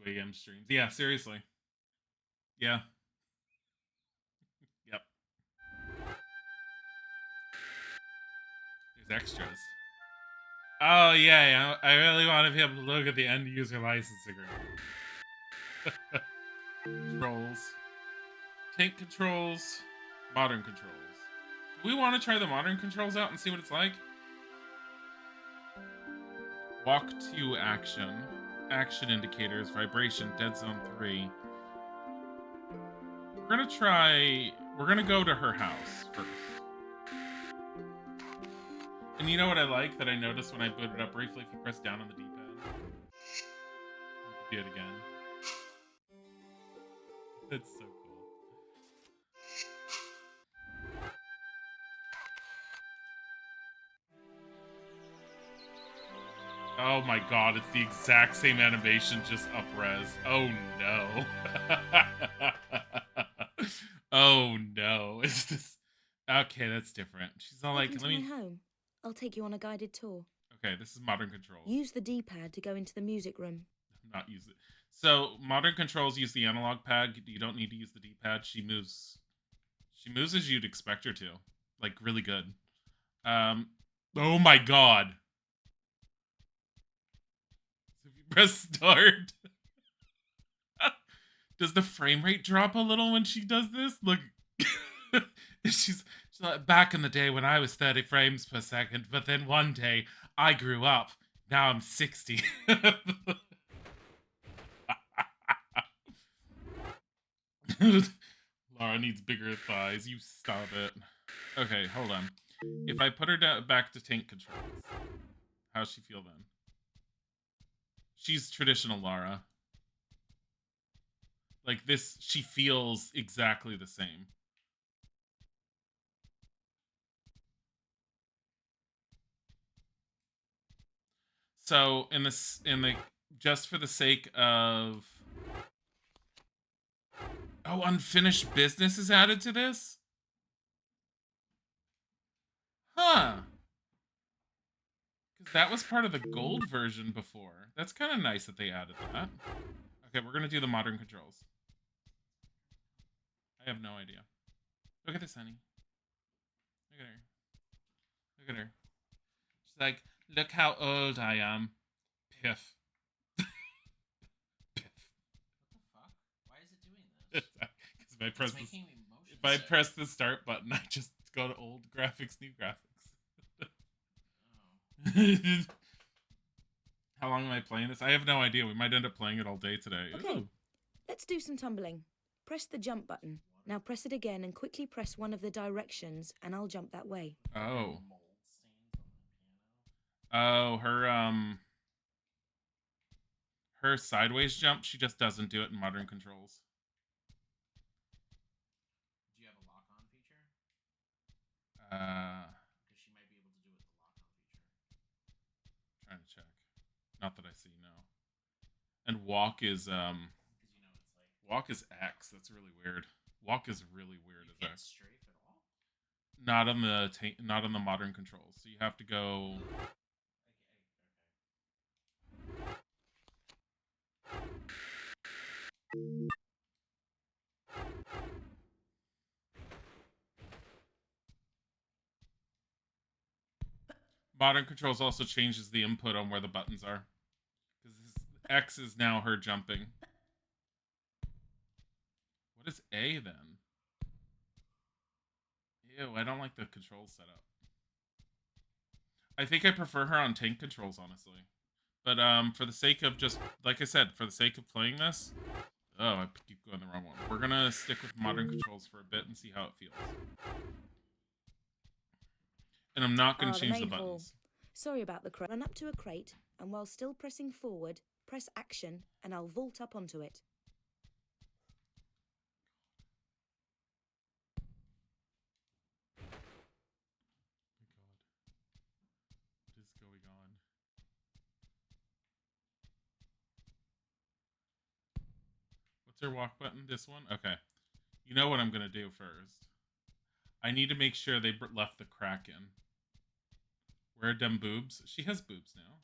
2 a.m. streams. Yeah, seriously. Yeah. Yep. There's extras. Oh, yeah. I really want to be able to look at the end user license agreement. Controls. Tank controls. Modern controls. Do we want to try the modern controls out and see what it's like? Walk to action. Action indicators. Vibration. Dead zone 3. We're gonna try... We're gonna go to her house first. And you know what I like that I noticed when I booted up briefly? If you press down on the D-pad, you can do it again. That's so cool. Oh my god, it's the exact same animation, just up-res. Oh no. Oh no. Is this... Okay, that's different. She's all like, Welcome to my home. I'll take you on a guided tour. Okay, this is modern controls. Use the D-pad to go into the music room. Not use it. So modern controls use the analog pad. You don't need to use the D-pad. She moves as you'd expect her to. Like, really good. Oh my god. If you press start, does the frame rate drop a little when she does this? Look. she's like, back in the day when I was 30 frames per second, but then one day I grew up. Now I'm 60. Laura needs bigger thighs. You stop it. Okay, hold on. If I put her back to tank controls, how's she feel then? She's traditional Lara. Like this, she feels exactly the same. So just for the sake of... Oh, unfinished business is added to this? Huh. Because that was part of the gold version before. That's kind of nice that they added that. Okay, we're going to do the modern controls. I have no idea. Look at this, honey. Look at her. Look at her. She's like, look how old I am. Piff. Piff. What the fuck? Why is it doing this? Because if I press the start button, I just go to old graphics, new graphics. Oh. How long am I playing this? I have no idea. We might end up playing it all day today. Okay, Ooh. Let's do some tumbling. Press the jump button. Now press it again and quickly press one of the directions, and I'll jump that way. Oh. Oh, her sideways jump, she just doesn't do it in modern controls. Do you have a lock-on feature? Because she might be able to do it with the lock-on feature. Trying to check. Not that I see, no. And walk is walk is X. That's really weird. Walk is really weird. You can't strafe at all? Not on the modern controls. So you have to go. Modern controls also changes the input on where the buttons are. Because X is now her jumping. What is A then? Ew, I don't like the controls setup. I think I prefer her on tank controls, honestly. But for the sake of just, like I said, for the sake of playing this... Oh, I keep going the wrong one. We're gonna stick with modern controls for a bit and see how it feels. And I'm not gonna change the buttons. Hall. Sorry about the crate. Run up to a crate, and while still pressing forward, press action, and I'll vault up onto it. What's her walk button? This one? Okay. You know what I'm going to do first. I need to make sure they left the crack in. Where are them boobs? She has boobs now.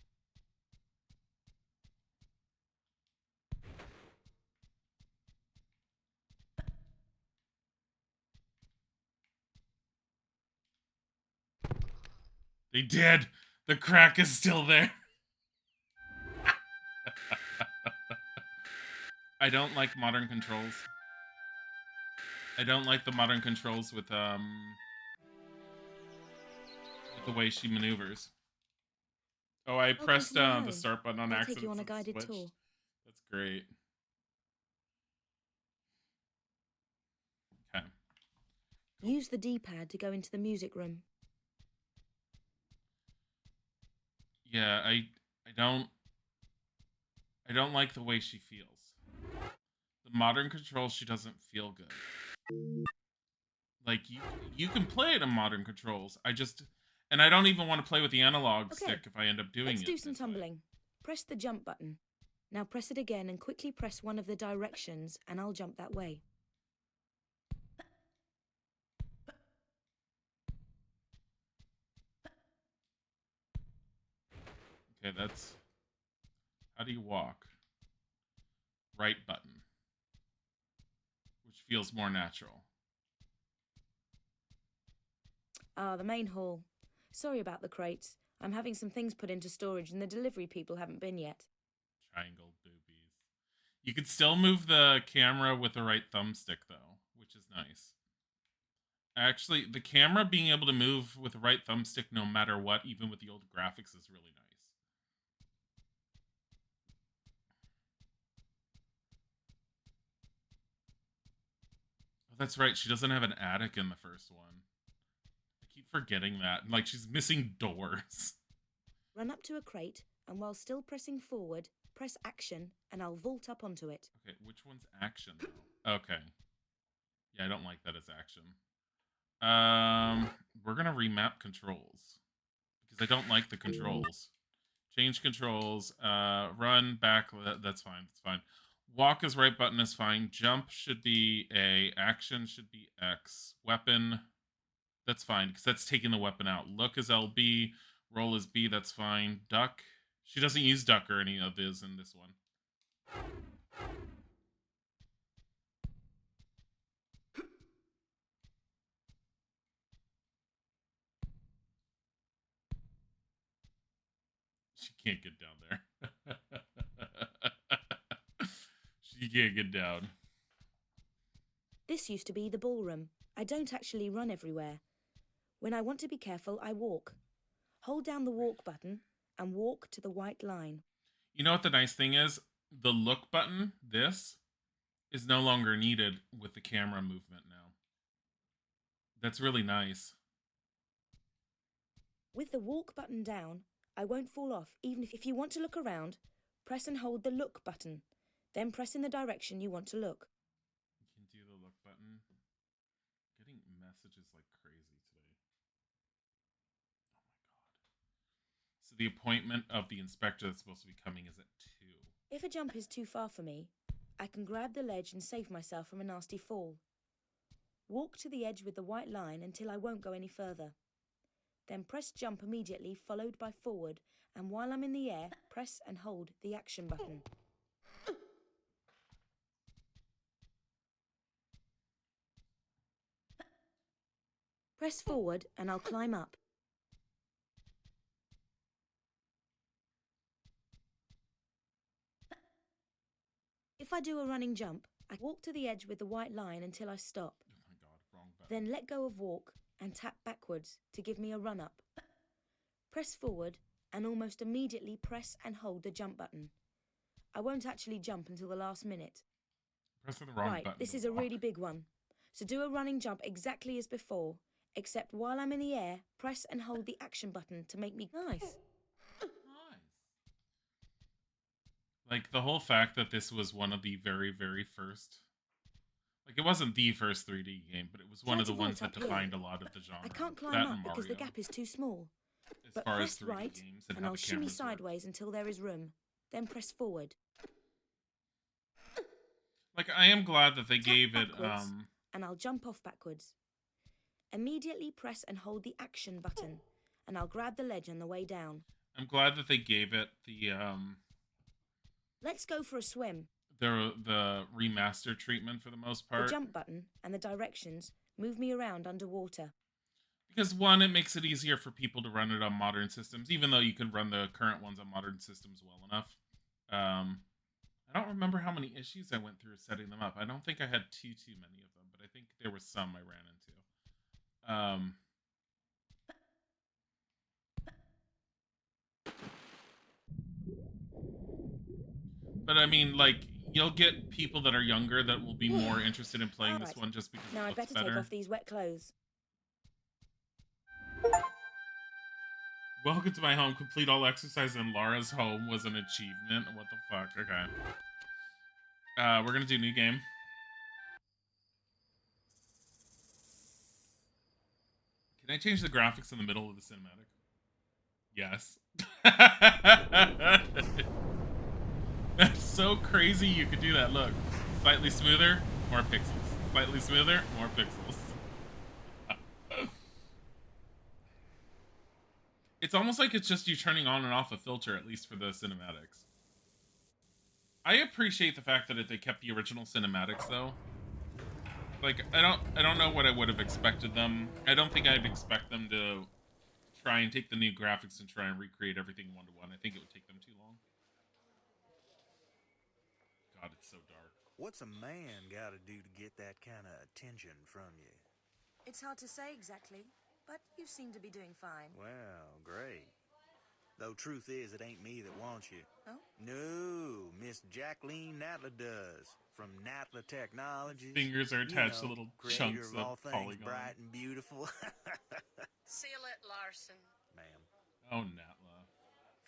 They did. The crack is still there. I don't like modern controls. I don't like the modern controls with the way she maneuvers. Oh, I pressed to my the home. start button on I'll accident. take you on a so it guided switched. tour. That's great. Okay. Use the D-pad to go into the music room. Yeah, I don't like the way she feels. The modern controls, she doesn't feel good. Like you can play it in modern controls. I don't even want to play with the analog stick if I end up doing it. Let's do some tumbling. Press the jump button. Now press it again and quickly press one of the directions and I'll jump that way. Okay, that's... How do you walk? Right button. Which feels more natural. Ah, the main hall. Sorry about the crates. I'm having some things put into storage and the delivery people haven't been yet. Triangle boobies. You could still move the camera with the right thumbstick, though, which is nice. Actually, the camera being able to move with the right thumbstick no matter what, even with the old graphics, is really nice. Oh, that's right. She doesn't have an attic in the first one. I keep forgetting that. Like, she's missing doors. Run up to a crate, and while still pressing forward, press action, and I'll vault up onto it. Okay, which one's action, though? Okay. Yeah, I don't like that as action. We're gonna remap controls. Because I don't like the controls. Change controls. Run, back, that's fine, that's fine. Walk as right button is fine. Jump should be A. Action should be X. Weapon, that's fine, because that's taking the weapon out. Look is LB. Roll is B, that's fine. Duck. She doesn't use duck or any of this in this one. She can't get down there. She can't get down. This used to be the ballroom. I don't actually run everywhere. When I want to be careful, I walk. Hold down the walk button and walk to the white line. You know what the nice thing is? The look button, this, is no longer needed with the camera movement now. That's really nice. With the walk button down, I won't fall off even if you want to look around, press and hold the look button. Then press in the direction you want to look. You can do the look button. Getting messages like crazy today. Oh my god. So the appointment of the inspector that's supposed to be coming is at 2. If a jump is too far for me, I can grab the ledge and save myself from a nasty fall. Walk to the edge with the white line until I won't go any further. Then press jump immediately, followed by forward, and while I'm in the air, press and hold the action button. Press forward and I'll climb up. If I do a running jump, I walk to the edge with the white line until I stop. Oh my god, wrong button. Then let go of walk and tap backwards to give me a run up. Press forward and almost immediately press and hold the jump button. I won't actually jump until the last minute. Pressing the wrong button. Right, this is a really big one. So do a running jump exactly as before, except while I'm in the air, press and hold the action button to make me nice. Nice. Like, the whole fact that this was one of the very, very first... Like, it wasn't the first 3D game, but it was one of the ones that defined a lot of the genre. I can't climb That up and because the Mario, gap is too small. as But far as press 3D right games and how I'll the shimmy cameras work. sideways until there is room. Then press forward. Like, I am glad that they gave it, Backwards, and I'll jump off backwards. Immediately press and hold the action button, and I'll grab the ledge on the way down. I'm glad that they gave it the, Let's go for a swim. the remaster treatment for the most part. The jump button and the directions move me around underwater. Because one, it makes it easier for people to run it on modern systems, even though you can run the current ones on modern systems well enough. I don't remember how many issues I went through setting them up. I don't think I had too many of them, but I think there were some I ran into. But I mean, like, you'll get people that are younger that will be more interested in playing this one just because now it I'd looks better better. take off these wet clothes. Welcome to my home. Complete all exercise in Laura's home was an achievement. What the fuck? Okay. We're gonna do new game. Can I change the graphics in the middle of the cinematic? Yes. That's so crazy you could do that. Look. Slightly smoother, more pixels. Slightly smoother, more pixels. It's almost like it's just you turning on and off a filter, at least for the cinematics. I appreciate the fact that they kept the original cinematics, though. Like, I don't know what I would have expected them. I don't think I'd expect them to try and take the new graphics and try and recreate everything one-to-one. I think it would take them too long. God, it's so dark. What's a man got to do to get that kind of attention from you? It's hard to say exactly, but you seem to be doing fine. Well, great. Though truth is, it ain't me that wants you. Oh? No, Miss Jacqueline Natla does. From Natla Technologies. Fingers are attached to you know, little creator chunks of all of things polygon. bright and beautiful. Seal it, Larson. Ma'am. Oh, Natla.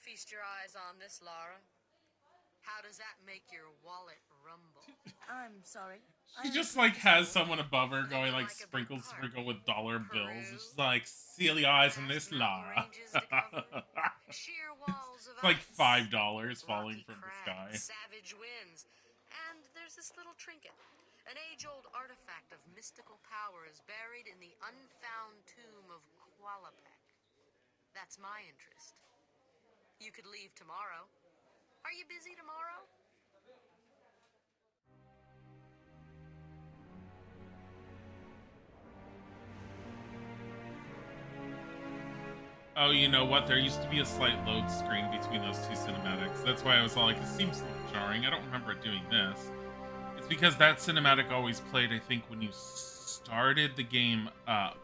Feast your eyes on this, Laura. How does that make your wallet rumble? I'm sorry. She just like has someone above her going like sprinkle with dollar bills. And she's like, seal your eyes on this, Lara. Sheer walls of It's like ice, $5 falling rocky from the crags, sky. savage winds, and there's this little trinket. An age-old artifact of mystical power is buried in the unfound tomb of Qualapec. That's my interest. You could leave tomorrow. Are you busy tomorrow? Oh, you know what? There used to be a slight load screen between those two cinematics. That's why I was all like, it seems a little jarring. I don't remember it doing this. It's because that cinematic always played, I think, when you started the game up.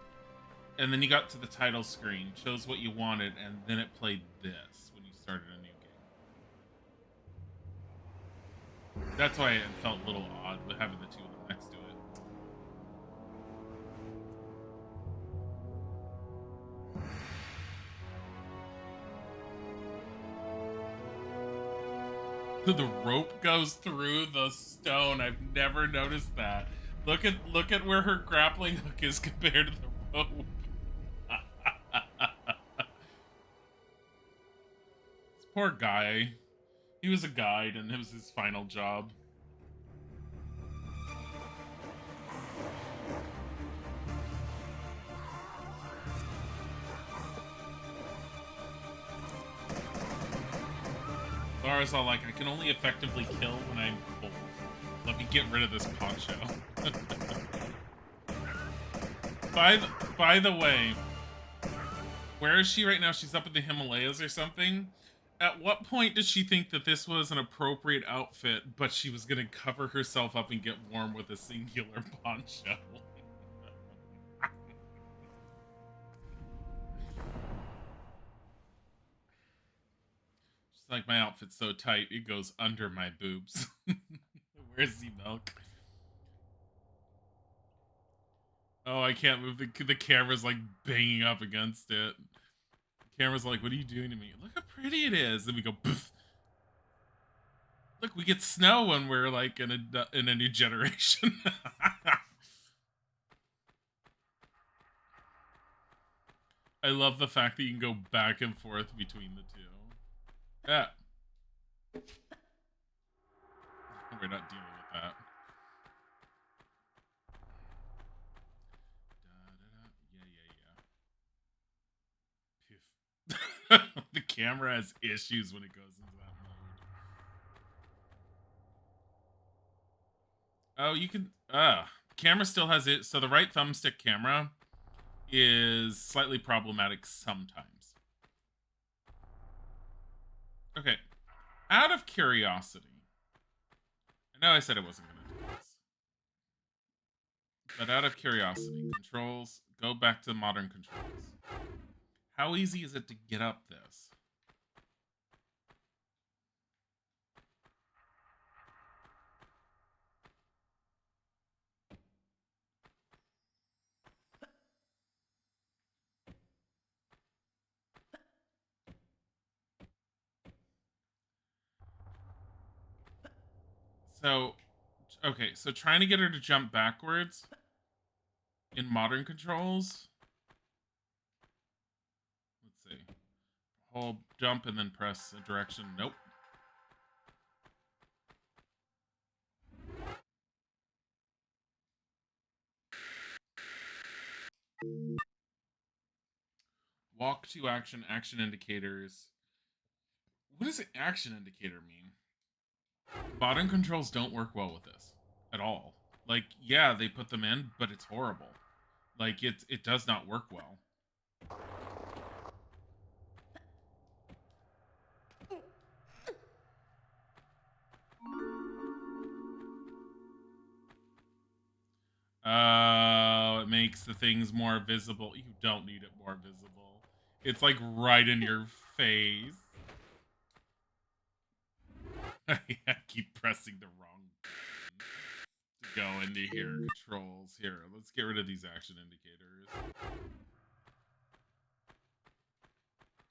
And then you got to the title screen, chose what you wanted, and then it played this when you started a new game. That's why it felt a little odd with having the two of them next to it. The rope goes through the stone. I've never noticed that. Look at where her grappling hook is compared to the rope. This poor guy. He was a guide and it was his final job. Laura's all like, I can only effectively kill when I'm cold. Let me get rid of this poncho. By the way, where is she right now? She's up in the Himalayas or something. At what point did she think that this was an appropriate outfit, but she was going to cover herself up and get warm with a singular poncho? She's like, my outfit's so tight, it goes under my boobs. Where's the milk? Oh, I can't move. The camera's like banging up against it. The camera's like, what are you doing to me? Look how pretty it is. Then we go, poof. Look, we get snow when we're like in a new generation. I love the fact that you can go back and forth between the two. Yeah. We're not dealing with that. Yeah. Poof. The camera has issues when it goes into that mode. Oh, you can. The camera still has it. So the right thumbstick camera is slightly problematic sometimes. Okay, out of curiosity, I know I said I wasn't going to do this, but out of curiosity, controls, go back to modern controls. How easy is it to get up this? So, okay, so trying to get her to jump backwards in modern controls. Let's see. Hold jump and then press a direction. Nope. Walk to action, action indicators. What does action indicator mean? Modern controls don't work well with this at all. Like, yeah, they put them in, but it's horrible. Like, it does not work well. It makes the things more visible. You don't need it more visible. It's like right in your face. I keep pressing the wrong button to go into here. Controls. Here, let's get rid of these action indicators.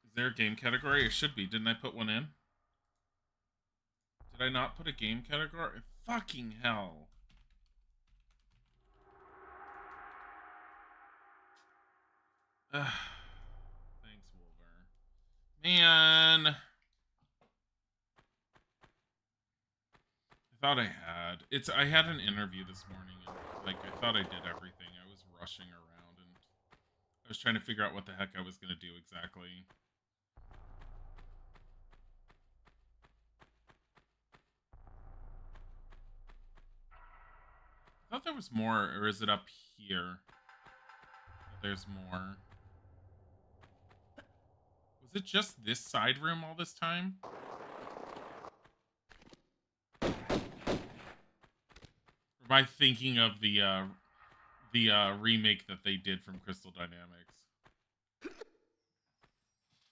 Is there a game category? It should be. Didn't I put one in? Did I not put a game category? Fucking hell. Thanks, Wolver. Man. I thought I had. I had an interview this morning and like I thought I did everything. I was rushing around and I was trying to figure out what the heck I was gonna do exactly. I thought there was more, or is it up here? There's more. Was it just this side room all this time? Or am I thinking of the remake that they did from Crystal Dynamics?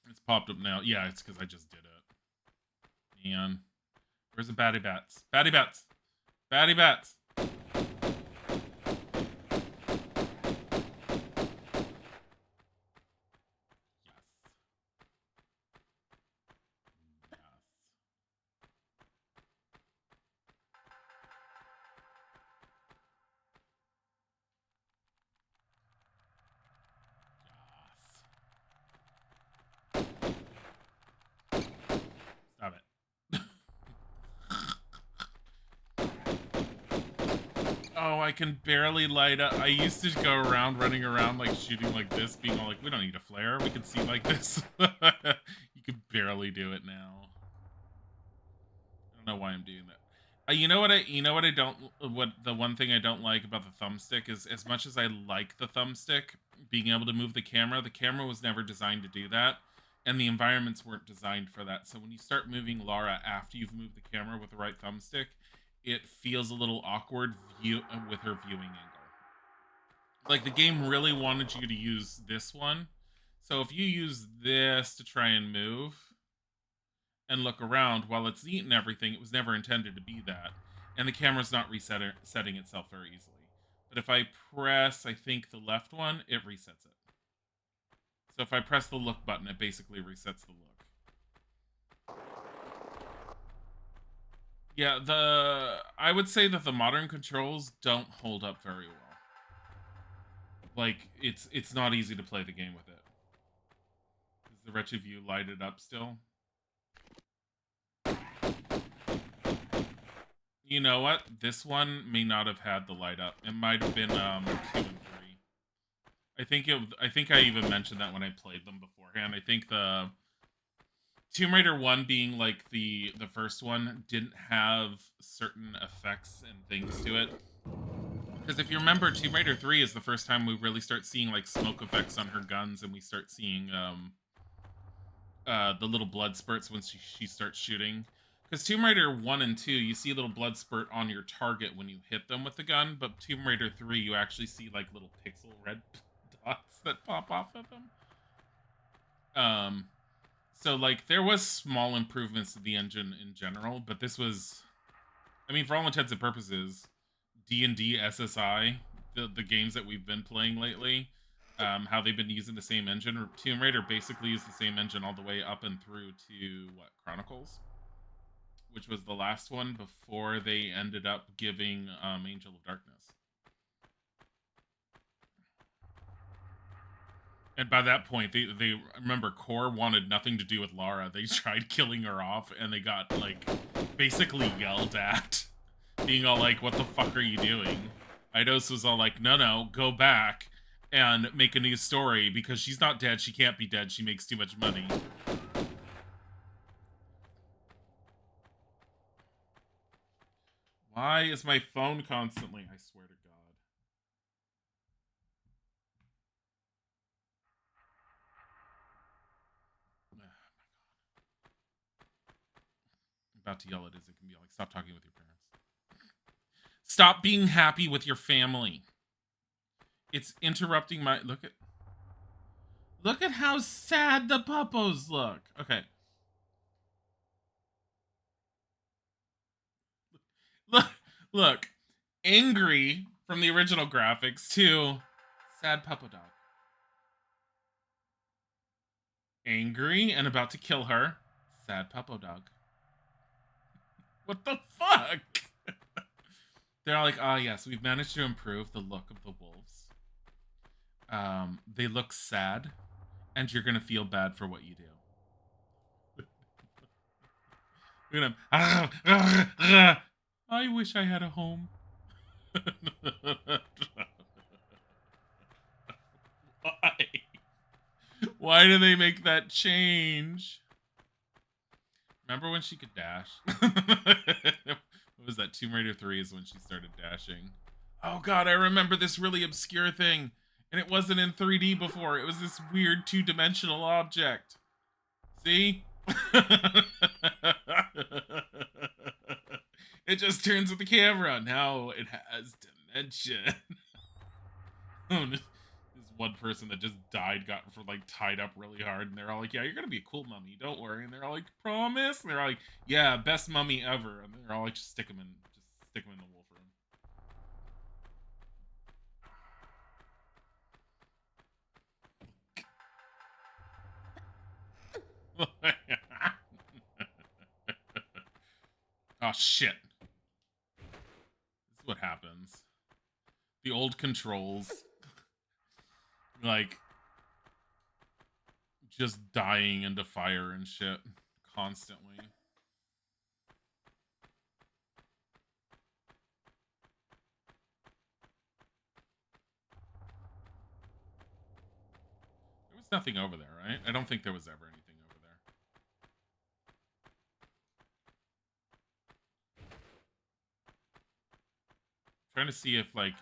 It's popped up now. Yeah, it's because I just did it. Man. Where's the Batty Bats? Batty Bats! Batty Bats! Stop it. Oh, I can barely light up. I used to go around running around like shooting like this, being all like, we don't need a flare. We can see like this. You can barely do it now. I don't know why I'm doing that. You know what I don't, what the one thing I don't like about the thumbstick is, as much as I like the thumbstick being able to move the camera was never designed to do that, and the environments weren't designed for that. So when you start moving Lara after you've moved the camera with the right thumbstick, it feels a little awkward with her viewing angle. Like, the game really wanted you to use this one, so if you use this to try and move and look around while it's neat and everything, it was never intended to be that. And the camera's not setting itself very easily. But if I press, I think, the left one, it resets it. So if I press the look button, it basically resets the look. Yeah, I would say that the modern controls don't hold up very well. Like, it's not easy to play the game with it. Is the Wretched View lighted up still? You know what? This one may not have had the light up. It might have been 2 and 3. I think I even mentioned that when I played them beforehand. I think the Tomb Raider 1 being like the first one didn't have certain effects and things to it Because if you remember, Tomb Raider 3 is the first time we really start seeing like smoke effects on her guns, and we start seeing the little blood spurts when she starts shooting. Because Tomb Raider 1 and 2, you see a little blood spurt on your target when you hit them with the gun, but Tomb Raider 3, you actually see like little pixel red dots that pop off of them. So like there was small improvements to the engine in general, but this was, I mean, for all intents and purposes, D&D SSI, the games that we've been playing lately, how they've been using the same engine. Tomb Raider basically used the same engine all the way up and through to what, Chronicles, which was the last one before they ended up giving Angel of Darkness. And by that point, they remember Core wanted nothing to do with Lara. They tried killing her off, and they got like basically yelled at, being all like, "What the fuck are you doing?" Eidos was all like, "No, go back and make a new story because she's not dead. She can't be dead. She makes too much money." Why is my phone constantly? I swear to God. I'm about to yell at Isaac and be like, "Stop talking with your parents. Stop being happy with your family. It's interrupting my look at how sad the puppos look." Okay. Look. Angry from the original graphics to sad puppo dog. Angry and about to kill her. Sad puppo dog. What the fuck? They're all like, "Ah, yes, we've managed to improve the look of the wolves. They look sad, and you're gonna feel bad for what you do." Look at him. I wish I had a home. Why? Why do they make that change? Remember when she could dash? What was that? Tomb Raider 3 is when she started dashing. Oh god, I remember this really obscure thing. And it wasn't in 3D before. It was this weird two-dimensional object. See? It just turns with the camera. Now it has dimension. This one person that just died got like tied up really hard, and they're all like, "Yeah, you're gonna be a cool mummy, don't worry." And they're all like, "Promise?" And they're all like, "Yeah, best mummy ever." And they're all like, just stick him in the wolf room. Oh shit. This is what happens. The old controls. Like, just dying into fire and shit constantly. There was nothing over there, right? I don't think there was ever anything over there. Trying to see if, like,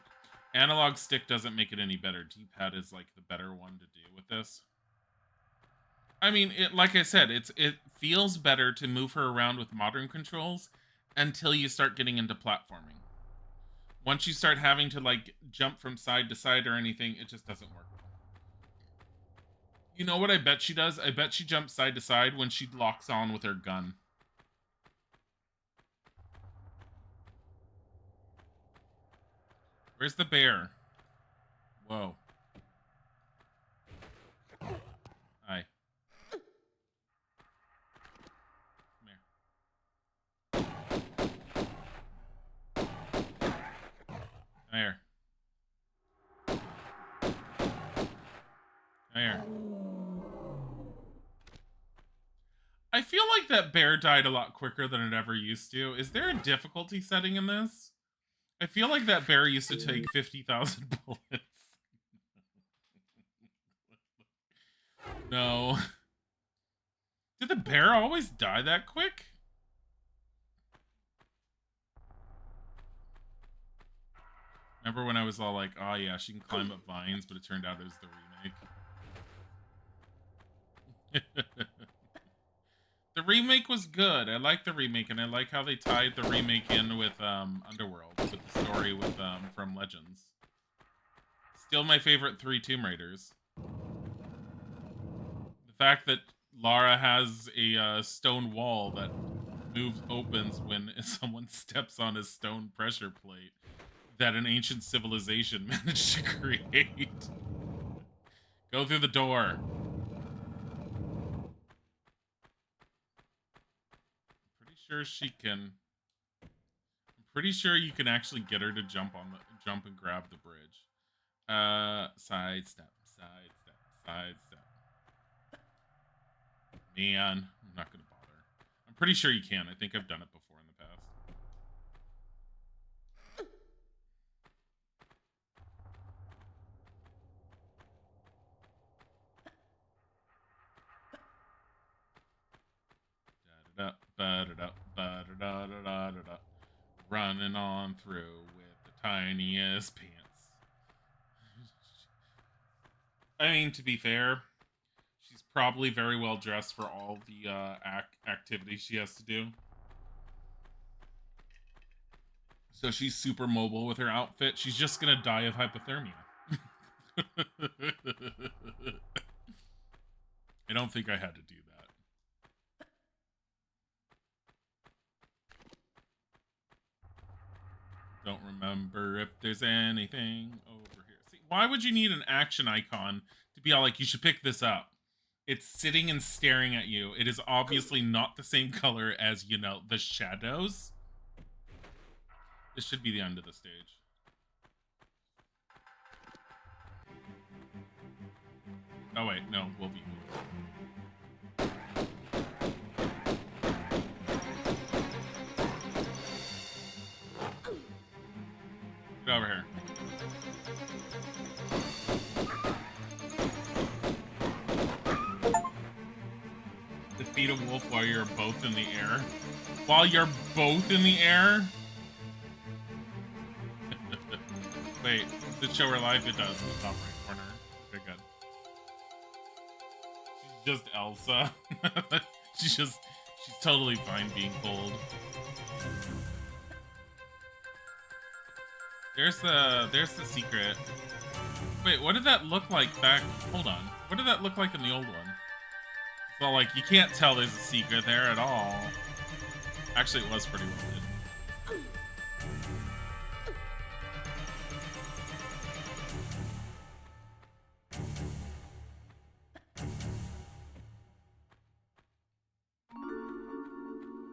analog stick doesn't make it any better. D-pad is, like, the better one to do with this. I mean, like I said, it feels better to move her around with modern controls until you start getting into platforming. Once you start having to, like, jump from side to side or anything, it just doesn't work well. You know what I bet she does? I bet she jumps side to side when she locks on with her gun. Where's the bear? Whoa. Hi. Come here. Come here. I feel like that bear died a lot quicker than it ever used to. Is there a difficulty setting in this? I feel like that bear used to take 50,000 bullets. No. Did the bear always die that quick? Remember when I was all like, oh yeah, she can climb up vines, but it turned out it was the remake. The remake was good. I like the remake, and I like how they tied the remake in with Underworld, with the story with from Legends. Still my favorite 3 Tomb Raiders. The fact that Lara has a stone wall that opens when someone steps on a stone pressure plate that an ancient civilization managed to create. Go through the door. Pretty sure she can. I'm pretty sure you can actually get her to jump and grab the bridge. Sidestep, sidestep, sidestep. Man, I'm not gonna bother. I'm pretty sure you can. I think I've done it before in the past. Running on through with the tiniest pants. I mean, to be fair, she's probably very well dressed for all the activities she has to do. So she's super mobile with her outfit. She's just gonna die of hypothermia. I don't think I had to do that. Don't remember if there's anything over here. See, why would you need an action icon to be all like, you should pick this up? It's sitting and staring at you. It is obviously not the same color as, you know, the shadows. This should be the end of the stage. Oh wait, no, we'll be moving. Get over here. Defeat a wolf while you're both in the air. While you're both in the air? Wait, does it show her life? It does in the top right corner. Okay, good. She's just Elsa. she's totally fine being cold. There's the secret. Wait, what did that look like back? Hold on. What did that look like in the old one? So, like, you can't tell there's a secret there at all. Actually, it was pretty well hidden.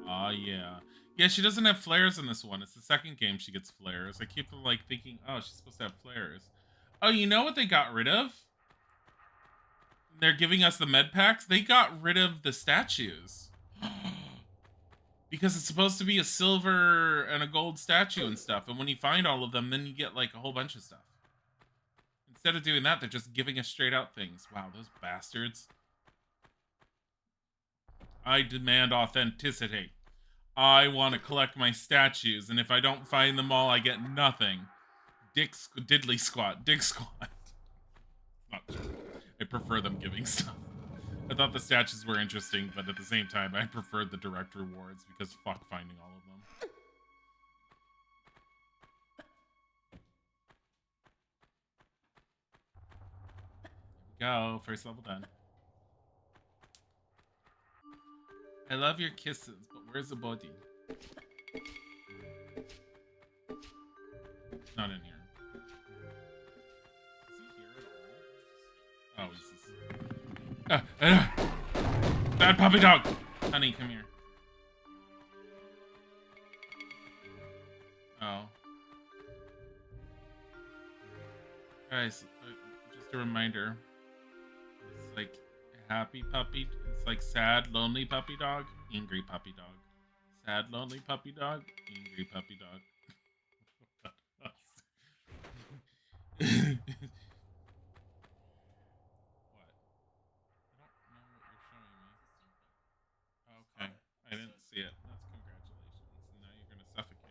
Aw, yeah. Yeah, she doesn't have flares in this one. It's the second game she gets flares. I keep, like, thinking, oh, she's supposed to have flares. Oh, you know what they got rid of? They're giving us the med packs. They got rid of the statues. Because it's supposed to be a silver and a gold statue and stuff. And when you find all of them, then you get, like, a whole bunch of stuff. Instead of doing that, they're just giving us straight out things. Wow, those bastards. I demand authenticity. I want to collect my statues, and if I don't find them all, I get nothing. Diddly squat. Dick squat. Not true. I prefer them giving stuff. I thought the statues were interesting, but at the same time, I preferred the direct rewards because fuck finding all of them. Here we go. First level done. I love your kisses, but where's the body? It's not in here. Is he here at all? Oh, he's bad puppy dog! Honey, come here. Oh. Guys, just a reminder. It's like happy puppy. It's like sad, lonely puppy dog, angry puppy dog. Sad, lonely puppy dog, angry puppy dog. What? I don't know what you're showing me. Okay, I didn't see it. That's congratulations. Now you're gonna suffocate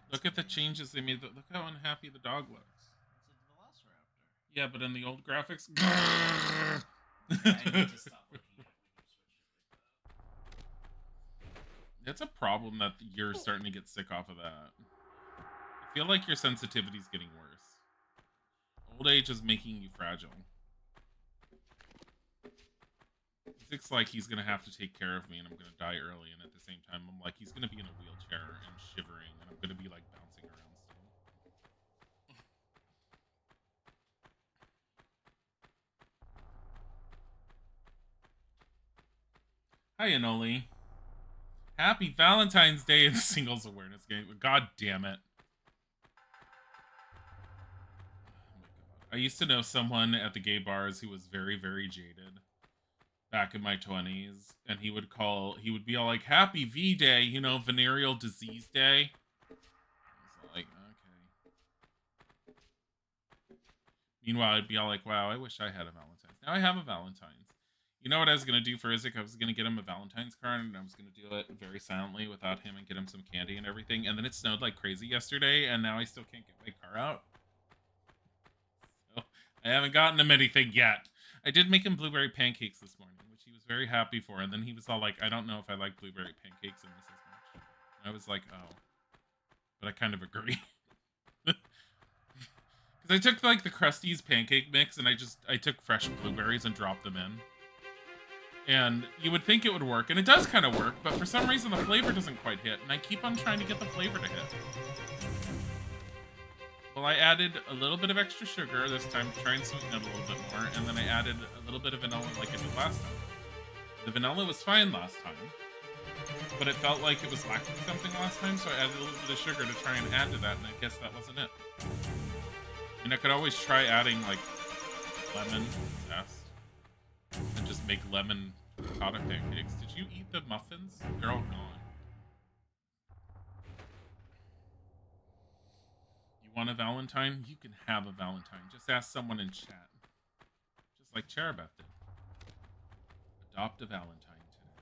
it. Look at the changes they made. Look how unhappy the dog looks. It's a velociraptor. Yeah, but in the old graphics. I need to stop looking at it when you switch it like that. It's a problem that you're starting to get sick off of that. I feel like your sensitivity's getting worse. Old age is making you fragile. It's like he's gonna have to take care of me and I'm gonna die early, and at the same time I'm like, he's gonna be in a wheelchair and shivering and I'm gonna be like bouncing around still. Hi, Anoli. Happy Valentine's Day in the singles awareness game. God damn it. Oh my God. I used to know someone at the gay bars who was very, very jaded back in my 20s, and he would be all like, Happy V Day, you know, venereal disease day. I was like, okay. Meanwhile, I'd be all like, wow, I wish I had a Valentine's. Now I have a Valentine's. You know what I was going to do for Isaac? I was going to get him a Valentine's card, and I was going to do it very silently without him and get him some candy and everything. And then it snowed like crazy yesterday, and now I still can't get my car out. So I haven't gotten him anything yet. I did make him blueberry pancakes this morning, which he was very happy for. And then he was all like, I don't know if I like blueberry pancakes in this as much. And I was like, oh. But I kind of agree. Because I took like the Krusty's pancake mix and I took fresh blueberries and dropped them in. And you would think it would work, and it does kind of work, but for some reason the flavor doesn't quite hit, and I keep on trying to get the flavor to hit. Well, I added a little bit of extra sugar this time to try and sweeten it a little bit more, and then I added a little bit of vanilla like I did last time. The vanilla was fine last time, but it felt like it was lacking something last time, so I added a little bit of sugar to try and add to that, and I guess that wasn't it. And I could always try adding, like, lemon zest, and just make lemon ricotta pancakes. Did you eat the muffins? They're all gone. You want a Valentine? You can have a Valentine. Just ask someone in chat. Just like Cherubeth did. Adopt a Valentine today.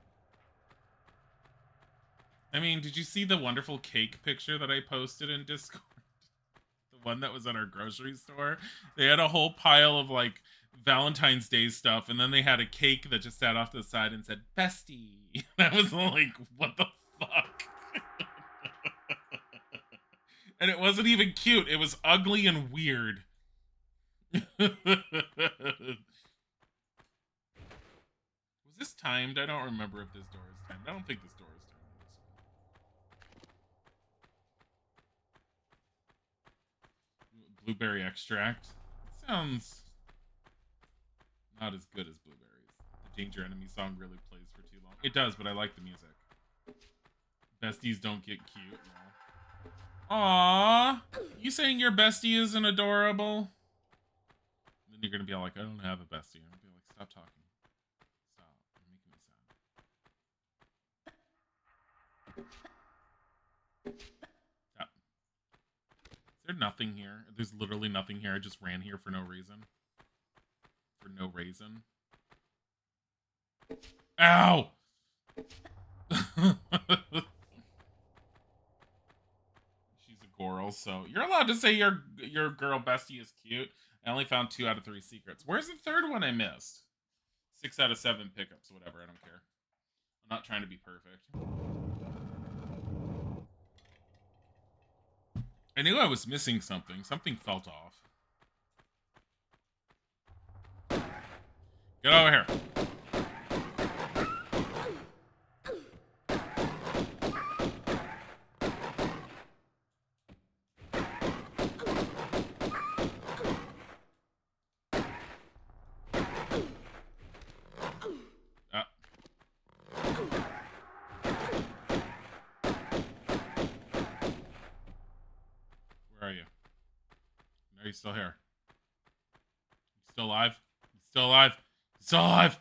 I mean, did you see the wonderful cake picture that I posted in Discord? The one that was at our grocery store? They had a whole pile of, like, Valentine's Day stuff, and then they had a cake that just sat off to the side and said, Bestie. That was like, what the fuck? And it wasn't even cute. It was ugly and weird. Was this timed? I don't remember if this door is timed. I don't think this door is timed. Blueberry extract. It sounds not as good as blueberries. The Danger Enemy song really plays for too long. It does, but I like the music. Besties don't get cute. No. Aww, you saying your bestie isn't adorable? And then you're gonna be all like, I don't have a bestie. I'm gonna be like, stop talking. Stop. You're making me sad. Stop. Is there nothing here? There's literally nothing here. I just ran here for no reason. For no reason. Ow! Girl, so you're allowed to say your girl bestie is cute. I only found 2 out of 3 secrets. Where's the third one I missed? 6 out of 7 pickups, whatever. I don't care. I'm not trying to be perfect. I knew I was missing something. Something felt off. Get over here. He's still here. He's still alive. He's still alive. He's still alive.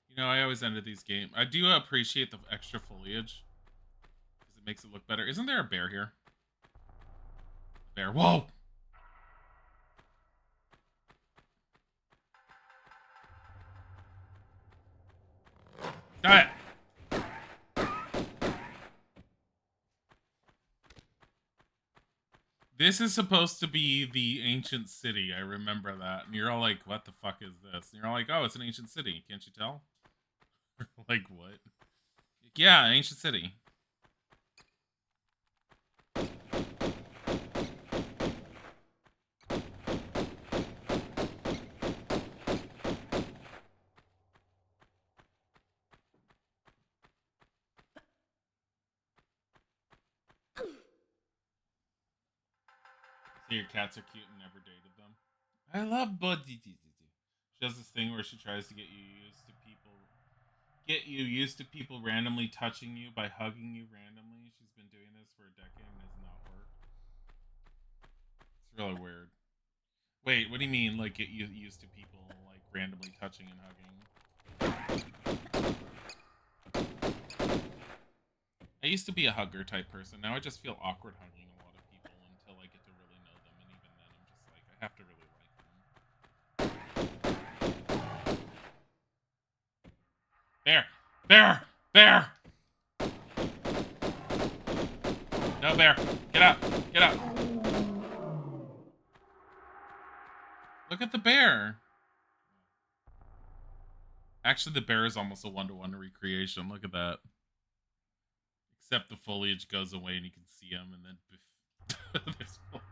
You know, I always ended these games. I do appreciate the extra foliage because it makes it look better. Isn't there a bear here? Bear. Whoa! Ah! This is supposed to be the ancient city. I remember that. And you're all like, what the fuck is this? And you're all like, oh, it's an ancient city. Can't you tell? Like, what? Yeah, ancient city. So your cats are cute and never dated them. I love Buddy. She does this thing where she tries to get you used to people randomly touching you by hugging you randomly. She's been doing this for a decade and has not worked. It's really weird. Wait, what do you mean, like, get you used to people, like, randomly touching and hugging? I used to be a hugger type person. Now I just feel awkward hugging a lot of people until I get to really know them, and even then I'm just like, I have to really like them. Bear! Bear! Bear! No, bear! Get up! Get up! Look at the bear! Actually, the bear is almost a one-to-one recreation. Look at that. Except the foliage goes away and you can see him, and then there's foliage.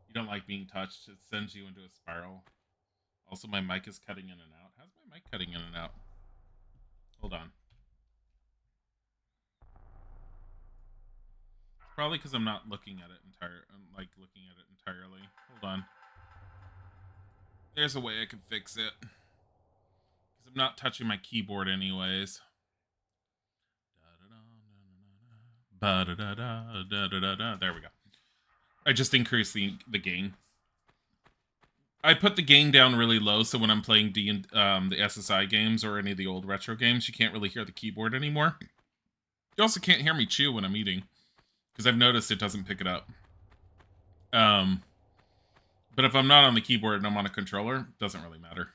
You don't like being touched. It sends you into a spiral. Also, my mic is cutting in and out. How's my mic cutting in and out? Hold on. It's probably because I'm not looking at it entirely. Hold on. There's a way I can fix it. Because I'm not touching my keyboard anyways. There we go. I just increased the gain. I put the gain down really low, so when I'm playing the SSI games or any of the old retro games, you can't really hear the keyboard anymore. You also can't hear me chew when I'm eating, because I've noticed it doesn't pick it up. But if I'm not on the keyboard and I'm on a controller, it doesn't really matter.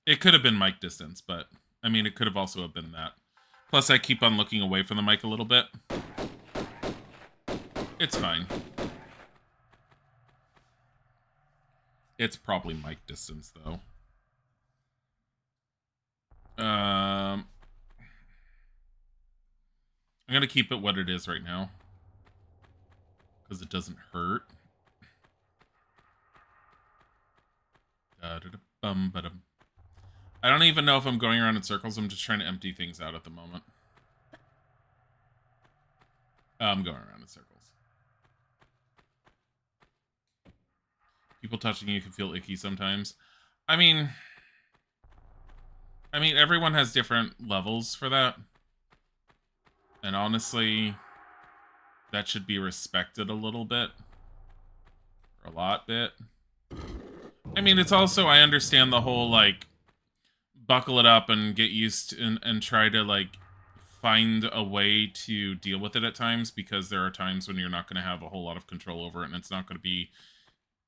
It could have been mic distance, but, I mean, it could have also have been that. Plus, I keep on looking away from the mic a little bit. It's fine. It's probably mic distance, though. I'm gonna keep it what it is right now. Because it doesn't hurt. I don't even know if I'm going around in circles. I'm just trying to empty things out at the moment. I'm going around in circles. People touching you can feel icky sometimes. I mean, everyone has different levels for that. And honestly, that should be respected a little bit. Or a lot bit. I mean, it's also, I understand the whole, like, buckle it up and get used to, and try to, like, find a way to deal with it at times, because there are times when you're not going to have a whole lot of control over it, and it's not going to be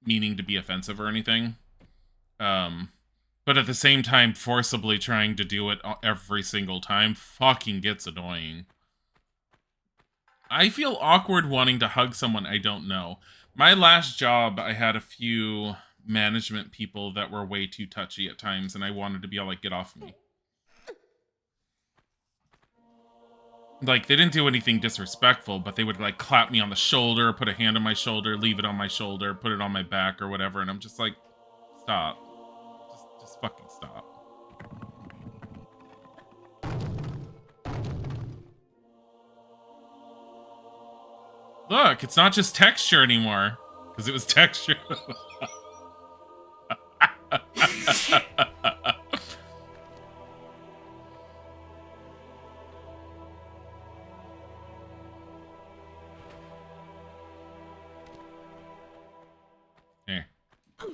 meaning to be offensive or anything. But at the same time, forcibly trying to do it every single time fucking gets annoying. I feel awkward wanting to hug someone I don't know. My last job, I had a few management people that were way too touchy at times, and I wanted to be all like, get off me. Like, they didn't do anything disrespectful, but they would, like, clap me on the shoulder, put a hand on my shoulder, leave it on my shoulder, put it on my back or whatever, and I'm just like, stop. Just fucking stop. Look, it's not just texture anymore, because it was texture.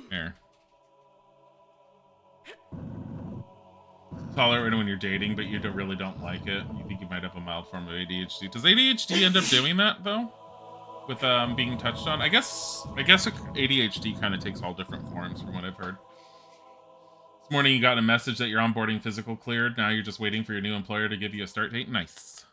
Here. Tolerate it when you're dating, but you really don't like it. You think you might have a mild form of ADHD. Does ADHD end up doing that, though? With being touched on? I guess ADHD kind of takes all different forms from what I've heard. This morning you got a message that your onboarding physical cleared. Now you're just waiting for your new employer to give you a start date. Nice.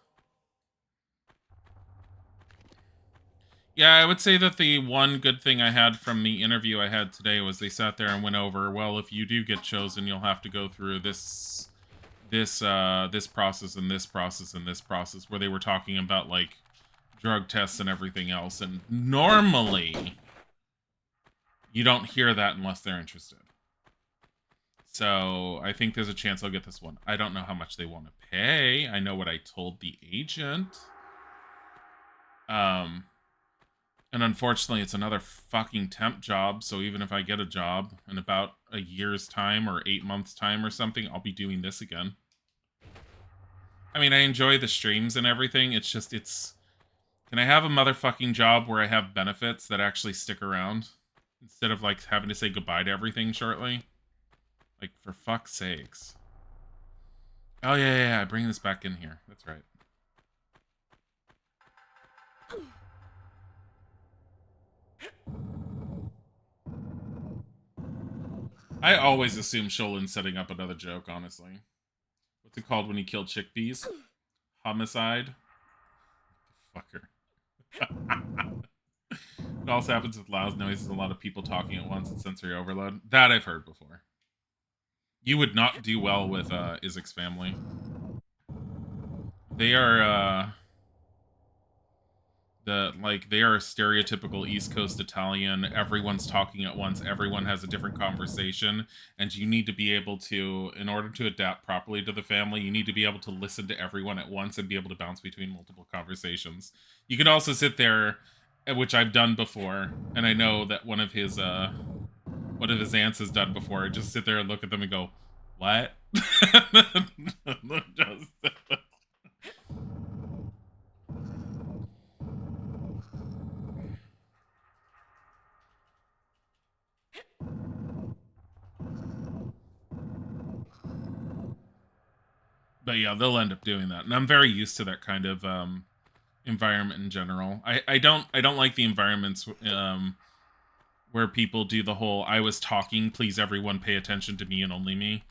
Yeah, I would say that the one good thing I had from the interview I had today was they sat there and went over, well, if you do get chosen, you'll have to go through this process and this process and this process, where they were talking about like drug tests and everything else. And normally you don't hear that unless they're interested. So I think there's a chance I'll get this one. I don't know how much they want to pay. I know what I told the agent. And unfortunately, it's another fucking temp job, so even if I get a job in about a year's time or 8 months' time or something, I'll be doing this again. I mean, I enjoy the streams and everything, it's just, can I have a motherfucking job where I have benefits that actually stick around? Instead of, like, having to say goodbye to everything shortly? Like, for fuck's sakes. Oh, yeah, bring this back in here. That's right. I always assume Sholin's setting up another joke, honestly. What's it called when you kill chickpeas? Homicide? Fucker. It also happens with loud noises, a lot of people talking at once, and sensory overload. That I've heard before. You would not do well with Isaac's family. They are they are a stereotypical East Coast Italian. Everyone's talking at once. Everyone has a different conversation, and you need to be able to, in order to adapt properly to the family, you need to be able to listen to everyone at once and be able to bounce between multiple conversations. You can also sit there, which I've done before, and I know that one of his aunts has done before. Just sit there and look at them and go, "What?" But yeah, they'll end up doing that, and I'm very used to that kind of environment in general. I don't like the environments where people do the whole "I was talking, please everyone pay attention to me and only me."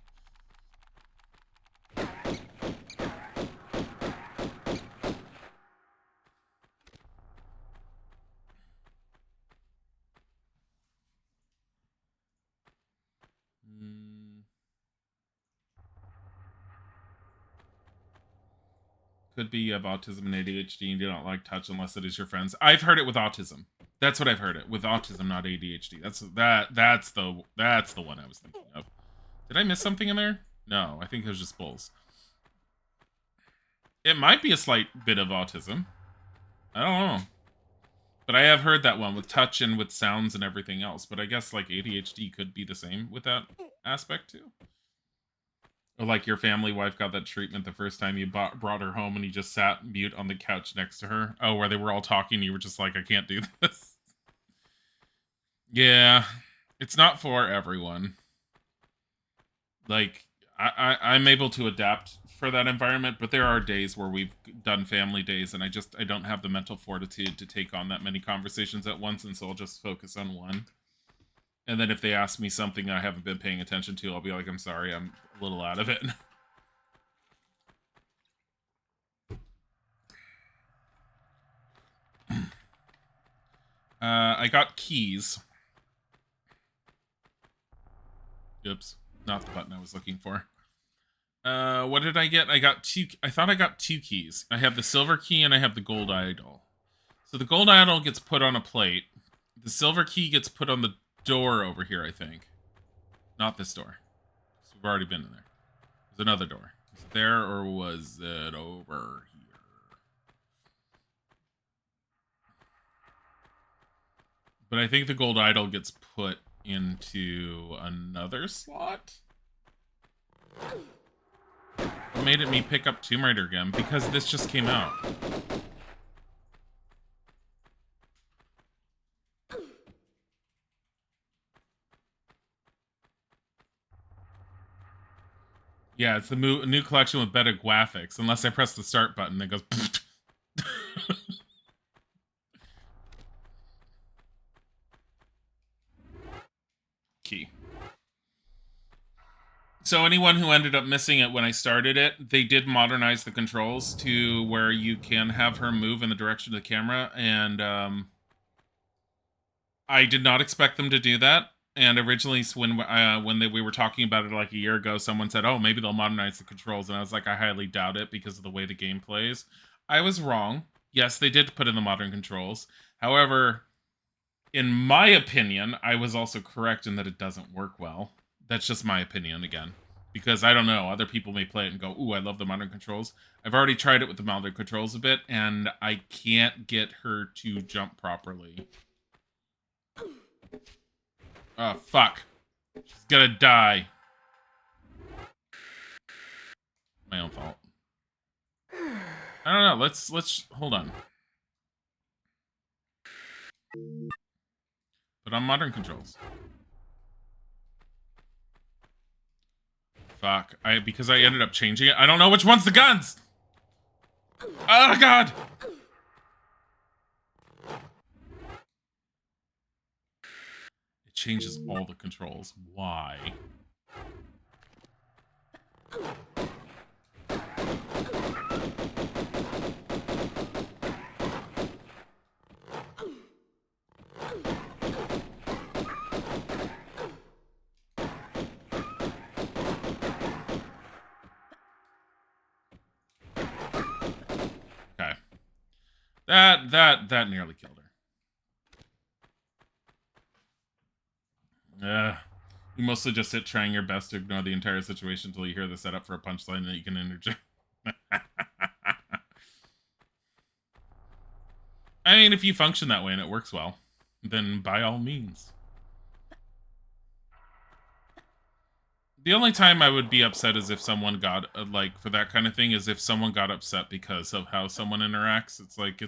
Could be you have autism and ADHD and you don't like touch unless it is your friends. I've heard it with autism. That's what I've heard it with autism, not ADHD. That's the one I was thinking of. Did I miss something in there? No, I think it was just bulls. It might be a slight bit of autism. I don't know. But I have heard that one with touch and with sounds and everything else. But I guess like ADHD could be the same with that aspect too. Or like your family wife got that treatment the first time you brought her home and you just sat mute on the couch next to her. Oh, where they were all talking, you were just like, I can't do this. Yeah, it's not for everyone. Like, I'm able to adapt for that environment, but there are days where we've done family days and I don't have the mental fortitude to take on that many conversations at once, and so I'll just focus on one. And then if they ask me something I haven't been paying attention to, I'll be like, I'm sorry, I'm a little out of it. I got keys. Oops, not the button I was looking for. What did I get? I got two. I thought I got 2 keys. I have the silver key and I have the gold idol. So the gold idol gets put on a plate. The silver key gets put on the door over here, I think. Not this door. So we've already been in there. There's another door. Was it there or was it over here? But I think the gold idol gets put into another slot. What made it me pick up Tomb Raider again? Because this just came out. Yeah, it's the new collection with better graphics. Unless I press the start button, it goes... Key. So anyone who ended up missing it when I started it, they did modernize the controls to where you can have her move in the direction of the camera, and I did not expect them to do that. And originally, when we were talking about it like a year ago, someone said, "Oh, maybe they'll modernize the controls," and I was like, "I highly doubt it because of the way the game plays." I was wrong. Yes, they did put in the modern controls. However, in my opinion, I was also correct in that it doesn't work well. That's just my opinion again. Because I don't know, other people may play it and go, "Ooh, I love the modern controls." I've already tried it with the modern controls a bit, and I can't get her to jump properly. Oh, fuck. She's gonna die. My own fault. I don't know, let's hold on. Put on modern controls. Fuck. Because I ended up changing it. I don't know which one's the guns! Oh, God! It changes all the controls. Why? Okay. That nearly killed her. You mostly just sit trying your best to ignore the entire situation until you hear the setup for a punchline that you can interject. I mean, if you function that way and it works well, then by all means. The only time I would be upset is if someone got, like, for that kind of thing, is if someone got upset because of how someone interacts. It's like,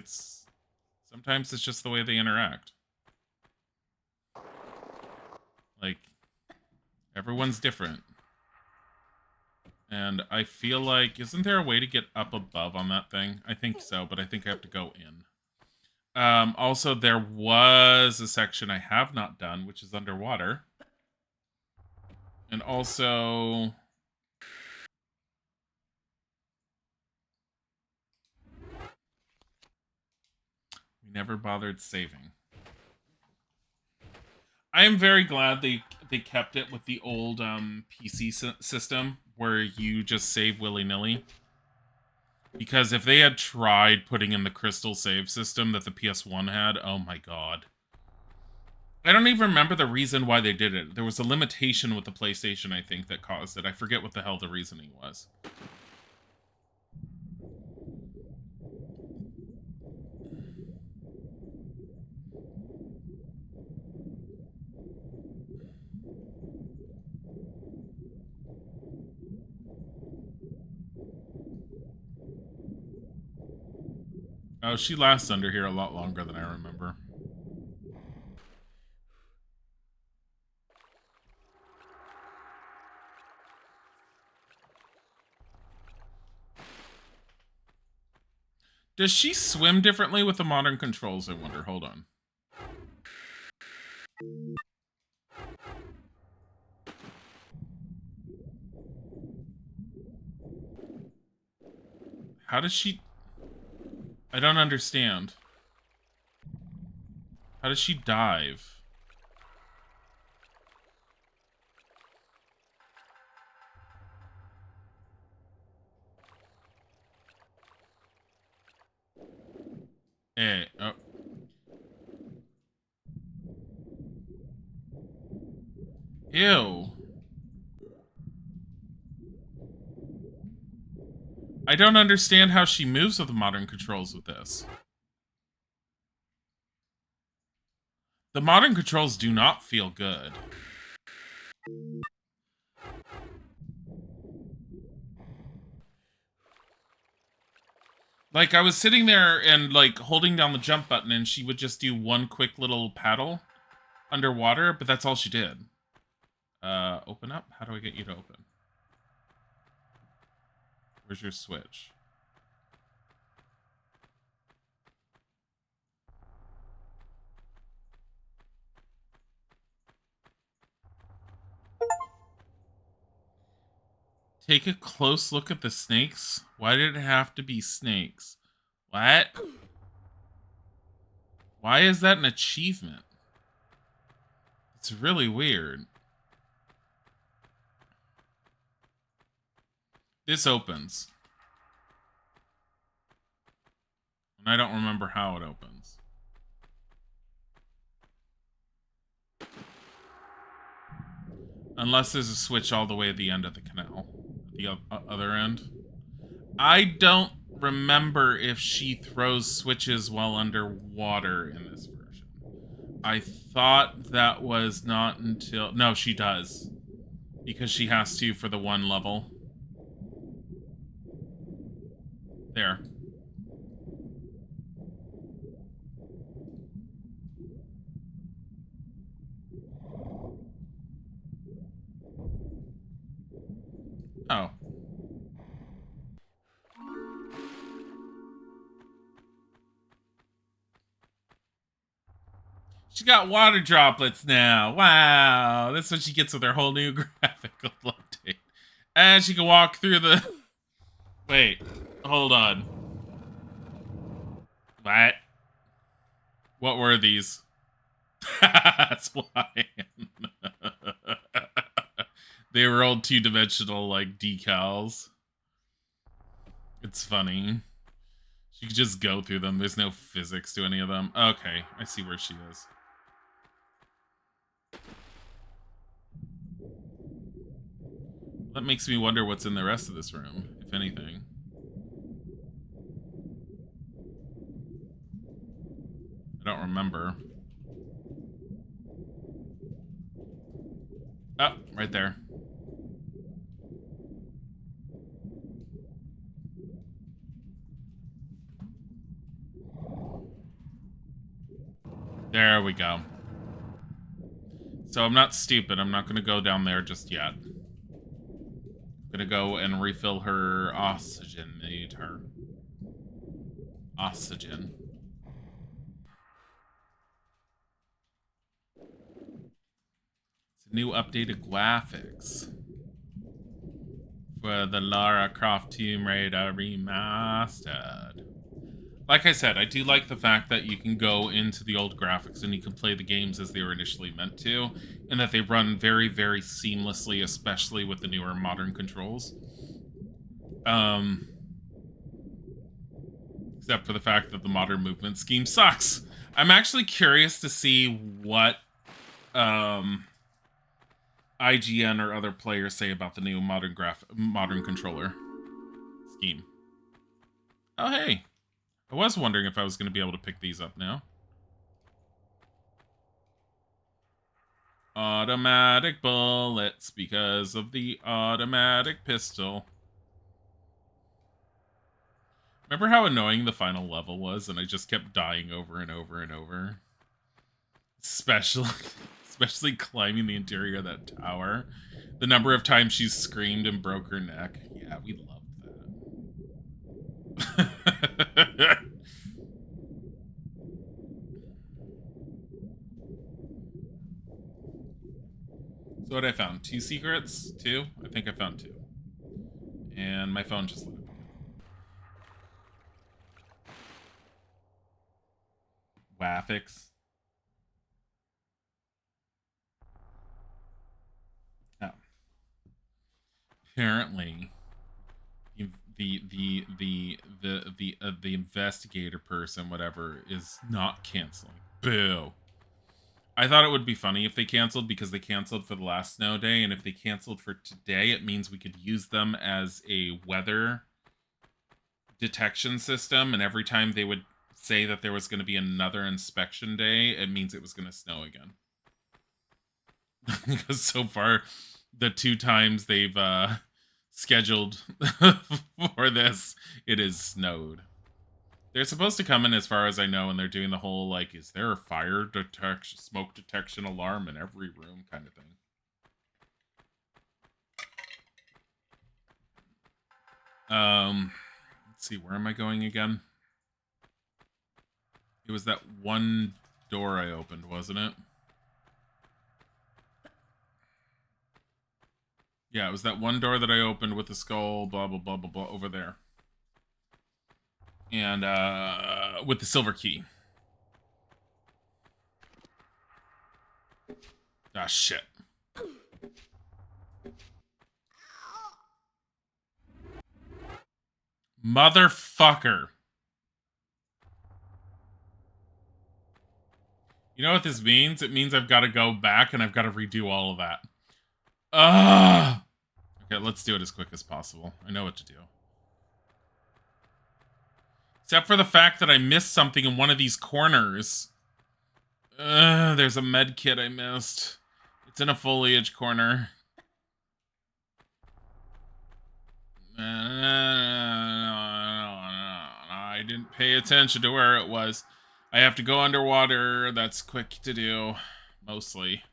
sometimes it's just the way they interact. Like, everyone's different. And I feel like, isn't there a way to get up above on that thing? I think so, but I think I have to go in. Also, there was a section I have not done, which is underwater. And also... we never bothered saving. I am very glad they kept it with the old PC system where you just save willy-nilly. Because if they had tried putting in the crystal save system that the PS1 had, oh my god. I don't even remember the reason why they did it. There was a limitation with the PlayStation, I think, that caused it. I forget what the hell the reasoning was. Oh, she lasts under here a lot longer than I remember. Does she swim differently with the modern controls, I wonder? Hold on. How does she... I don't understand. How does she dive? Hey, oh. Ew. I don't understand how she moves with the modern controls with this. The modern controls do not feel good. Like, I was sitting there and, like, holding down the jump button and she would just do one quick little paddle underwater, but that's all she did. Open up? How do I get you to open? Where's your switch? Take a close look at the snakes. Why did it have to be snakes? What? Why is that an achievement? It's really weird. This opens. And I don't remember how it opens. Unless there's a switch all the way at the end of the canal. The other end. I don't remember if she throws switches while underwater in this version. I thought that was not until... No, she does. Because she has to for the one level. There. Oh. She got water droplets now. Wow. That's what she gets with her whole new graphical update. And she can walk through the... Wait. Hold on. What? What were these? That's why. They were all two-dimensional, like, decals. It's funny. She could just go through them. There's no physics to any of them. Okay, I see where she is. That makes me wonder what's in the rest of this room, if anything. I don't remember. Oh, right there. There we go. So I'm not stupid. I'm not going to go down there just yet. I'm going to go and refill her oxygen. Need her. Oxygen. It's a new updated graphics for the Lara Croft Tomb Raider Remastered. Like I said, I do like the fact that you can go into the old graphics and you can play the games as they were initially meant to, and that they run very, very seamlessly, especially with the newer modern controls. Except for the fact that the modern movement scheme sucks. I'm actually curious to see what IGN or other players say about the new modern controller scheme. Oh, hey. I was wondering if I was going to be able to pick these up now. Automatic bullets because of the automatic pistol. Remember how annoying the final level was and I just kept dying over and over and over? Especially climbing the interior of that tower. The number of times she's screamed and broke her neck. Yeah, we loved that. So what I found? 2 secrets? 2? I think I found 2. And my phone just lit up. Graphics. Oh. Apparently, the investigator person, whatever, is not canceling. Boo. I thought it would be funny if they canceled because they canceled for the last snow day, and if they canceled for today, it means we could use them as a weather detection system, and every time they would say that there was going to be another inspection day, it means it was going to snow again. Because so far, the 2 times they've scheduled for this, it has snowed. They're supposed to come in, as far as I know, and they're doing the whole, like, is there a fire detection, smoke detection alarm in every room kind of thing. Let's see, where am I going again? It was that one door I opened, wasn't it? Yeah, it was that one door that I opened with the skull, blah, blah, blah, blah, blah, over there. And, with the silver key. Ah, shit. Motherfucker. You know what this means? It means I've got to go back and I've got to redo all of that. Ugh! Okay, let's do it as quick as possible. I know what to do. Except for the fact that I missed something in one of these corners. There's a med kit I missed. It's in a foliage corner. I didn't pay attention to where it was. I have to go underwater. That's quick to do. Mostly.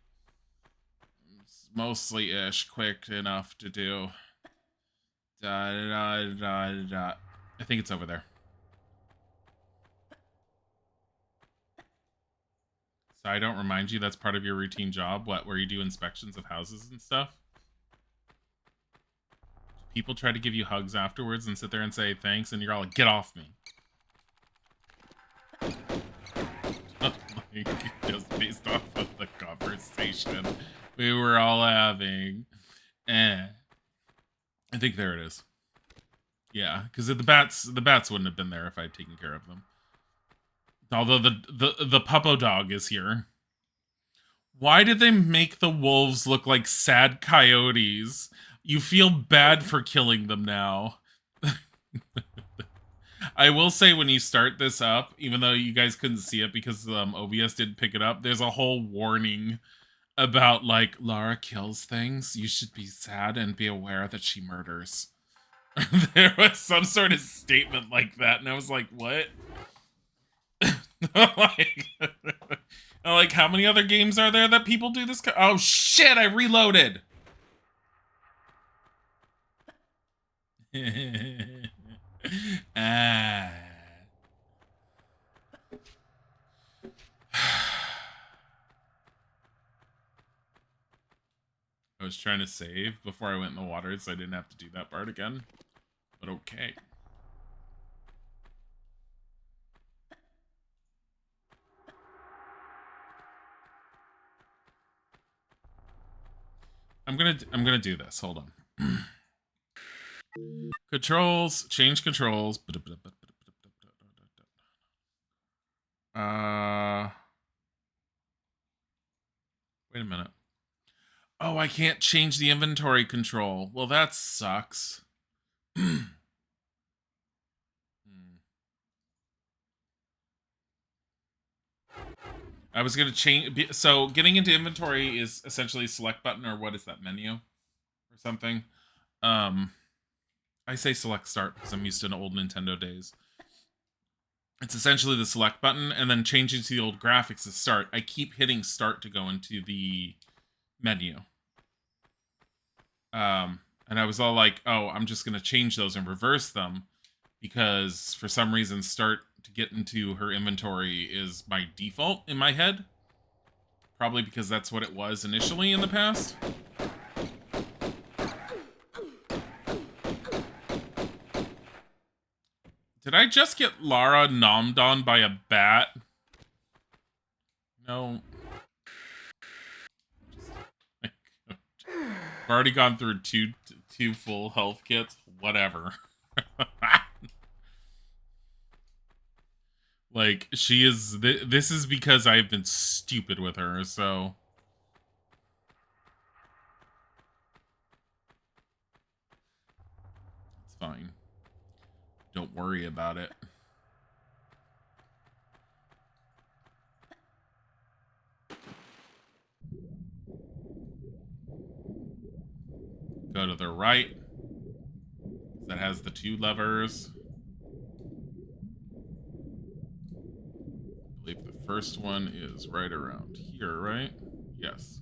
Mostly-ish quick enough to do. I think it's over there. So I don't remind you that's part of your routine job, where you do inspections of houses and stuff? People try to give you hugs afterwards and sit there and say thanks, and you're all like, get off me. Like, just based off of the conversation we were all having. I think there it is. Yeah, because the bats wouldn't have been there if I'd taken care of them. Although the puppo dog is here. Why did they make the wolves look like sad coyotes? You feel bad for killing them now. I will say when you start this up, even though you guys couldn't see it because OBS didn't pick it up, there's a whole warning about, like, Lara kills things. You should be sad and be aware that she murders. There was some sort of statement like that, and I was like, what? like, how many other games are there that people do this? Oh, shit, I reloaded! I was trying to save before I went in the water, so I didn't have to do that part again. But okay. I'm gonna do this. Hold on. Controls, change controls. Wait a minute. Oh, I can't change the inventory control. Well, that sucks. I was going to change. So getting into inventory is essentially select button, or what is that, menu or something? I say select start because I'm used to old Nintendo days. It's essentially the select button, and then changing to the old graphics to start. I keep hitting start to go into the menu. And I was all like, oh, I'm just going to change those and reverse them, because for some reason start to get into her inventory is my default in my head. Probably because that's what it was initially in the past. Did I just get Lara nommed on by a bat? No. I've already gone through two full health kits. Whatever. Like, she is... This is because I've been stupid with her, so... It's fine. Don't worry about it. Go to the right. That has the two levers. I believe the first one is right around here, right? Yes.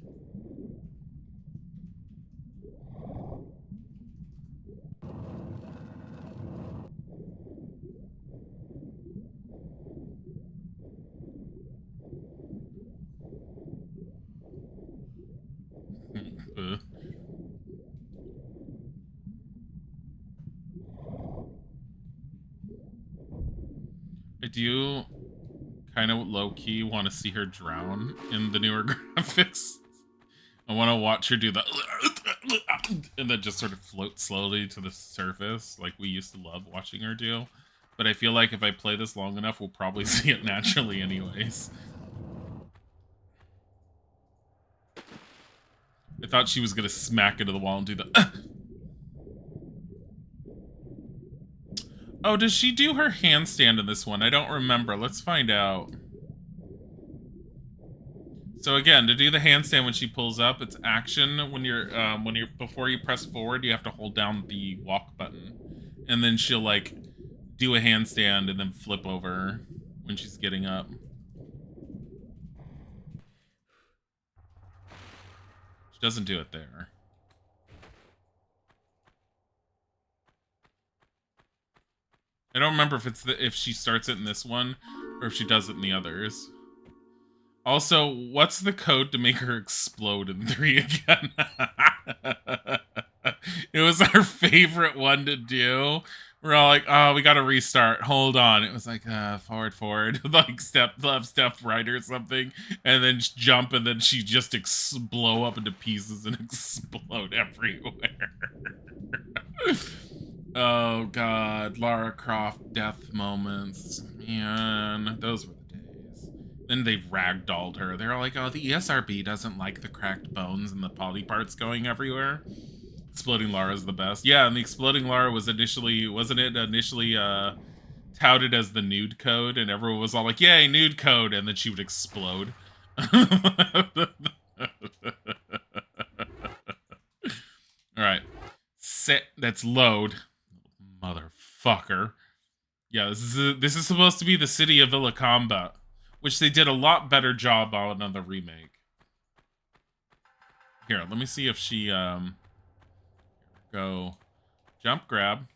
do kind of low-key want to see her drown in the newer graphics. I want to watch her do the and then just sort of float slowly to the surface like we used to love watching her do. But I feel like if I play this long enough, we'll probably see it naturally anyways. I thought she was going to smack into the wall and do the... Oh, does she do her handstand in this one? I don't remember. Let's find out. So again, to do the handstand when she pulls up, it's action. When you're before you press forward, you have to hold down the walk button, and then she'll like do a handstand and then flip over when she's getting up. She doesn't do it there. I don't remember if it's if she starts it in this one or if she does it in the others. Also, what's the code to make her explode in 3 again? It was our favorite one to do. We're all like, oh, we gotta restart. Hold on. It was like, forward. Like step left, step right or something. And then jump, and then she just blow up into pieces and explode everywhere. Oh, God. Lara Croft death moments. Man, those were the days. Then they ragdolled her. They're like, oh, the ESRB doesn't like the cracked bones and the poly parts going everywhere. Exploding Lara's the best. Yeah, and the Exploding Lara was initially, wasn't it initially touted as the nude code? And everyone was all like, yay, nude code. And then she would explode. Alright. Set, that's load. Motherfucker. Yeah, this is supposed to be the city of Villacamba, which they did a lot better job on the remake. Here, let me see if she go jump grab.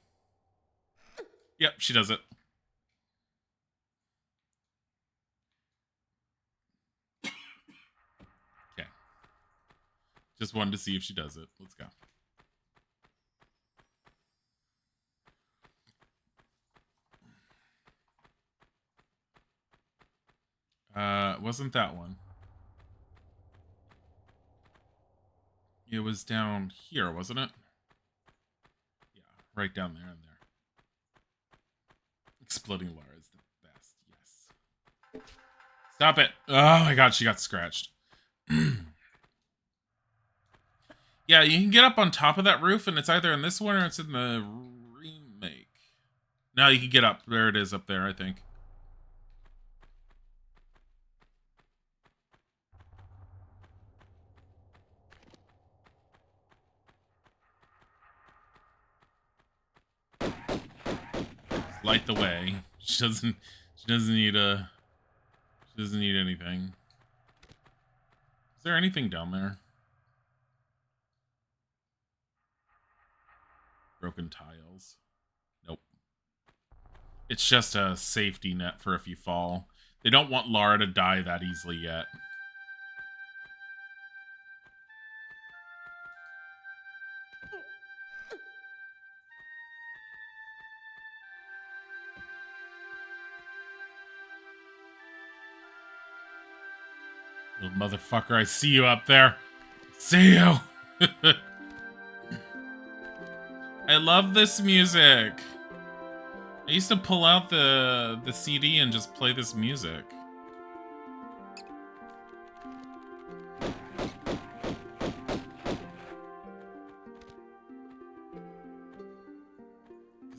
Yep, she does it. Okay. Just wanted to see if she does it. Let's go. Wasn't that one? It was down here, wasn't it? Yeah, right down there and there. Exploding Lara is the best, yes. Stop it! Oh my god, she got scratched. Yeah, you can get up on top of that roof, and it's either in this one or it's in the remake. Now you can get up. There it is up there, I think. Light the way. She doesn't need anything. Is there anything down there? Broken tiles. Nope. It's just a safety net for if you fall. They don't want Lara to die that easily yet. Little motherfucker, I see you up there. See you. I love this music. I used to pull out the CD and just play this music.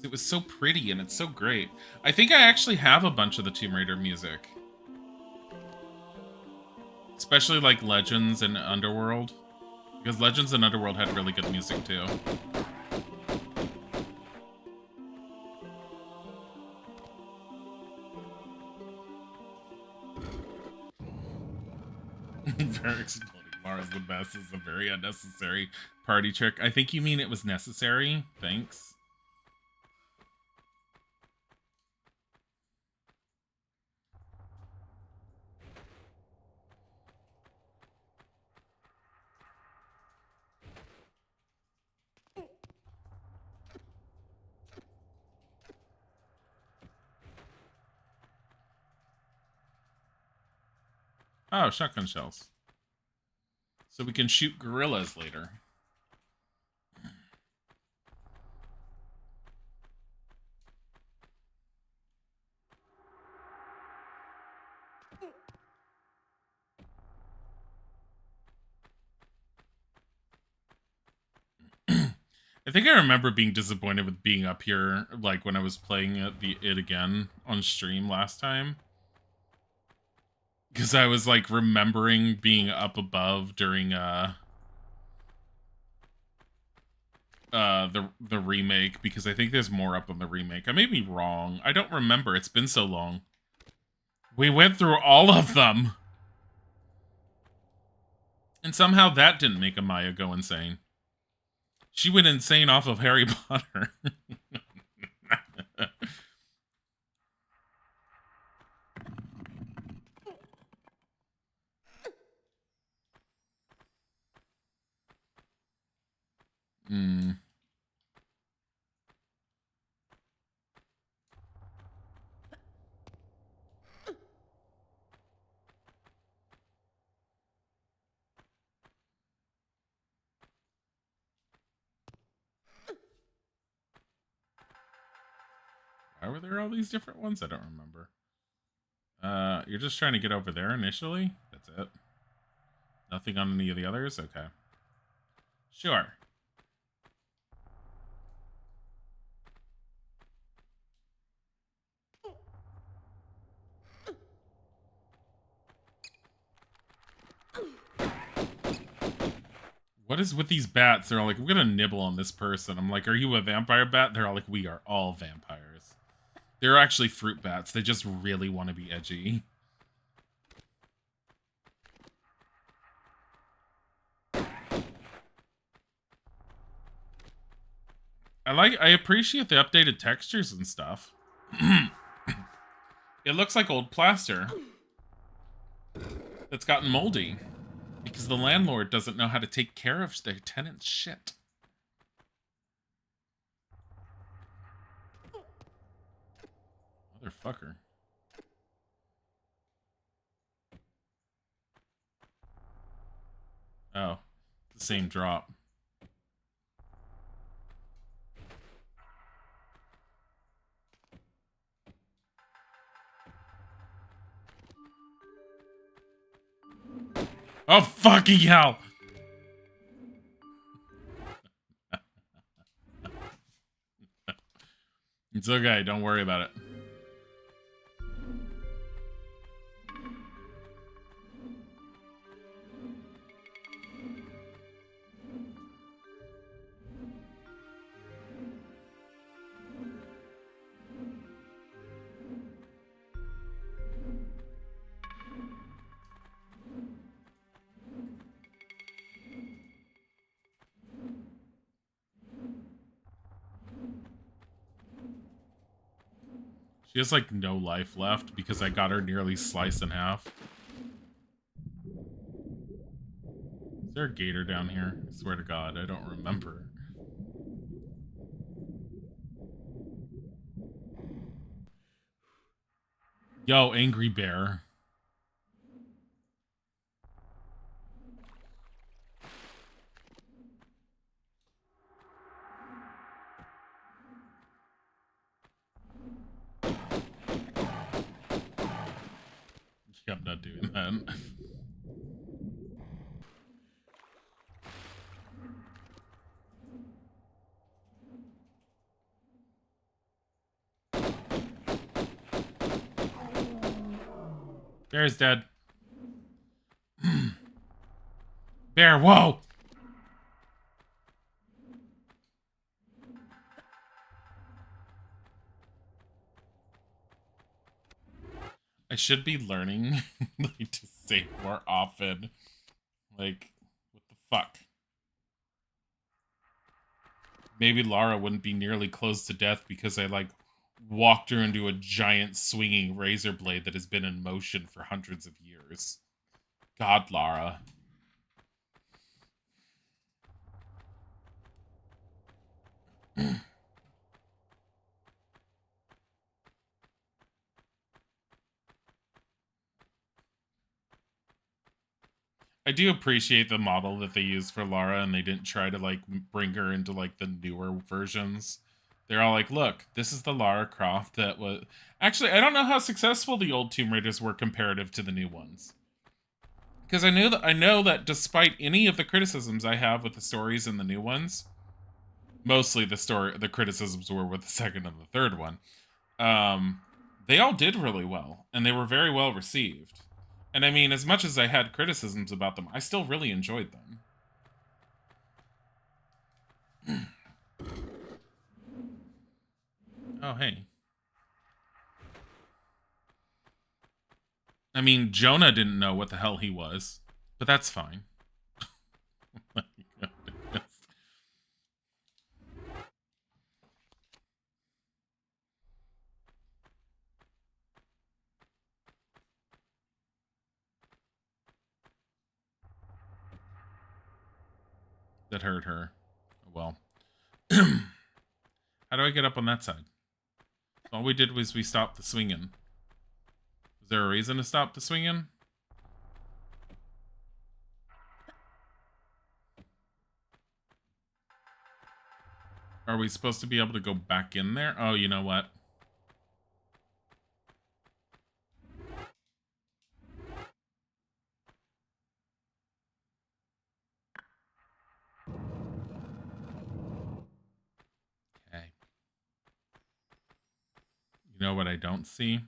It was so pretty and it's so great. I think I actually have a bunch of the Tomb Raider music. Especially like Legends and Underworld. Because Legends and Underworld had really good music too. Very exploding Lara's the best is a very unnecessary party trick. I think you mean it was necessary. Thanks. Oh, shotgun shells. So we can shoot gorillas later. I think I remember being disappointed with being up here, like when I was playing it again on stream last time. Because I was like remembering being up above during the remake, because I think there's more up on the remake. I may be wrong. I don't remember. It's been so long. We went through all of them. And somehow that didn't make Amaya go insane. She went insane off of Harry Potter. Hmm. Why were there all these different ones? I don't remember. You're just trying to get over there initially? That's it. Nothing on any of the others? Okay. Sure. What is with these bats? They're all like, we're gonna nibble on this person. I'm like, are you a vampire bat? They're all like, we are all vampires. They're actually fruit bats. They just really want to be edgy. I appreciate the updated textures and stuff. It looks like old plaster that's gotten moldy because the landlord doesn't know how to take care of their tenants' shit. Motherfucker. Oh, the same drop. Oh, fucking hell! It's okay, don't worry about it. She has like no life left because I got her nearly sliced in half. Is there a gator down here? I swear to God, I don't remember. Yo, angry bear. Yeah, I'm not doing that. Bear's dead. Bear, whoa! I should be learning like, to save more often. Like, what the fuck? Maybe Lara wouldn't be nearly close to death because I, like, walked her into a giant swinging razor blade that has been in motion for hundreds of years. God, Lara. I do appreciate the model that they used for Lara, and they didn't try to like bring her into like the newer versions. They're all like, look, this is the Lara Croft that was... Actually, I don't know how successful the old Tomb Raiders were comparative to the new ones. Because I know that despite any of the criticisms I have with the stories in the new ones, mostly the criticisms were with the second and the third one, they all did really well, and they were very well received. And I mean, as much as I had criticisms about them, I still really enjoyed them. Oh, hey. I mean, Jonah didn't know what the hell he was, but that's fine. That hurt her. Well. How do I get up on that side? All we did was we stopped the swinging. Is there a reason to stop the swinging? Are we supposed to be able to go back in there? Oh, you know what? Okay. You know what I don't see?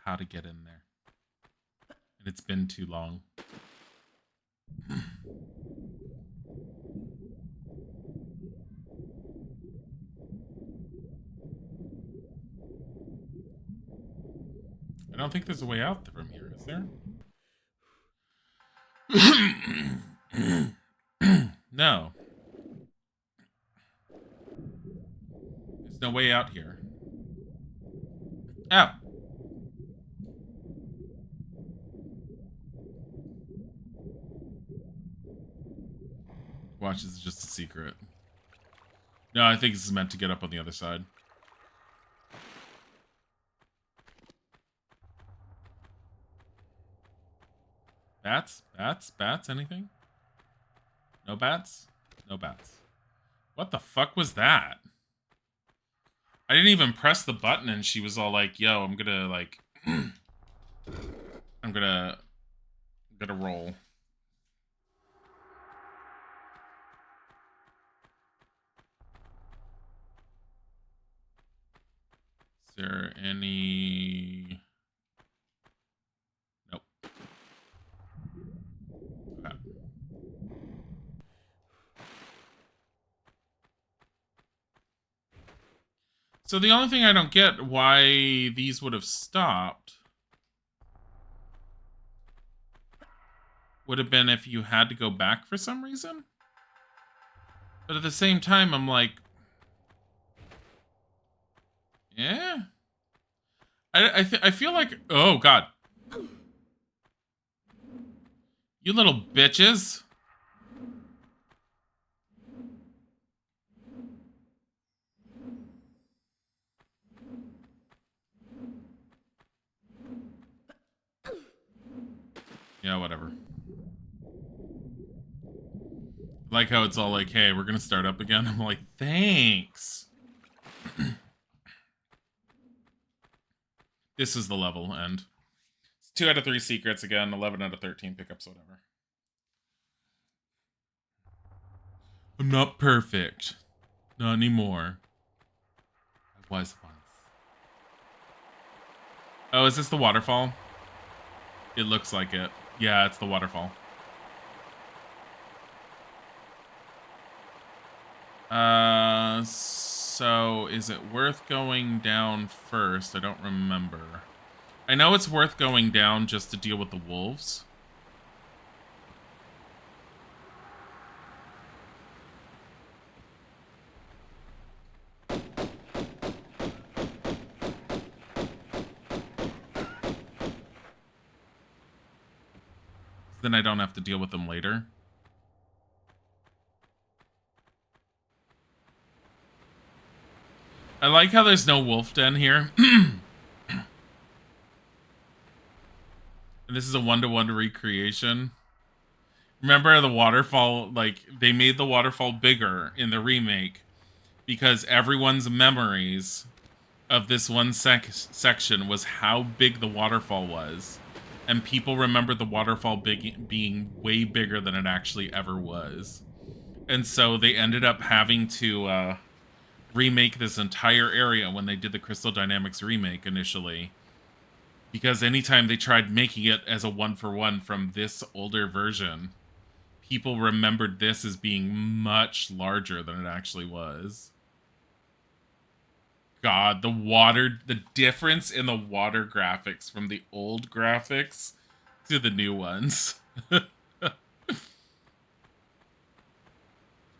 How to get in there. And it's been too long. I don't think there's a way out from here, is there? No. There's no way out here. Oh. Watch, this is just a secret. No, I think this is meant to get up on the other side. Bats? Bats? Bats? Anything? No bats? No bats. What the fuck was that? I didn't even press the button and she was all like, yo, I'm gonna, like... I'm gonna roll. Is there any... Nope. Okay. So the only thing I don't get why these would have stopped would have been if you had to go back for some reason. But at the same time, I'm like, yeah. I feel like, oh god, you little bitches. Yeah, whatever. Like how it's all like, hey, we're gonna start up again. I'm like, thanks. This is the level end. It's 2 out of 3 secrets again, 11 out of 13 pickups, whatever. I'm not perfect. Not anymore. I was once. Oh, is this the waterfall? It looks like it. Yeah, it's the waterfall. So is it worth going down first? I don't remember. I know it's worth going down just to deal with the wolves. Then I don't have to deal with them later. I like how there's no wolf den here. And this is a one-to-one recreation. Remember the waterfall, like, they made the waterfall bigger in the remake because everyone's memories of this one section was how big the waterfall was. And people remembered the waterfall being way bigger than it actually ever was. And so they ended up having to remake this entire area when they did the Crystal Dynamics remake initially. Because anytime they tried making it as a one-for-one from this older version, people remembered this as being much larger than it actually was. God, the difference in the water graphics from the old graphics to the new ones. I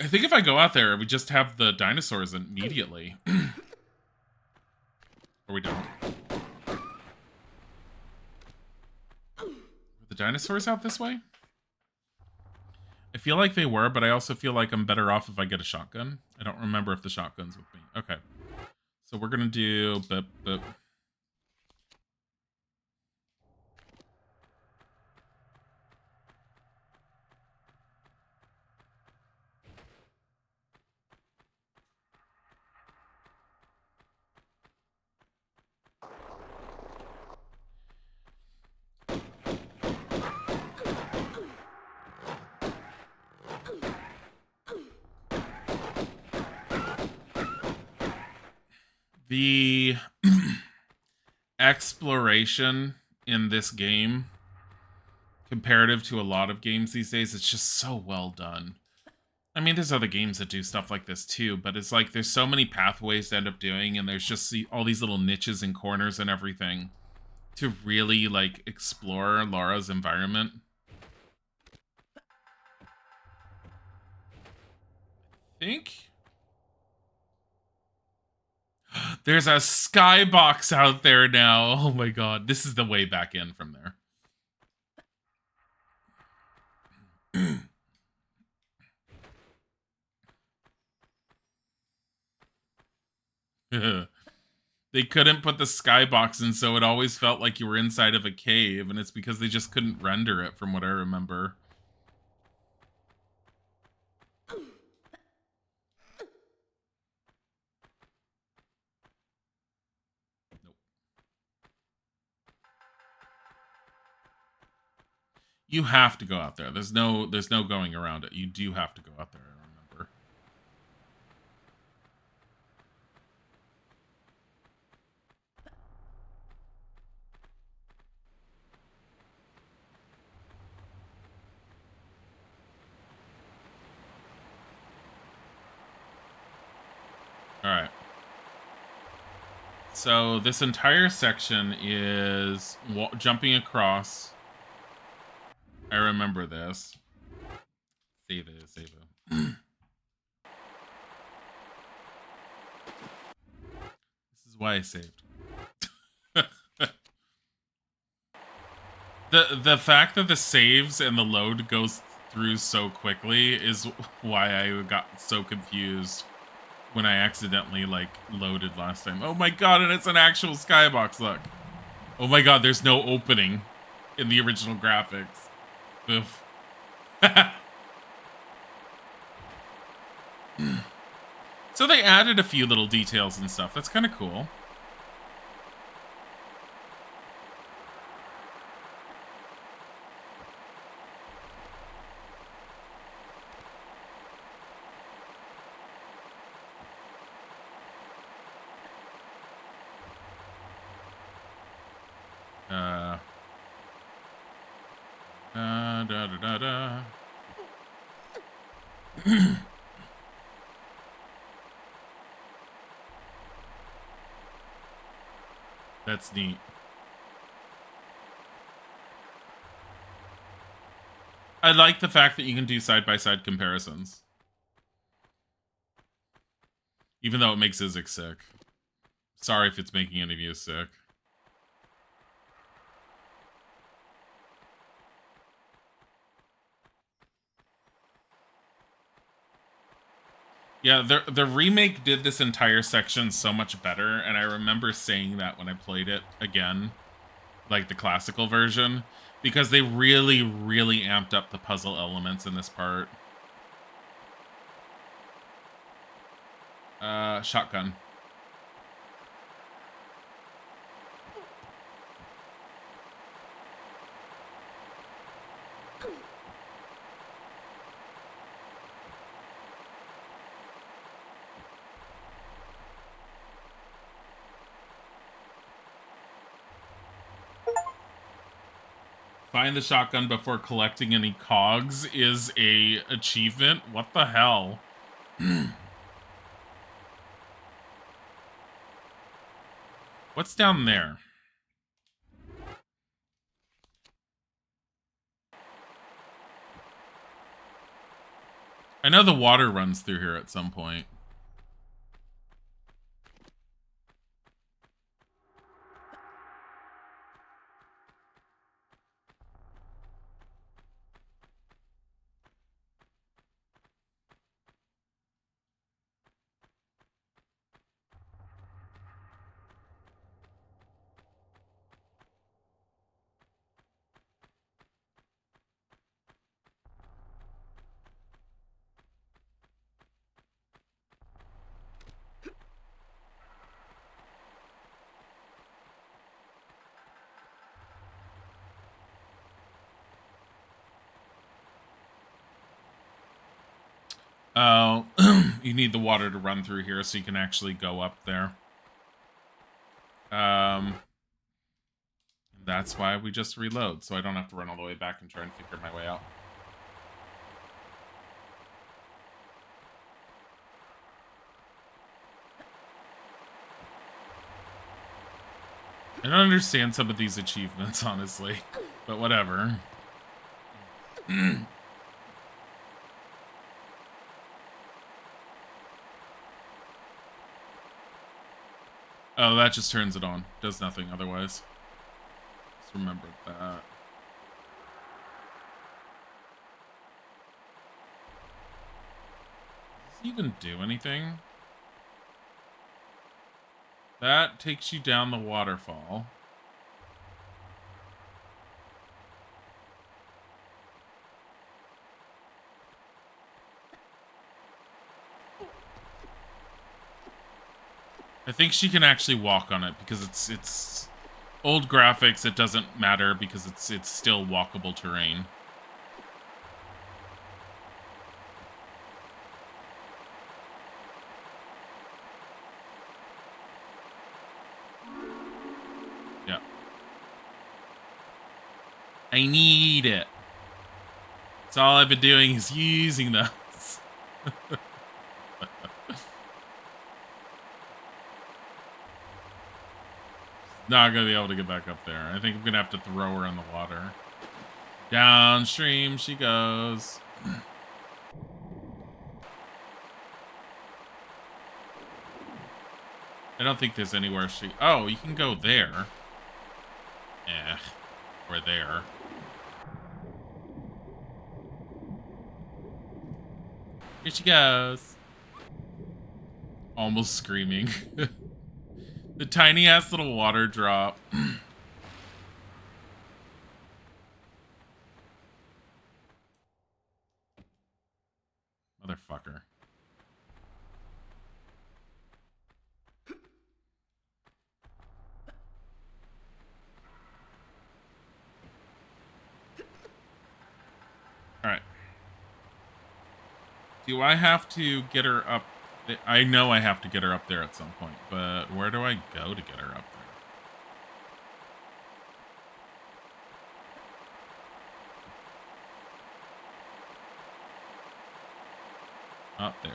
think if I go out there, we just have the dinosaurs immediately. Or we don't. Were the dinosaurs out this way? I feel like they were, but I also feel like I'm better off if I get a shotgun. I don't remember if the shotgun's with me. Okay. So we're gonna do boop, boop. The exploration in this game, comparative to a lot of games these days, it's just so well done. I mean, there's other games that do stuff like this too, but it's like there's so many pathways to end up doing, and there's just all these little niches and corners and everything to really like explore Laura's environment. I think there's a skybox out there now. Oh my god, this is the way back in from there. They couldn't put the skybox in, so it always felt like you were inside of a cave, and it's because they just couldn't render it from what I remember. Nope. You have to go out there. There's no going around it. You do have to go out there, I remember. Alright. So this entire section is jumping across. I remember this. Save it, save it. This is why I saved. The fact that the saves and the load goes through so quickly is why I got so confused when I accidentally like loaded last time. Oh my god, and it's an actual skybox, look. Oh my god, there's no opening in the original graphics. Oof. So they added a few little details and stuff. That's kind of cool. Da da da da. That's neat. I like the fact that you can do side-by-side comparisons. Even though it makes Isaac sick. Sorry if it's making any of you sick. Yeah, the remake did this entire section so much better, and I remember saying that when I played it again. like the classical version, because they really, really amped up the puzzle elements in this part. Shotgun. Find the shotgun before collecting any cogs is a achievement? What the hell? What's down there? I know the water runs through here at some point. Oh, you need the water to run through here so you can actually go up there. That's why we just reload, so I don't have to run all the way back and try and figure my way out. I don't understand some of these achievements, honestly, but whatever. Oh, that just turns it on. Does nothing otherwise. Just remember that. Does this even do anything? That takes you down the waterfall. I think she can actually walk on it because it's old graphics. It doesn't matter because it's still walkable terrain. Yeah. I need it. That's all I've been doing is using those. Not gonna be able to get back up there. I think I'm gonna have to throw her in the water. Downstream she goes. I don't think there's anywhere she... Oh, you can go there. Eh. Or there. Here she goes. Almost screaming. The tiny ass little water drop. Motherfucker. Alright. Do I have to get her up? I know I have to get her up there at some point, but where do I go to get her up there? Up there.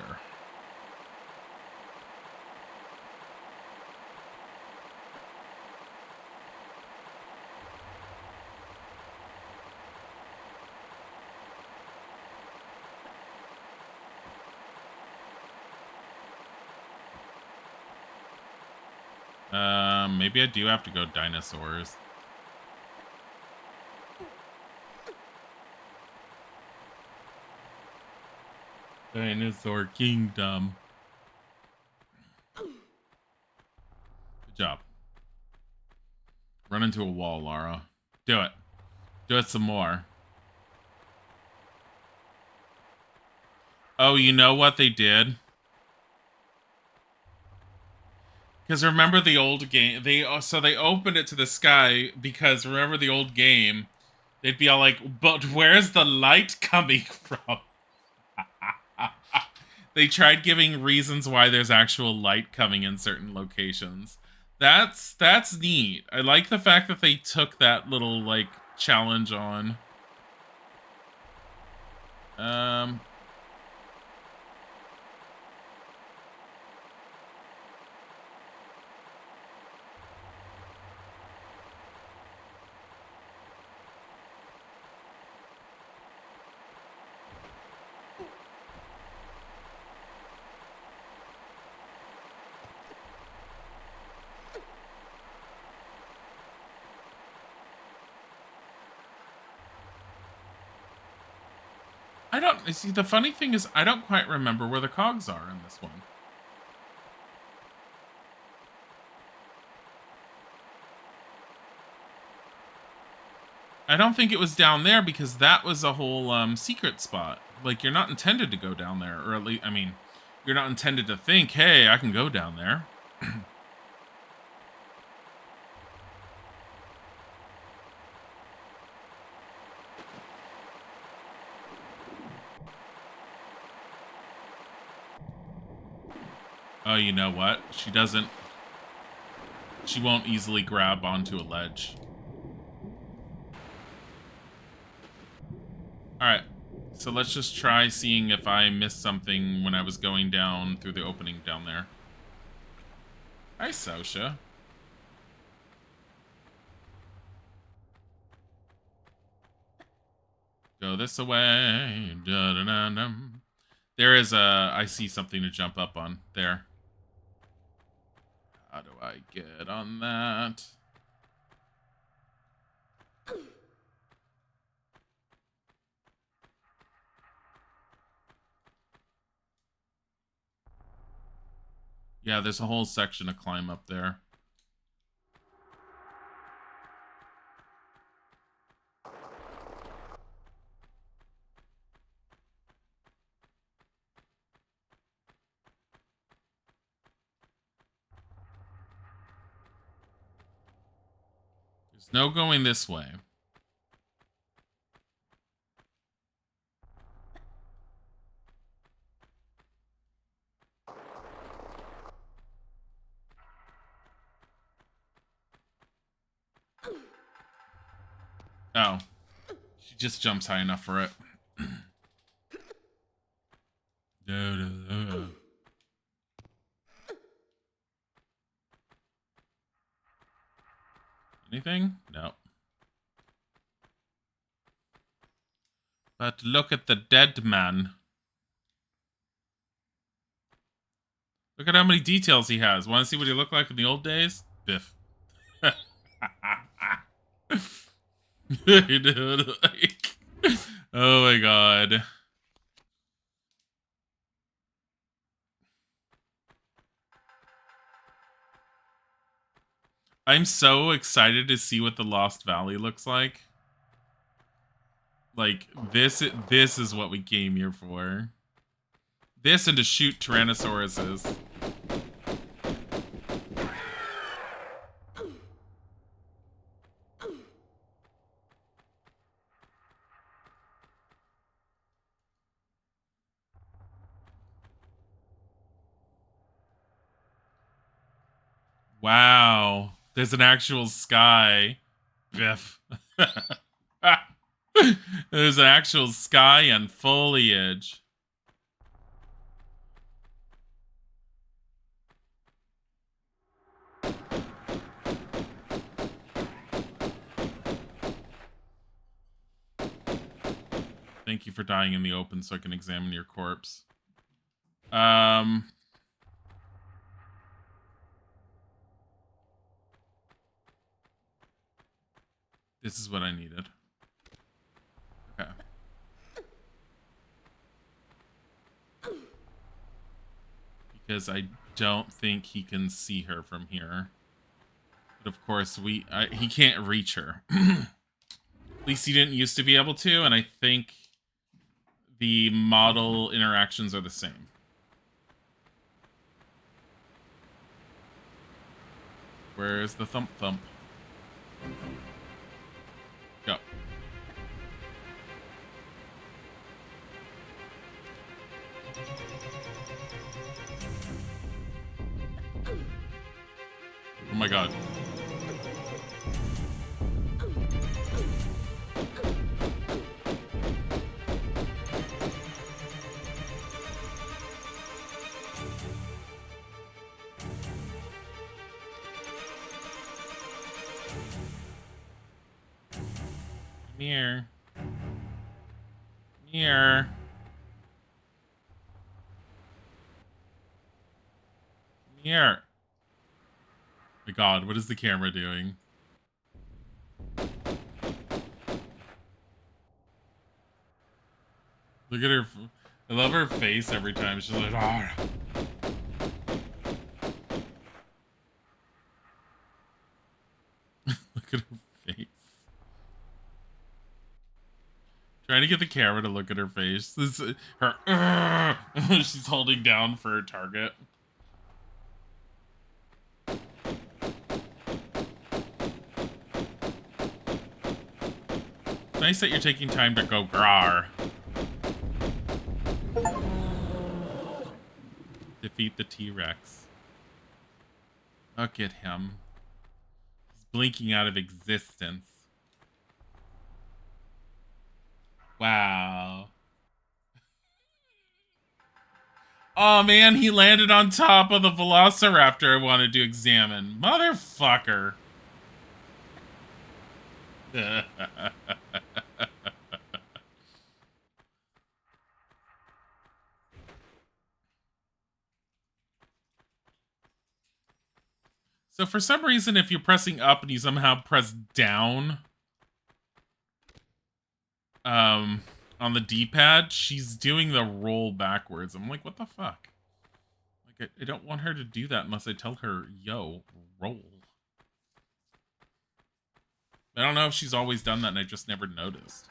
Maybe I do have to go dinosaurs. Dinosaur Kingdom. Good job. Run into a wall, Lara. Do it. Do it some more. Oh, you know what they did? Because remember the old game? They opened it to the sky because remember the old game? They'd be all like, "But where's the light coming from?" They tried giving reasons why there's actual light coming in certain locations. That's neat. I like the fact that they took that little like challenge on. I don't see. The funny thing is, I don't quite remember where the cogs are in this one. I don't think it was down there because that was a whole secret spot. Like, you're not intended to go down there, or at least, I mean, you're not intended to think, hey, I can go down there. Oh, you know what? She won't easily grab onto a ledge. Alright, so let's just try seeing if I missed something when I was going down through the opening down there. Hi, Sosha. Go this way. Da -da -da -da. There is a... I see something to jump up on. There. How do I get on that? Yeah, there's a whole section to climb up there. There's no going this way. Oh. She just jumps high enough for it. Anything? No. But look at the dead man. Look at how many details he has. Want to see what he looked like in the old days? Biff. Oh my god. I'm so excited to see what the Lost Valley looks like. Like, this is what we came here for. This and to shoot Tyrannosauruses. Wow. There's an actual sky. Biff. There's an actual sky and foliage. Thank you for dying in the open so I can examine your corpse. This is what I needed. Okay. Because I don't think he can see her from here. But of course, he can't reach her. At least he didn't used to be able to, and I think the model interactions are the same. Where's the thump thump? Go. Oh my god. Come here. Come here. Come here. My god, what is the camera doing? Look at her. I love her face every time. She's like, ah. Look at her face. Trying to get the camera to look at her face. This her. She's holding down for her target. It's nice that you're taking time to go grar. Defeat the T-Rex. Look at him. He's blinking out of existence. Wow. Oh man, he landed on top of the velociraptor I wanted to examine. Motherfucker. So for some reason, if you're pressing up and you somehow press down on the D-pad, she's doing the roll backwards. I'm like, what the fuck? Like, I don't want her to do that unless I tell her, yo, roll. I don't know if she's always done that and I just never noticed.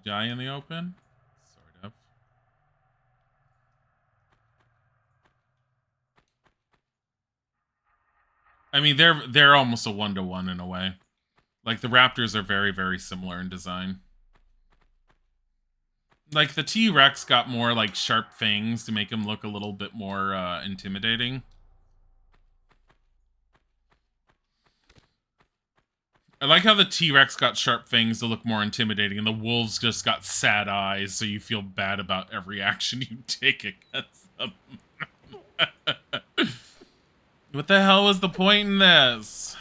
Die in the open? Sort of. I mean, they're almost a 1-to-1 in a way. Like, the raptors are very, very similar in design. Like, the T-Rex got more, like, sharp fangs to make him look a little bit more intimidating. I like how the T-Rex got sharp fangs to look more intimidating, and the wolves just got sad eyes, so you feel bad about every action you take against them. What the hell was the point in this?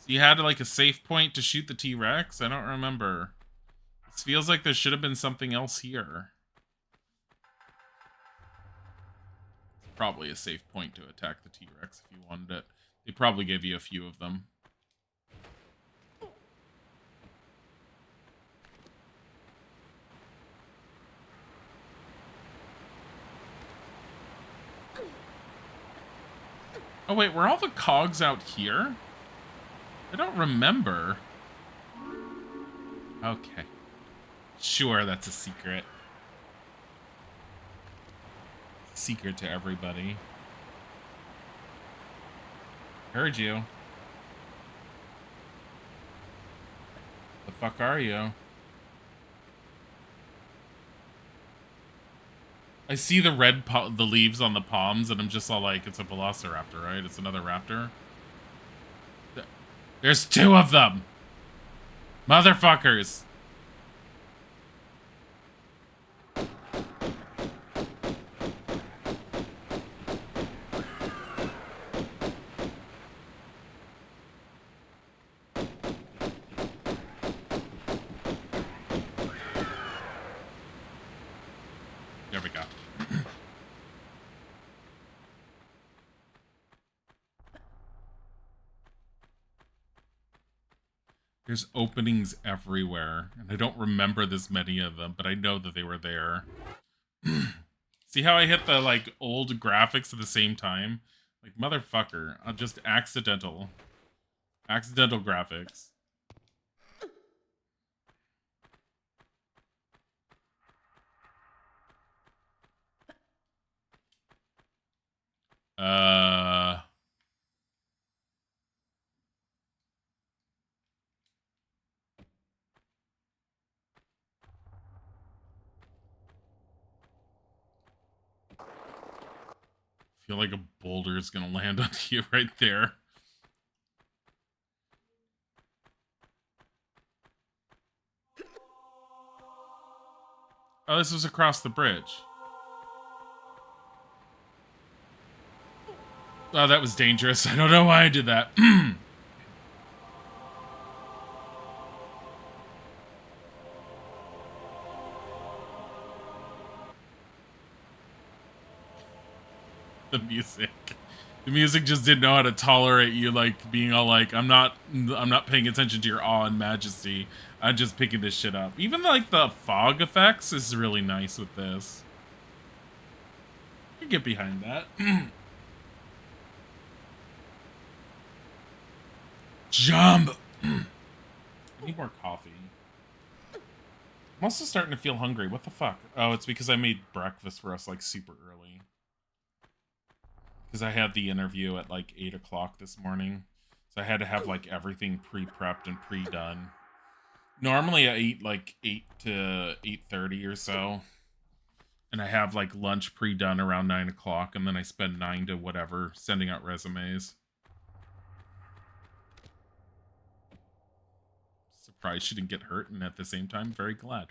So you had, like, a safe point to shoot the T-Rex? I don't remember. This feels like there should have been something else here. It's probably a safe point to attack the T-Rex if you wanted it. They probably gave you a few of them. Oh wait, were all the cogs out here? I don't remember. Okay. Sure, that's a secret. Secret to everybody. Heard you. The fuck are you? I see the red the leaves on the palms, and I'm just all like, it's a velociraptor, right? It's another raptor. There's 2 of them! Motherfuckers! There we go. There's openings everywhere, and I don't remember this many of them, but I know that they were there. See how I hit the, like, old graphics at the same time? Like, motherfucker. I'm just accidental. Accidental graphics. Feel like a boulder is gonna land on you right there. Oh, this was across the bridge. Oh, that was dangerous. I don't know why I did that. The music. The music just didn't know how to tolerate you, like, being all like, I'm not paying attention to your awe and majesty. I'm just picking this shit up. Even, like, the fog effects is really nice with this. I can get behind that. Jump! I need more coffee. I'm also starting to feel hungry. What the fuck? Oh, it's because I made breakfast for us, like, super early. Because I had the interview at, like, 8 o'clock this morning. So I had to have, like, everything pre-prepped and pre-done. Normally I eat, like, 8 to 8:30 or so. And I have, like, lunch pre-done around 9 o'clock. And then I spend 9 to whatever sending out resumes. Surprised she didn't get hurt. And at the same time, very glad.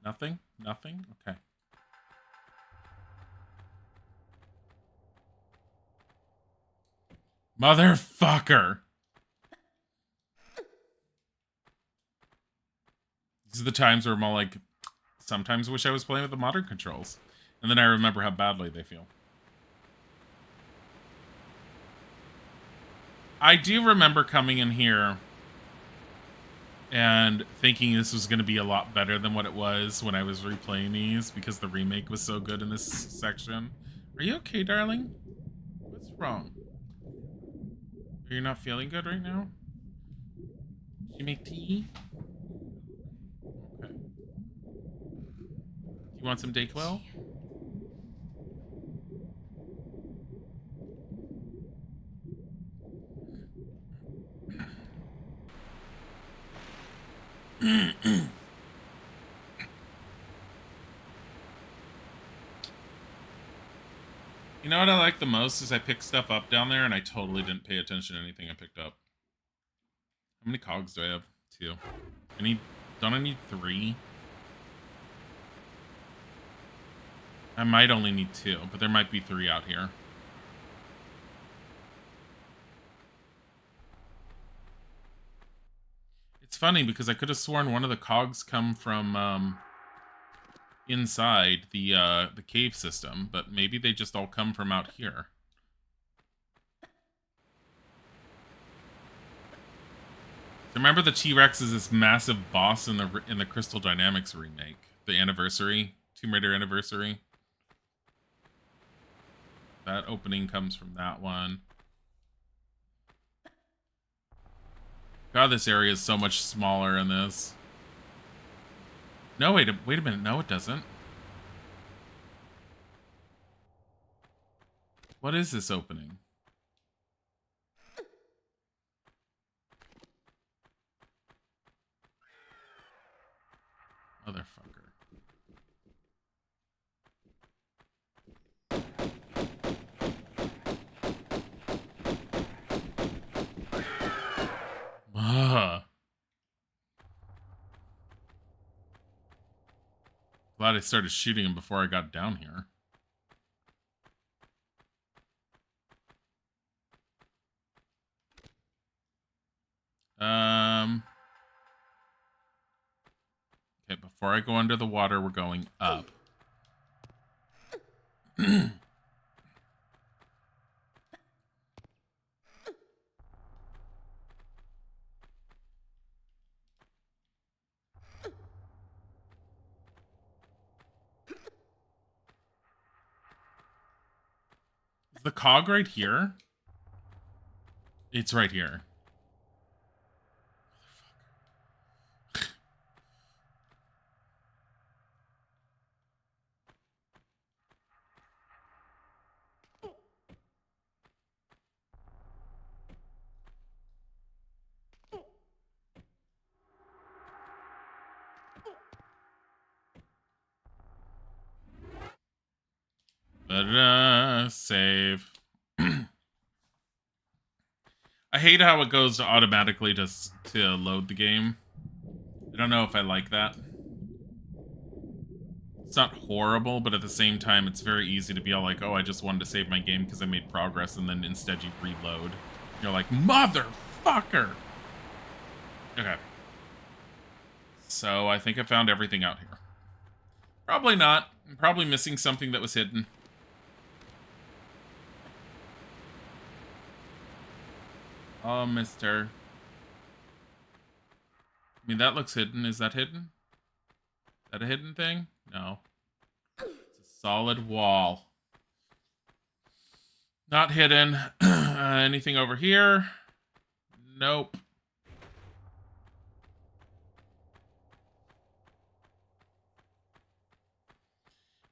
Nothing? Nothing? Okay. Motherfucker! These are the times where I'm all like, sometimes wish I was playing with the modern controls. And then I remember how badly they feel. I do remember coming in here and thinking this was going to be a lot better than what it was when I was replaying these because the remake was so good in this section. Are you okay, darling? What's wrong? Are you not feeling good right now? Did you make tea? Okay. You want some Dayquil? You know what I like the most is I picked stuff up down there and I totally didn't pay attention to anything I picked up. How many cogs do I have? 2. Don't I need 3? I might only need 2, but there might be 3 out here. It's funny because I could have sworn one of the cogs come from inside the cave system, but maybe they just all come from out here. So remember the T-Rex is this massive boss in the Crystal Dynamics remake, the anniversary, Tomb Raider anniversary. That opening comes from that one. God, this area is so much smaller in this. No, wait a minute. No, it doesn't. What is this opening? Motherfucker. Glad I started shooting him before I got down here. Before I go under the water, we're going up. Is the cog right here? It's right here. Save. I hate how it goes automatically to load the game. I don't know if I like that. It's not horrible, but at the same time, it's very easy to be all like, oh, I just wanted to save my game because I made progress, and then instead you reload. You're like, motherfucker! Okay. So I think I found everything out here. Probably not. I'm probably missing something that was hidden. Oh, mister. I mean, that looks hidden. Is that hidden? Is that a hidden thing? No. It's a solid wall. Not hidden. Anything over here? Nope.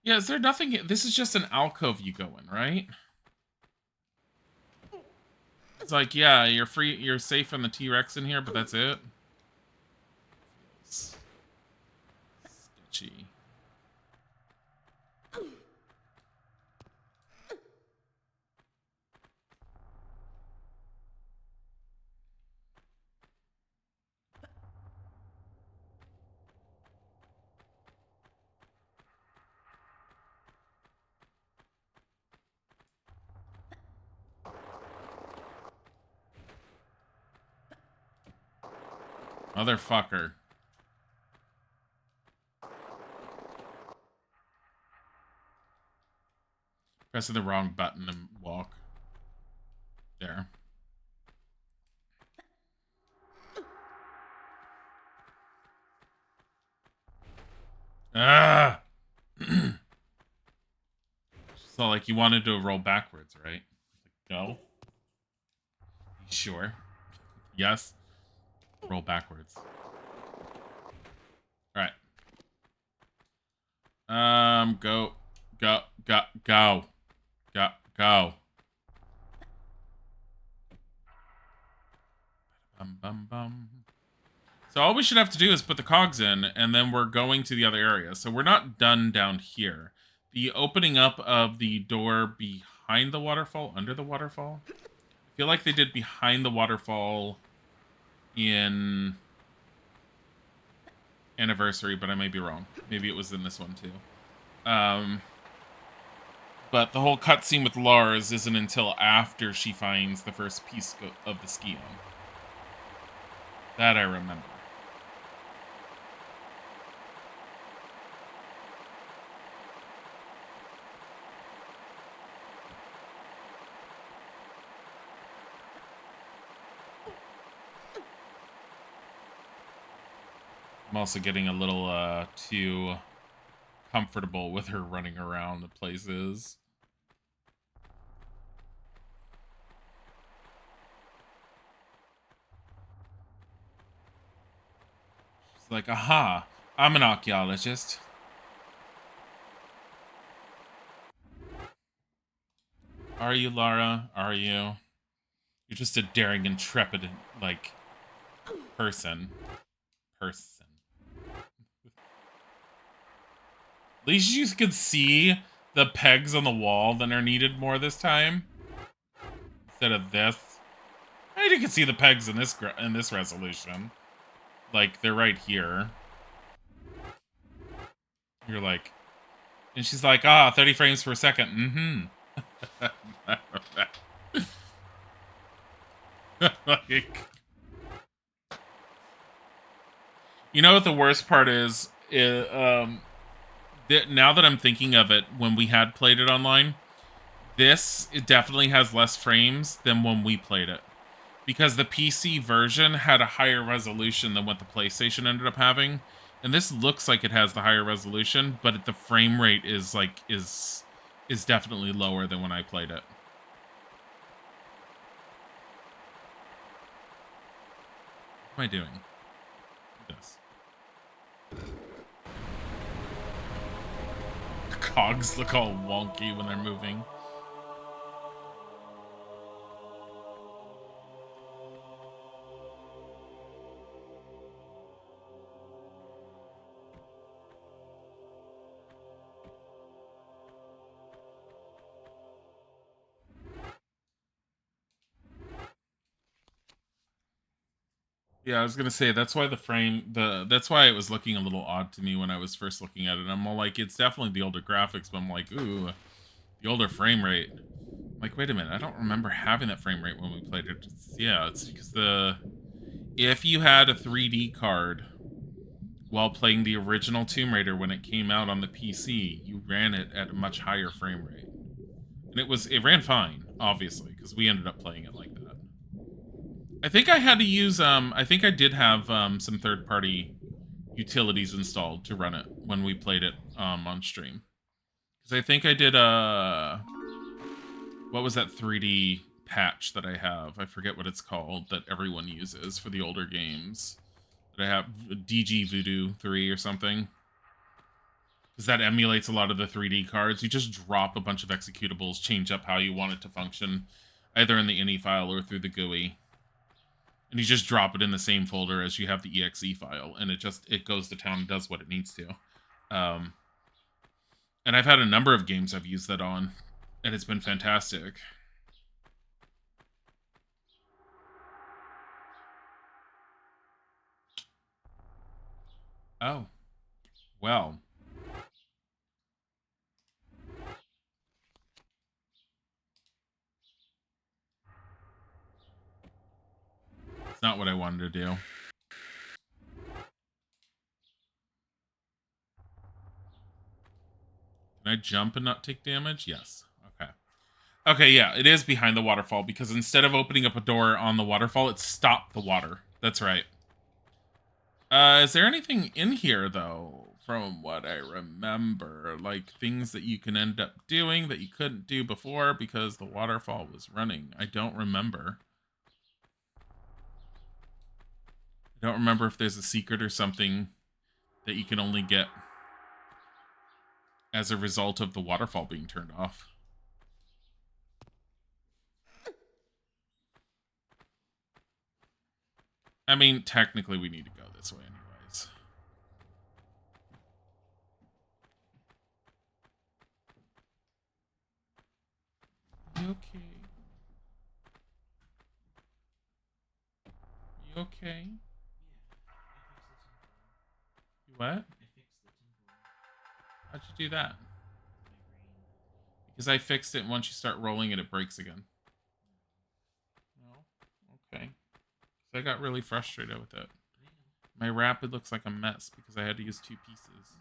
Yeah, is there nothing? This is just an alcove you go in, right? It's like, yeah, you're free, you're safe from the T-Rex in here, but that's it. Feels sketchy. Motherfucker. Pressing the wrong button to walk. There. Ah! So, like, you wanted to roll backwards, right? No? Sure. Yes. Roll backwards. Alright. Go. Go. Go. Go. Go. Go. Bum, bum, bum. So all we should have to do is put the cogs in, and then we're going to the other area. So we're not done down here. The opening up of the door behind the waterfall, under the waterfall. I feel like they did behind the waterfall in Anniversary, but I may be wrong. Maybe it was in this one too. But the whole cutscene with Lars isn't until after she finds the first piece of the skion. That I remember. I'm also getting a little too comfortable with her running around the places. She's like, aha, I'm an archaeologist. Are you, Lara? Are you? You're just a daring, intrepid, like, person. At least you could see the pegs on the wall that are needed more this time. Instead of this. And you can see the pegs in this resolution. Like, they're right here. You're like... And she's like, 30 frames per second. Like... You know what the worst part is? now that I'm thinking of it, when we had played it online, it definitely has less frames than when we played it. Because the PC version had a higher resolution than what the PlayStation ended up having. And this looks like it has the higher resolution, but the frame rate is definitely lower than when I played it. What am I doing? This. The cogs look all wonky when they're moving. Yeah, I was gonna say that's why that's why it was looking a little odd to me when I was first looking at it. I'm all like, it's definitely the older graphics, but I'm like, ooh, the older frame rate. I'm like, wait a minute, I don't remember having that frame rate when we played it. It's because if you had a 3D card while playing the original Tomb Raider when it came out on the PC, you ran it at a much higher frame rate. And it ran fine, obviously, because we ended up playing it like that. I think I had to use, I think I did have some third-party utilities installed to run it when we played it on stream. Because I think I did, what was that 3D patch that I have? I forget what it's called, that everyone uses for the older games. That I have, DG Voodoo 3 or something. Because that emulates a lot of the 3D cards. You just drop a bunch of executables, change up how you want it to function, either in the INI file or through the GUI. And you just drop it in the same folder as you have the exe file, and it goes to town and does what it needs to. And I've had a number of games I've used that on, and it's been fantastic. Oh. Well. It's not what I wanted to do. Can I jump and not take damage? Yes. Okay. Okay, yeah, it is behind the waterfall, because instead of opening up a door on the waterfall, it stopped the water. That's right. Is there anything in here, though, from what I remember? Like, things that you can end up doing that you couldn't do before because the waterfall was running? I don't remember. I don't remember if there's a secret or something that you can only get as a result of the waterfall being turned off. I mean, technically we need to go this way anyways. You okay? You okay? You what? I fixed the temporal. How'd you do that? My brain. Because I fixed it, and once you start rolling it, it breaks again. No? Okay. So I got really frustrated with it. My rapid looks like a mess because I had to use 2 pieces.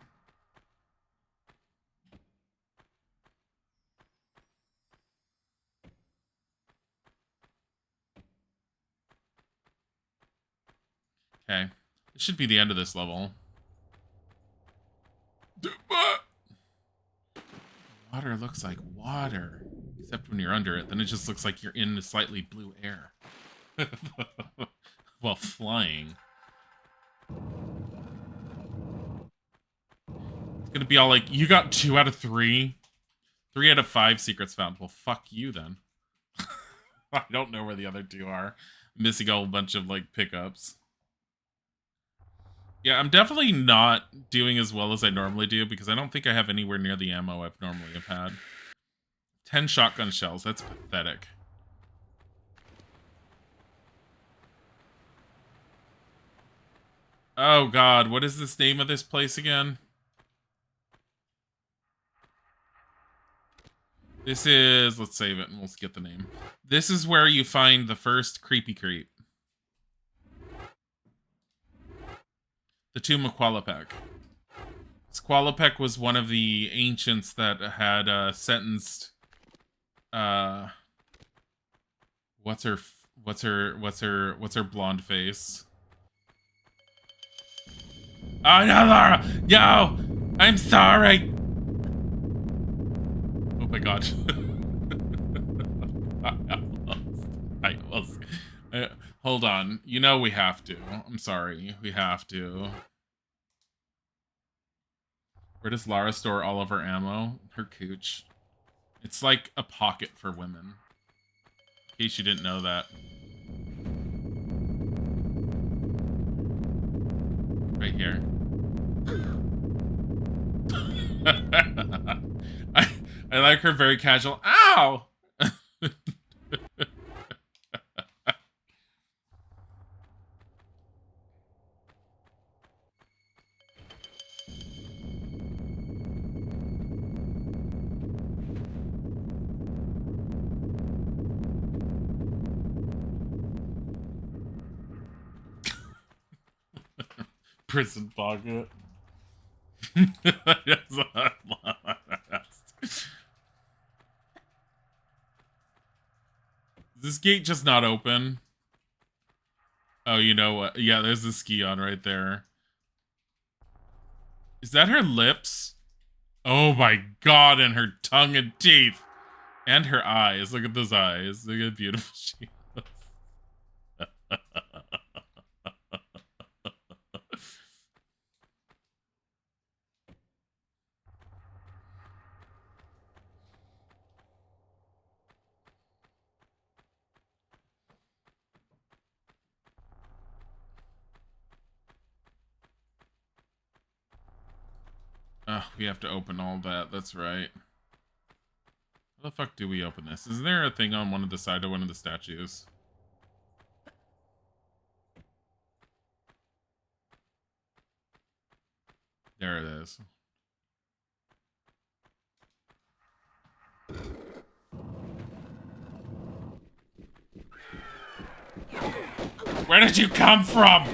Okay. This should be the end of this level. Water looks like water. Except when you're under it, then it just looks like you're in the slightly blue air. While flying. It's gonna be all like, you got 2 out of 3? 3 out of 5 secrets found. Well, fuck you then. I don't know where the other 2 are. Missing a whole bunch of, like, pickups. Yeah, I'm definitely not doing as well as I normally do because I don't think I have anywhere near the ammo I've normally have had. 10 shotgun shells. That's pathetic. Oh, God. What is this name of this place again? This is... Let's save it and we'll get the name. This is where you find the first creepy creep. The Tomb of Qualapec. Squalopec was one of the ancients that had sentenced what's her blonde face? Oh no, Laura! No! I'm sorry! Oh my god. Hold on. You know we have to. I'm sorry. We have to. Where does Lara store all of her ammo? Her cooch. It's like a pocket for women. In case you didn't know that. Right here. I like her very casual. Ow! Prison pocket. Is this gate just not open? Oh, you know what? Yeah, there's the ski on right there. Is that her lips? Oh my god, and her tongue and teeth. And her eyes. Look at those eyes. Look at how beautiful she is. Oh, we have to open all that. That's right. How the fuck do we open this? Is there a thing on one of the side of one of the statues? There it is. Where did you come from?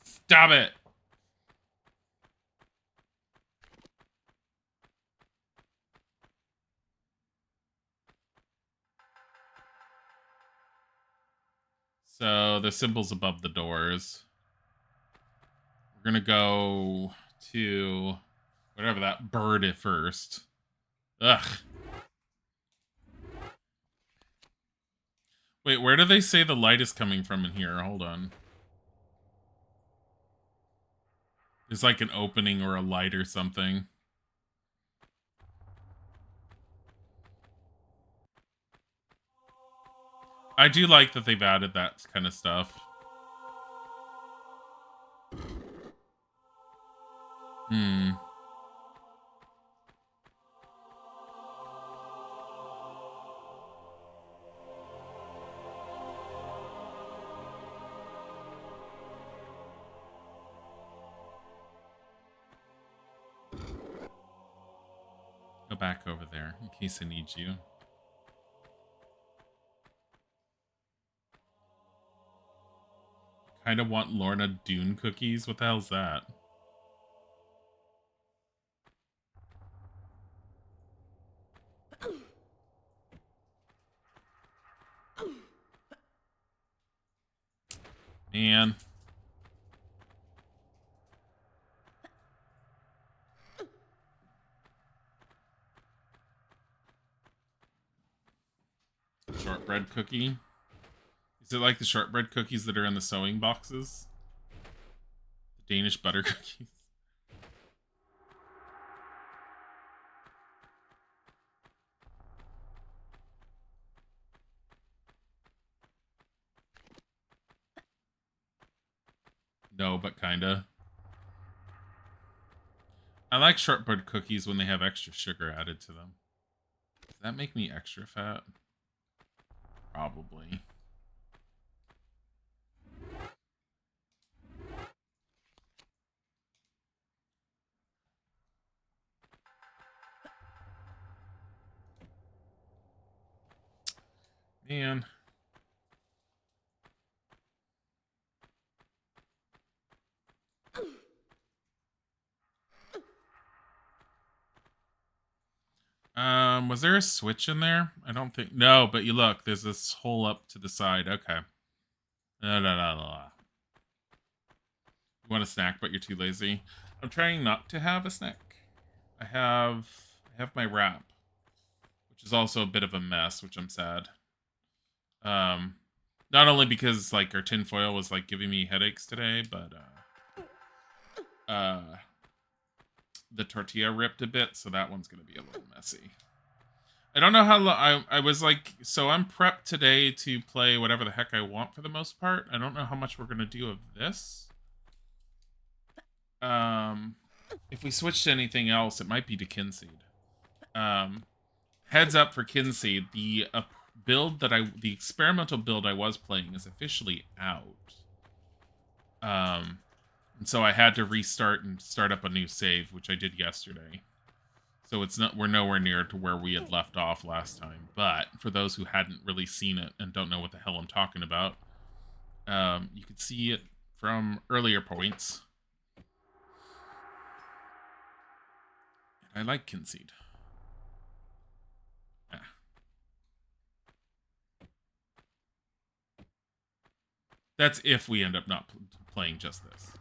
Stop it. So the symbol's above the doors. We're gonna go to whatever that bird at first. Ugh. Wait, where do they say the light is coming from in here? Hold on. There's like an opening or a light or something. I do like that they've added that kind of stuff. Hmm. Go back over there in case I need you. Kind of want Lorna Dune cookies. What the hell's that? Man. Shortbread cookie. Is it like the shortbread cookies that are in the sewing boxes? The Danish butter cookies. No, but kinda. I like shortbread cookies when they have extra sugar added to them. Does that make me extra fat? Probably. Man. Was there a switch in there? I don't think. No, but you look, there's this hole up to the side. Okay. You want a snack, but you're too lazy. I'm trying not to have a snack. I have my wrap, which is also a bit of a mess, which I'm sad. Not only because like our tinfoil was like giving me headaches today, but the tortilla ripped a bit, so that one's gonna be a little messy. I don't know how I was like, so I'm prepped today to play whatever the heck I want for the most part. I don't know how much we're gonna do of this. If we switch to anything else, it might be to Kinseed. Heads up for Kinseed, the the experimental build I was playing is officially out. And so I had to restart and start up a new save, which I did yesterday. So we're nowhere near to where we had left off last time. But for those who hadn't really seen it and don't know what the hell I'm talking about, you could see it from earlier points. I like Kinseed. Yeah. That's if we end up not playing just this.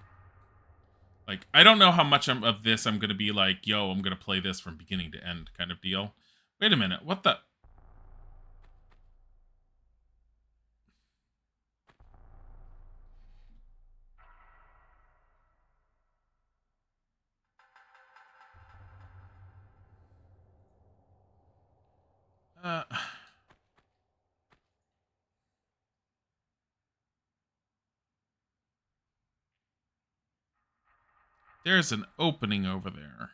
Like, I don't know how much of this I'm going to be like, yo, I'm going to play this from beginning to end kind of deal. Wait a minute, what the... There's an opening over there.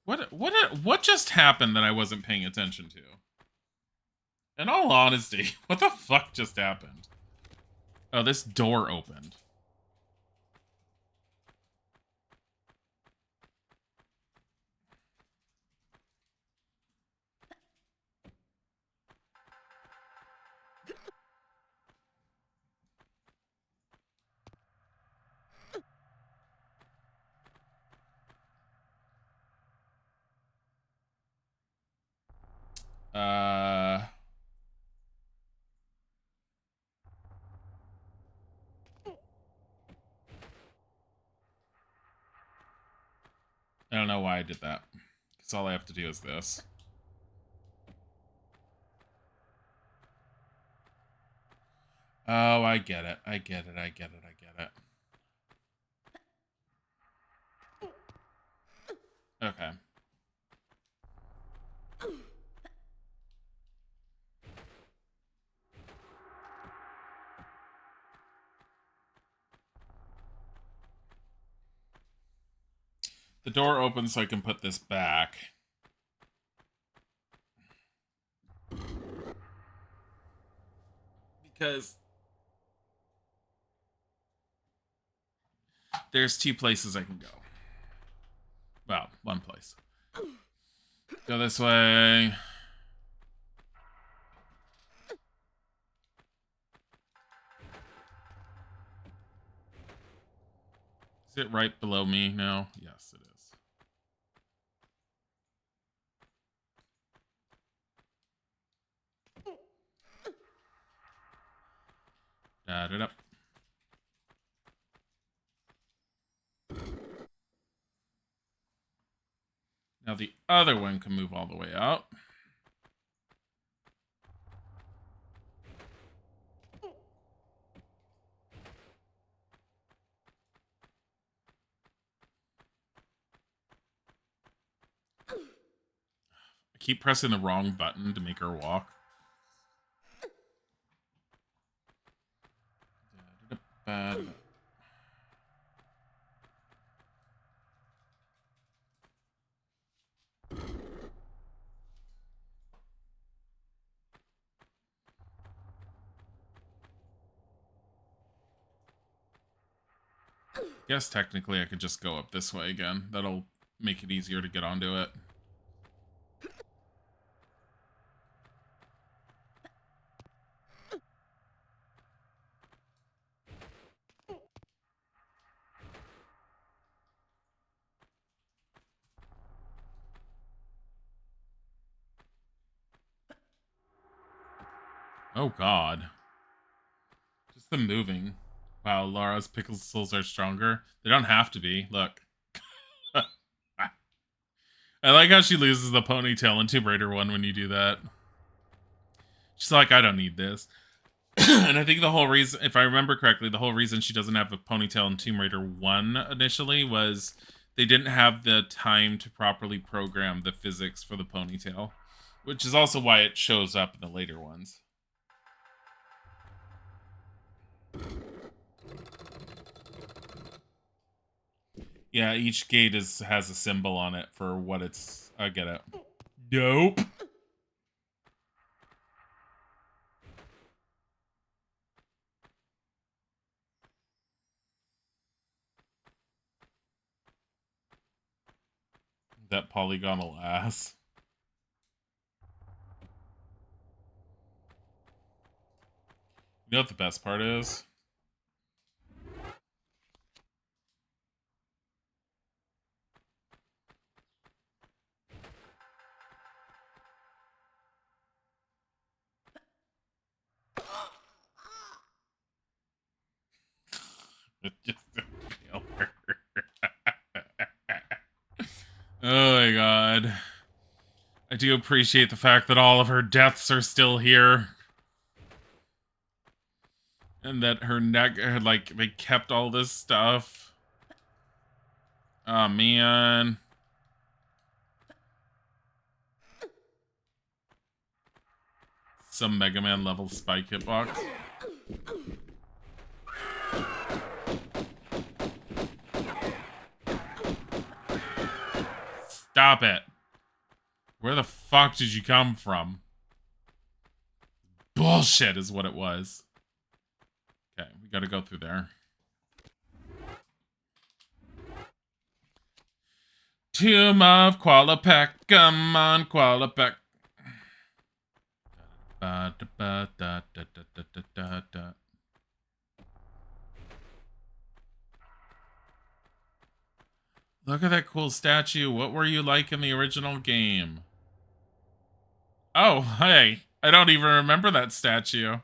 What just happened that I wasn't paying attention to? In all honesty, what the fuck just happened? Oh, this door opened. I don't know why I did that. Because all I have to do is this. Oh, I get it. I get it. I get it. I get it. Okay. The door opens so I can put this back. Because there's two places I can go. Well, one place. Go this way. Is it right below me now? Yes, it is. Add it up. Now the other one can move all the way out. I keep pressing the wrong button to make her walk. Guess technically I could just go up this way again. That'll make it easier to get onto it. Oh god. Just the moving. Wow, Laura's pixels are stronger. They don't have to be. Look. I like how she loses the ponytail in Tomb Raider 1 when you do that. She's like, I don't need this. And I think the whole reason, if I remember correctly, the whole reason she doesn't have a ponytail in Tomb Raider 1 initially was they didn't have the time to properly program the physics for the ponytail, which is also why it shows up in the later ones. Yeah, each gate has a symbol on it for what it's... I get it. Nope. That polygonal ass. You know what the best part is? It just killed her. Oh my god. I do appreciate the fact that all of her deaths are still here. And that her neck, like, they kept all this stuff. Oh, man. Some Mega Man level spike hitbox. Stop it. Where the fuck did you come from? Bullshit is what it was. Okay, we gotta go through there. Tomb of Qualipec, come on, Qualipec. Look at that cool statue. What were you like in the original game? Oh, hey. I don't even remember that statue.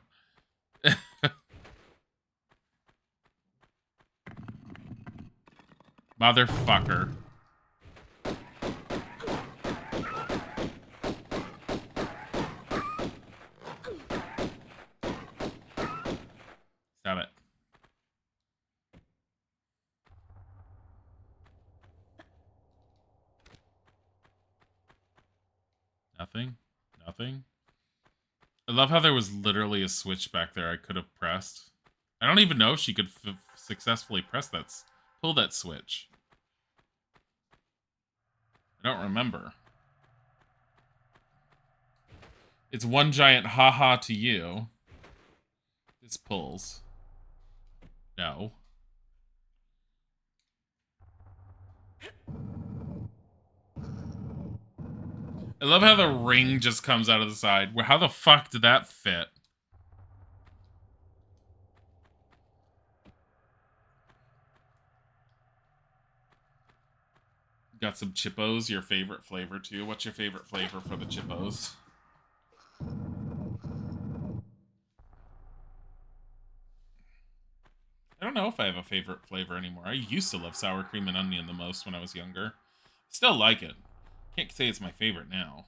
Motherfucker. Stop it. Nothing? Nothing? I love how there was literally a switch back there I could have pressed. I don't even know if she could successfully press that, pull that switch. I don't remember. It's one giant haha to you. This pulls. No. I love how the ring just comes out of the side. How the fuck did that fit? Got some Chippos, your favorite flavor too. What's your favorite flavor for the Chippos? I don't know if I have a favorite flavor anymore. I used to love sour cream and onion the most when I was younger. Still like it. Can't say it's my favorite now.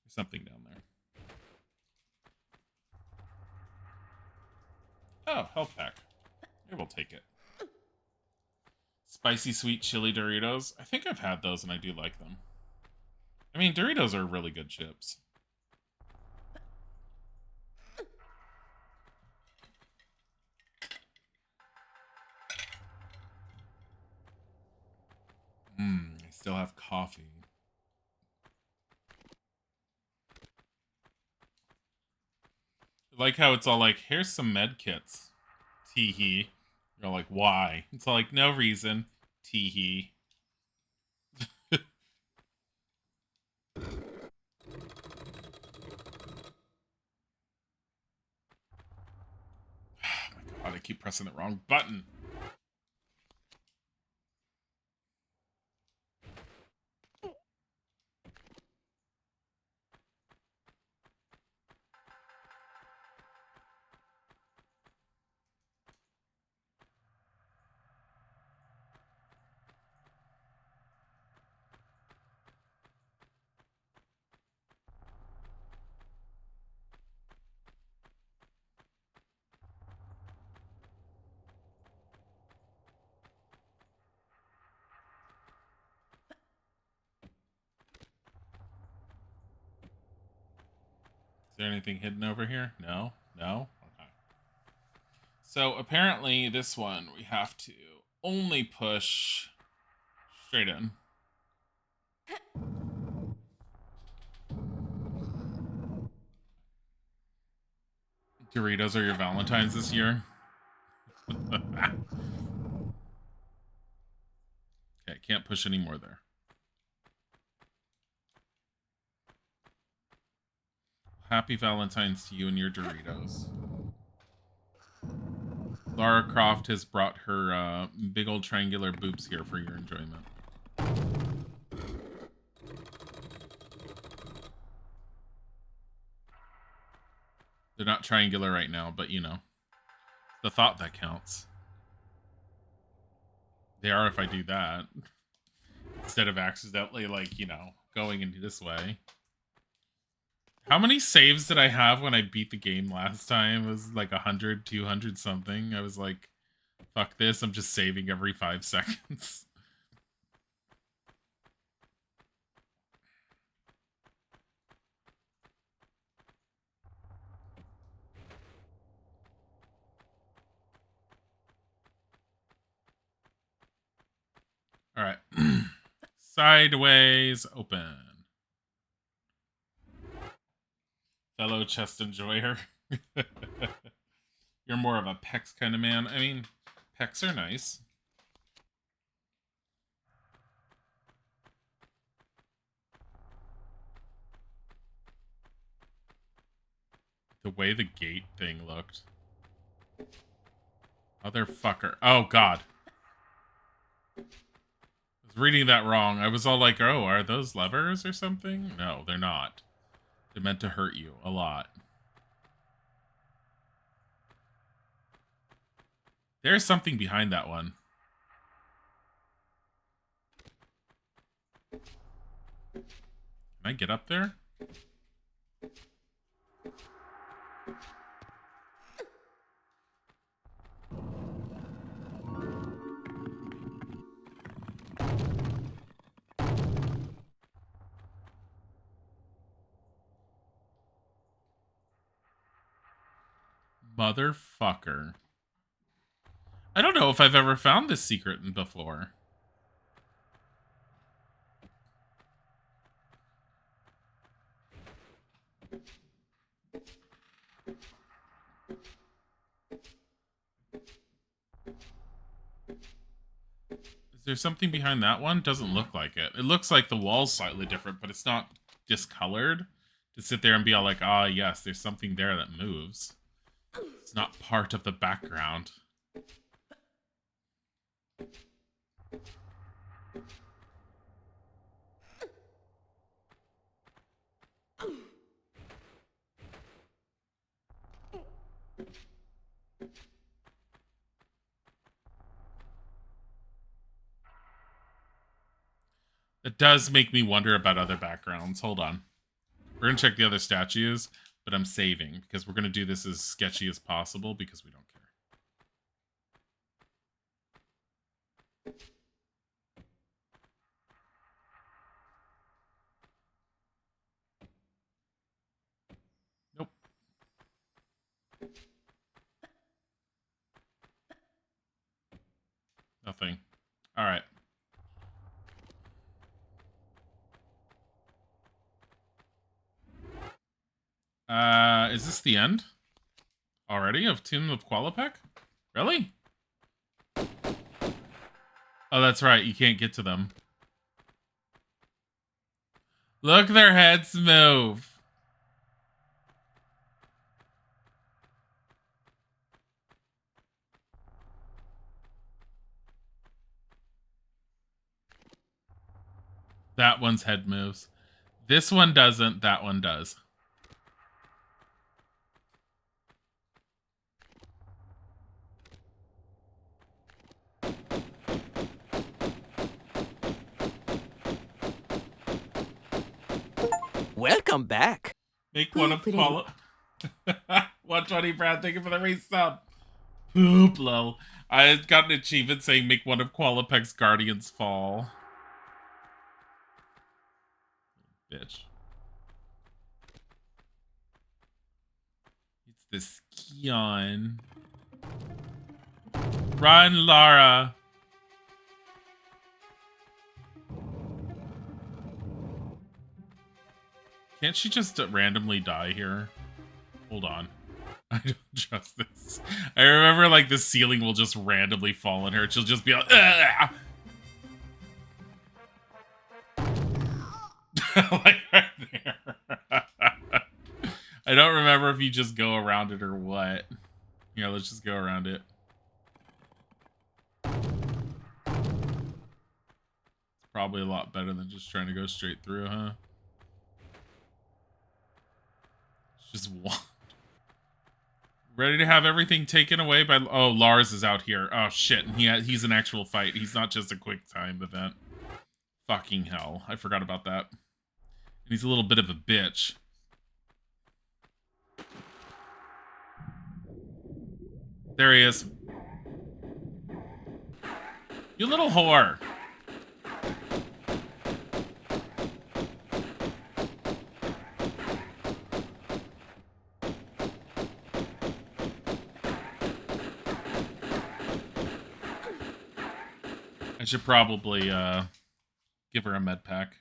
There's something down there. Oh, health pack. Maybe we'll take it. Spicy sweet chili Doritos. I think I've had those and I do like them. I mean, Doritos are really good chips. I still have coffee. I like how it's all like, here's some med kits. Tee-hee. You're like, why? It's all like, no reason. Tee-hee. Oh my god, I keep pressing the wrong button. there anything hidden over here? No? No? Okay. So apparently this one we have to only push straight in. Doritos are your Valentines this year? Okay, can't push any more there. Happy Valentine's to you and your Doritos. Lara Croft has brought her big old triangular boobs here for your enjoyment. They're not triangular right now, but you know, the thought that counts. They are if I do that. Instead of accidentally, like, you know, going into this way. How many saves did I have when I beat the game last time? It was like 100, 200 something. I was like, fuck this, I'm just saving every 5 seconds. All right. Sideways open. Fellow chest enjoyer. You're more of a pecs kind of man. I mean, pecs are nice. The way the gate thing looked. Motherfucker. Oh, God. I was reading that wrong. I was all like, oh, are those levers or something? No, they're not. They're meant to hurt you a lot. There's something behind that one. Can I get up there? Motherfucker. I don't know if I've ever found this secret before. Is there something behind that one? Doesn't look like it. It looks like the wall's slightly different, but it's not discolored. To sit there and be all like, ah, yes, there's something there that moves. It's not part of the background. It does make me wonder about other backgrounds. Hold on. We're going to check the other statues, but I'm saving because we're going to do this as sketchy as possible because we don't care. Nope. Nothing. All right. Is this the end? Already? Of Tomb of Qualipec? Really? Oh, that's right. You can't get to them. Look, their heads move. That one's head moves. This one doesn't. That one does. Welcome back. Make one of Qualipec. 120 Brad, thank you for the resub. Poop, lol. I got an achievement saying make one of Qualipec's guardians fall. Bitch. the Scion. Run, Lara. Can't she just randomly die here? Hold on. I don't trust this. I remember like the ceiling will just randomly fall on her. She'll just be like, ugh! Like right there. I don't remember if you just go around it or what. Yeah, let's just go around it. It's probably a lot better than just trying to go straight through, huh? It's just one. Ready to have everything taken away by... Oh, Lars is out here. Oh, shit. He's an actual fight. He's not just a quick time event. Fucking hell. I forgot about that. And he's a little bit of a bitch. There he is. You little whore. I should probably give her a med pack.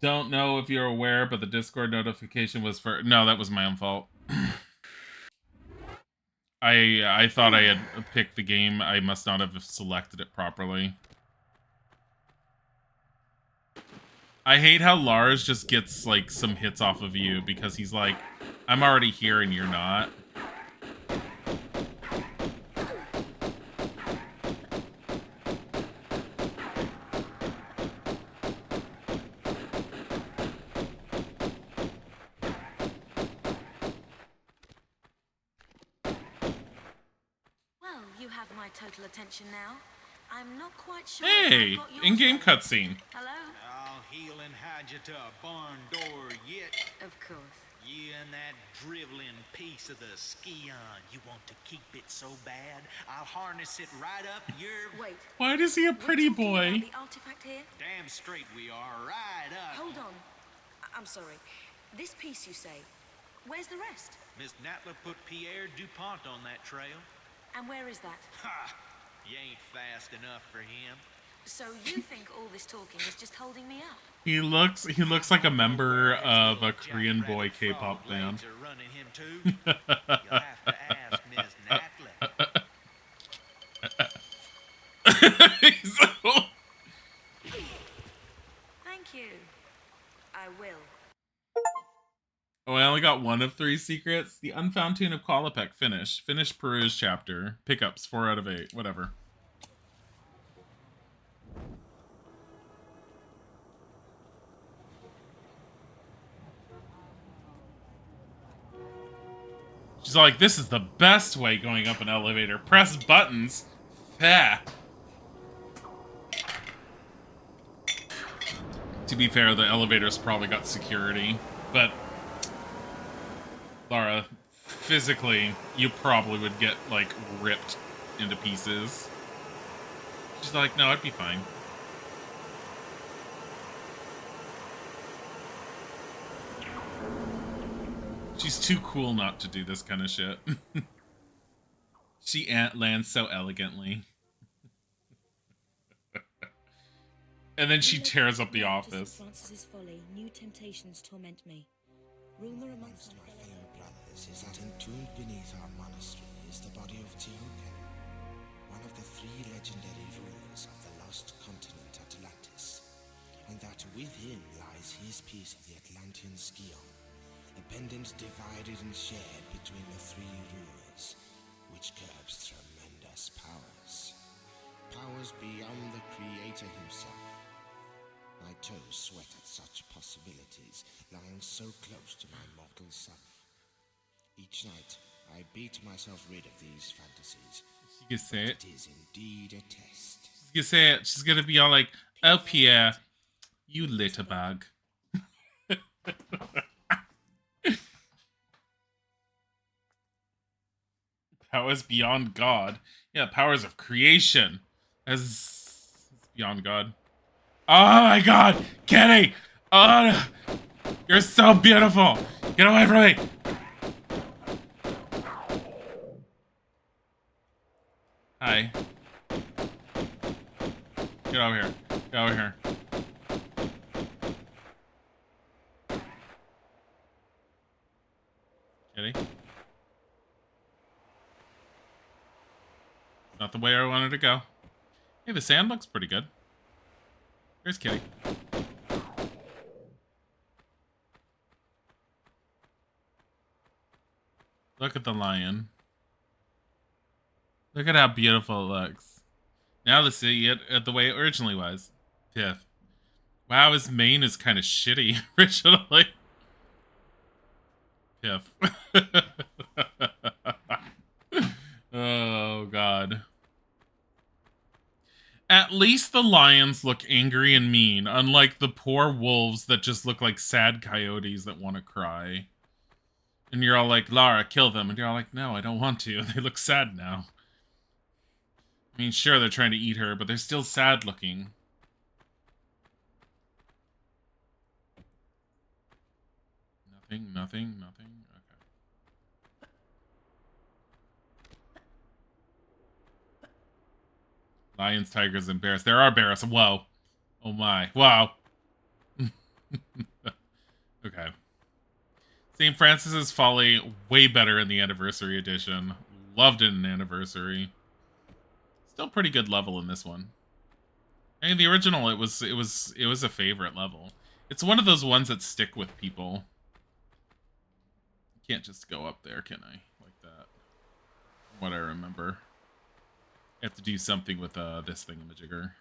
Don't know if you're aware, but the Discord notification was for... No, that was my own fault. I thought I had picked the game. I must not have selected it properly. I hate how Lars just gets, like, some hits off of you because he's like, I'm already here and you're not. Total attention now. I'm not quite sure. Hey, in-game cutscene. Hello? I'll heal and hide you to a barn door yet. Of course. You and that driveling piece of the Scion. You want to keep it so bad, I'll harness it right up your... Wait. Why does he a pretty boy? The artifact here? Damn straight we are. Right up. Hold on. I'm sorry. This piece you say. Where's the rest? Miss Natla put Pierre DuPont on that trail. And where is that? Ha! You ain't fast enough for him. So you think all this talking is just holding me up? He looks like a member of a Korean boy K-pop band. Running him too. You'll have to ask Miss Natla. Thank you. I will. Oh, I only got one of 3 secrets. The Unfound Tune of Qualipec finish. Finish Peru's chapter. Pickups 4 out of 8. Whatever. She's like, this is the best way going up an elevator. Press buttons. Fah. To be fair, the elevator's probably got security, but Lara, physically, you probably would get, like, ripped into pieces. She's like, no, I'd be fine. She's too cool not to do this kind of shit. She lands so elegantly. And then she tears up the office. Francis's folly, new temptations torment me. Rumor amongst my fellow brothers is that entombed beneath our monastery is the body of Teokan, one of the 3 legendary rulers of the lost continent Atlantis, and that with him lies his piece of the Atlantean Scion, a pendant divided and shared between the 3 rulers, which curbs tremendous powers. Powers beyond the Creator himself. My toes sweat at such possibilities, lying so close to my mortal self. Each night, I beat myself rid of these fantasies. She can say it. It is indeed a test. She's gonna say it. She's gonna be all like, oh, Pierre, you little bug. Powers beyond God. Yeah, powers of creation. As beyond God. Oh my God, Kenny! Oh, you're so beautiful. Get away from me. Hi. Get over here. Get over here. Kitty. Not the way I wanted to go. Hey, the sand looks pretty good. Here's Kitty. Look at the lion. Look at how beautiful it looks. Now let's see it the way it originally was. Piff. Wow, his mane is kind of shitty originally. Piff. Oh, God. At least the lions look angry and mean, unlike the poor wolves that just look like sad coyotes that want to cry. And you're all like, Lara, kill them. And you're all like, no, I don't want to. They look sad now. I mean, sure, they're trying to eat her, but they're still sad looking. Nothing. Okay. Lions, tigers, and bears. There are bears. Whoa. Oh my. Wow. Okay. St. Francis's Folly, way better in the Anniversary Edition. Loved it in Anniversary. Still pretty good level in this one. I mean, the original, it was a favorite level. It's one of those ones that stick with people. You can't just go up there, can I? Like that. From what I remember. I have to do something with this thingamajigger.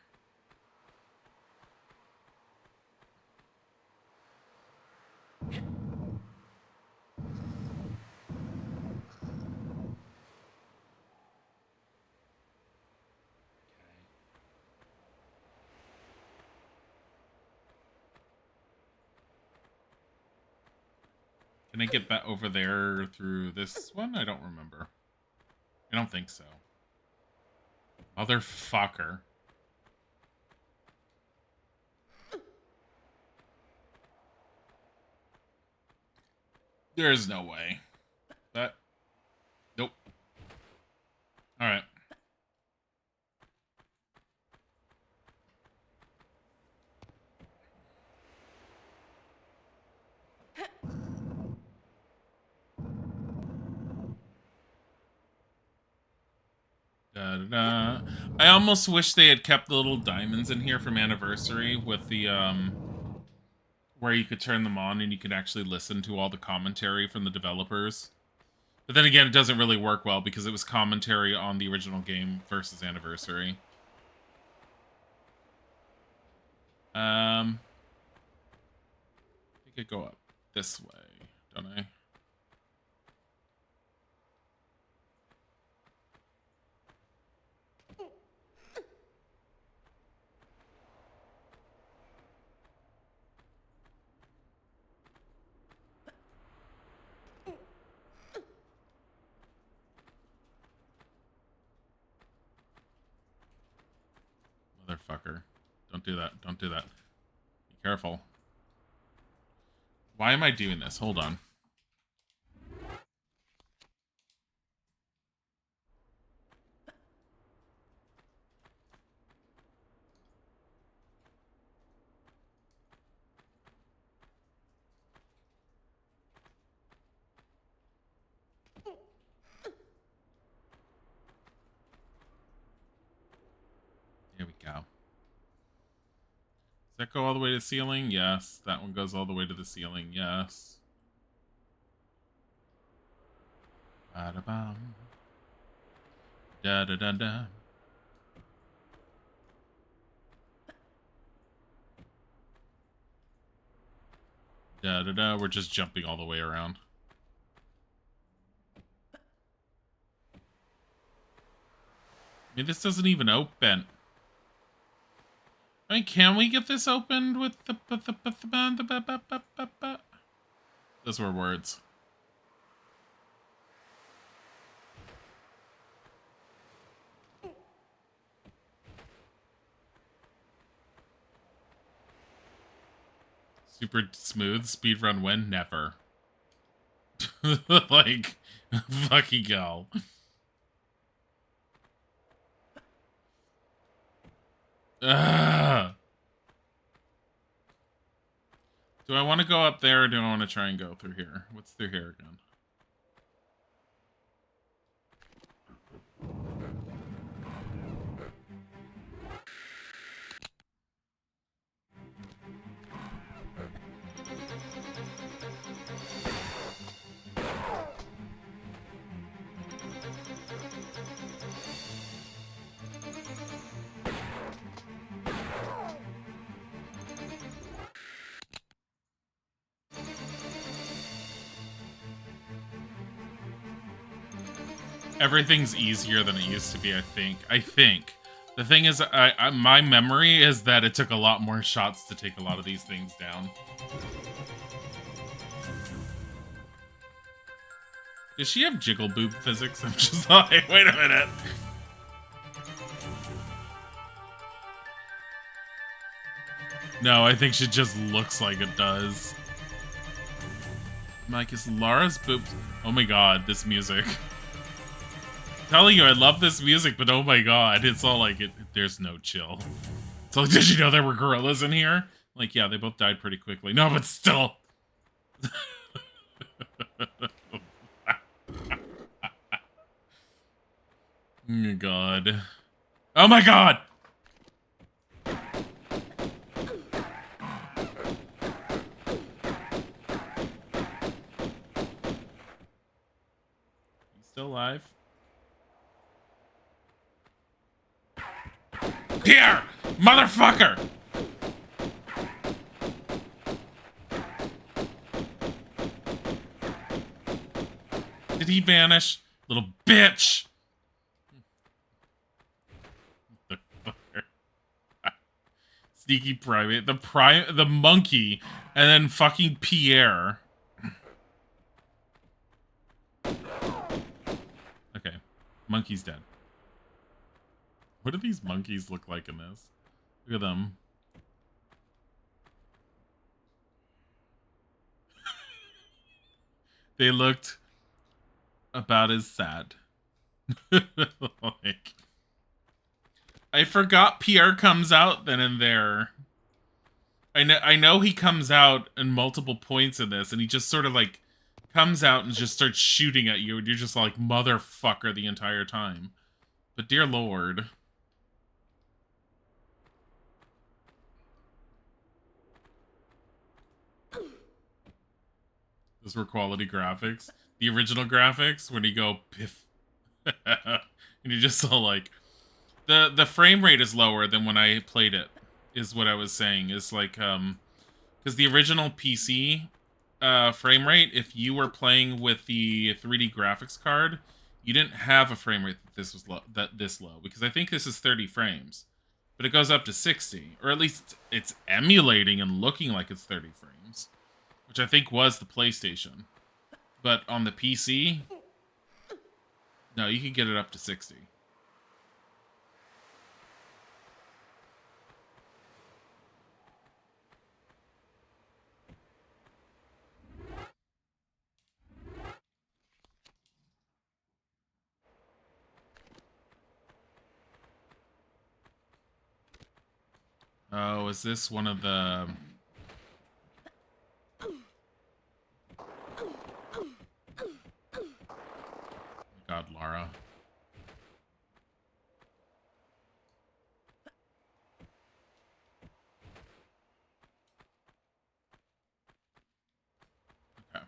Can I get back over there through this one? I don't remember. I don't think so. Motherfucker. There is no way. That... Nope. Alright. Da-da-da. I almost wish they had kept the little diamonds in here from Anniversary with the, where you could turn them on and you could actually listen to all the commentary from the developers. But then again, it doesn't really work well because it was commentary on the original game versus Anniversary. I think I go up this way, don't I? Motherfucker. Don't do that. Don't do that. Be careful. Why am I doing this? Hold on. Here we go. Does that go all the way to the ceiling? Yes. That one goes all the way to the ceiling. Yes. Ba-da-bum. Da-da-da-da. Da-da-da. We're just jumping all the way around. I mean, this doesn't even open. I mean, can we get this opened with the Those were words. Super smooth speedrun win? Never. Like, fucking go. Ugh. Do I want to go up there or do I want to try and go through here? What's through here again? Everything's easier than it used to be, I think. The thing is, my memory is that it took a lot more shots to take a lot of these things down. Does she have jiggle boob physics? I'm just like, wait a minute. No, I think she just looks like it does. Mike, is Lara's boobs... Oh my god, this music. Telling you, I love this music, but oh my god, it's all like, there's no chill. So, did you know there were gorillas in here? Like, yeah, they both died pretty quickly. No, but still. Oh god. Oh my god! You still alive? Here! Motherfucker! Did he vanish? Little bitch! Sneaky primate. The monkey. And then fucking Pierre. Okay. Monkey's dead. What do these monkeys look like in this? Look at them. They looked about as sad. Like, I forgot Pierre comes out then and there. I know he comes out in multiple points in this, and he just sort of like comes out and just starts shooting at you, and you're just like, motherfucker, the entire time. But dear lord. Those were quality graphics. The original graphics, when you go piff. And you just saw like the frame rate is lower than when I played it, is what I was saying. Is like because the original PC frame rate, if you were playing with the 3D graphics card, you didn't have a frame rate that this was this low, because I think this is 30 frames, but it goes up to 60, or at least it's emulating and looking like it's 30 frames, which I think was the PlayStation. But on the PC, no, you can get it up to 60. Oh, is this one of the... God, Lara. Okay.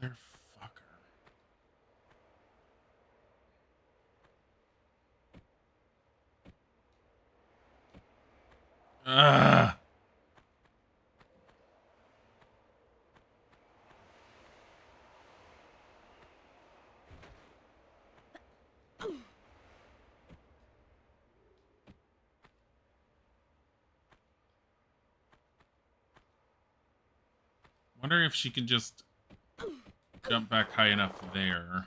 Motherfucker. Ugh. Wonder if she can just jump back high enough there.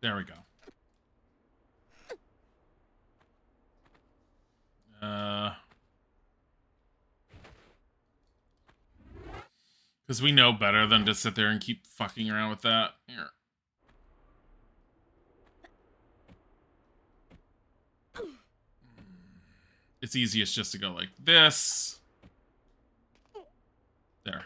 There we go. Because we know better than to sit there and keep fucking around with that. Here. It's easiest just to go like this. There.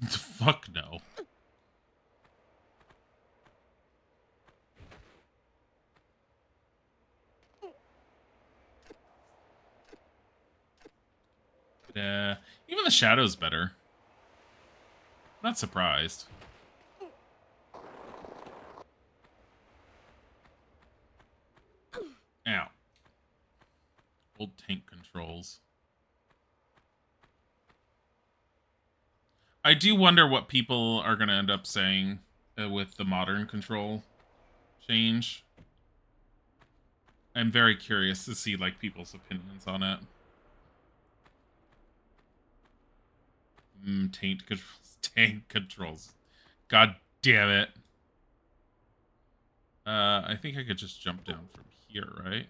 Fuck no. Even the shadow's better. Not surprised. Ow. Old tank controls. I do wonder what people are going to end up saying with the modern control change. I'm very curious to see like people's opinions on it. Tank controls. God damn it. I think I could just jump down from here, right?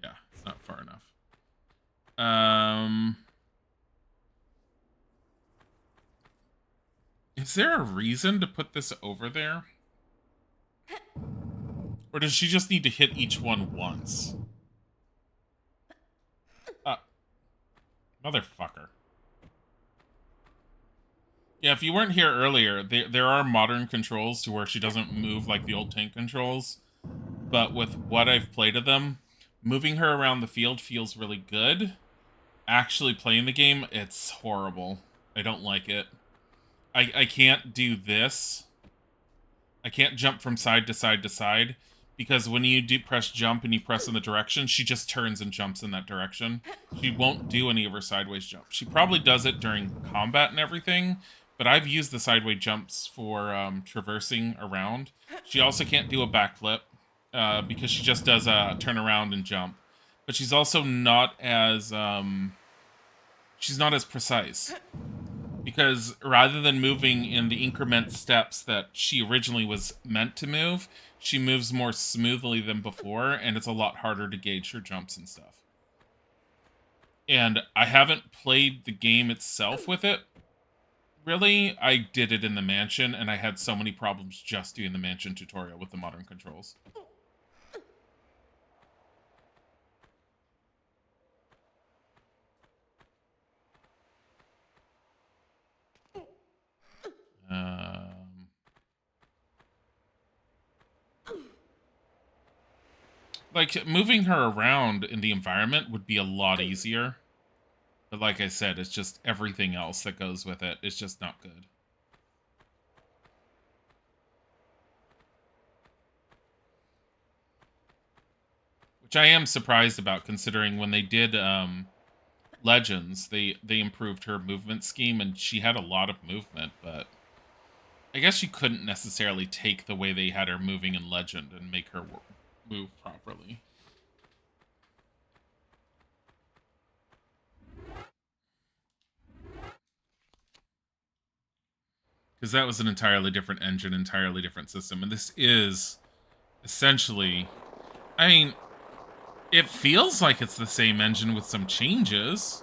Yeah, it's not far enough. Is there a reason to put this over there? Or does she just need to hit each one once? Motherfucker. Yeah, if you weren't here earlier, there are modern controls to where she doesn't move like the old tank controls. But with what I've played of them, moving her around the field feels really good. Actually playing the game, it's horrible. I don't like it. I can't do this. I can't jump from side to side to side. Because when you do press jump and you press in the direction, she just turns and jumps in that direction. She won't do any of her sideways jumps. She probably does it during combat and everything, but I've used the sideways jumps for traversing around. She also can't do a backflip because she just does a turn around and jump. But she's also not as precise. Because rather than moving in the increment steps that she originally was meant to move, she moves more smoothly than before, and it's a lot harder to gauge her jumps and stuff. And I haven't played the game itself with it. Really, I did it in the mansion, and I had so many problems just doing the mansion tutorial with the modern controls. Like, moving her around in the environment would be a lot easier. But like I said, it's just everything else that goes with it. It's just not good. Which I am surprised about, considering when they did Legends, they improved her movement scheme, and she had a lot of movement, but I guess you couldn't necessarily take the way they had her moving in Legend and make her move properly. Because that was an entirely different engine, entirely different system. And this is essentially... I mean, it feels like it's the same engine with some changes.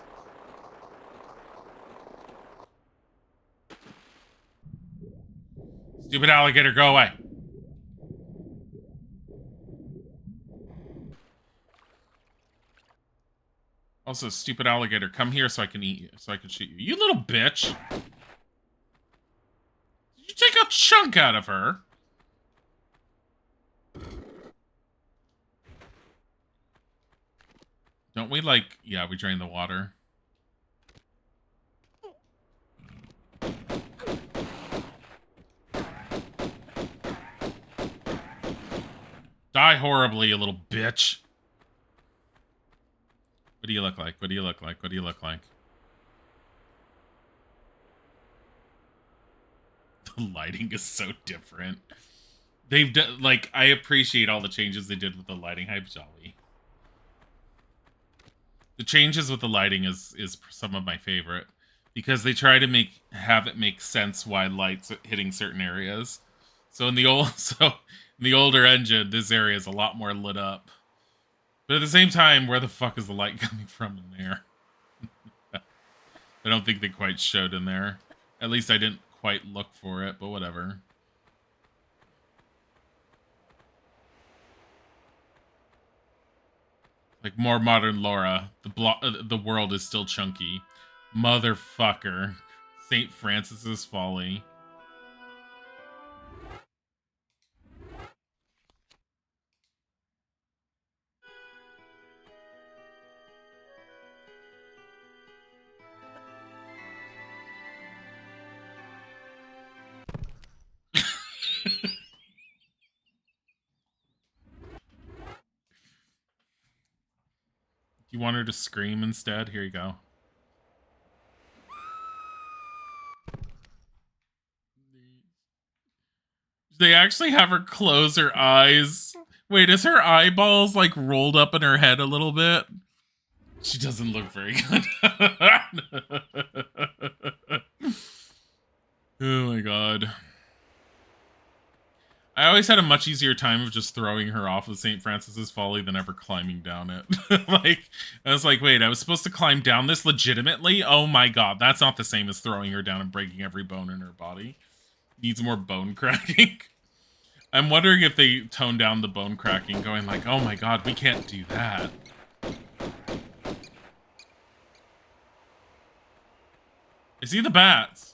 Stupid alligator, go away. Also, stupid alligator, come here so I can eat you, so I can shoot you. You little bitch! Did you take a chunk out of her? Don't we, like... Yeah, we drain the water. Die horribly, you little bitch. What do you look like? What do you look like? What do you look like? The lighting is so different. They've done, like, I appreciate all the changes they did with the lighting. Hype Jolly. The changes with the lighting is some of my favorite because they try to have it make sense why light's hitting certain areas. So in the older engine, this area is a lot more lit up. But at the same time, where the fuck is the light coming from in there? I don't think they quite showed in there. At least I didn't quite look for it, but whatever. Like more modern Laura, the world is still chunky. Motherfucker. St. Francis's Folly. You want her to scream instead? Here you go. They actually have her close her eyes. Wait, is her eyeballs like rolled up in her head a little bit? She doesn't look very good. Oh my god. I always had a much easier time of just throwing her off of St. Francis's Folly than ever climbing down it. Like, I was like, wait, I was supposed to climb down this legitimately? Oh my god, that's not the same as throwing her down and breaking every bone in her body. Needs more bone cracking. I'm wondering if they tone down the bone cracking, going like, oh my god, we can't do that. I see the bats.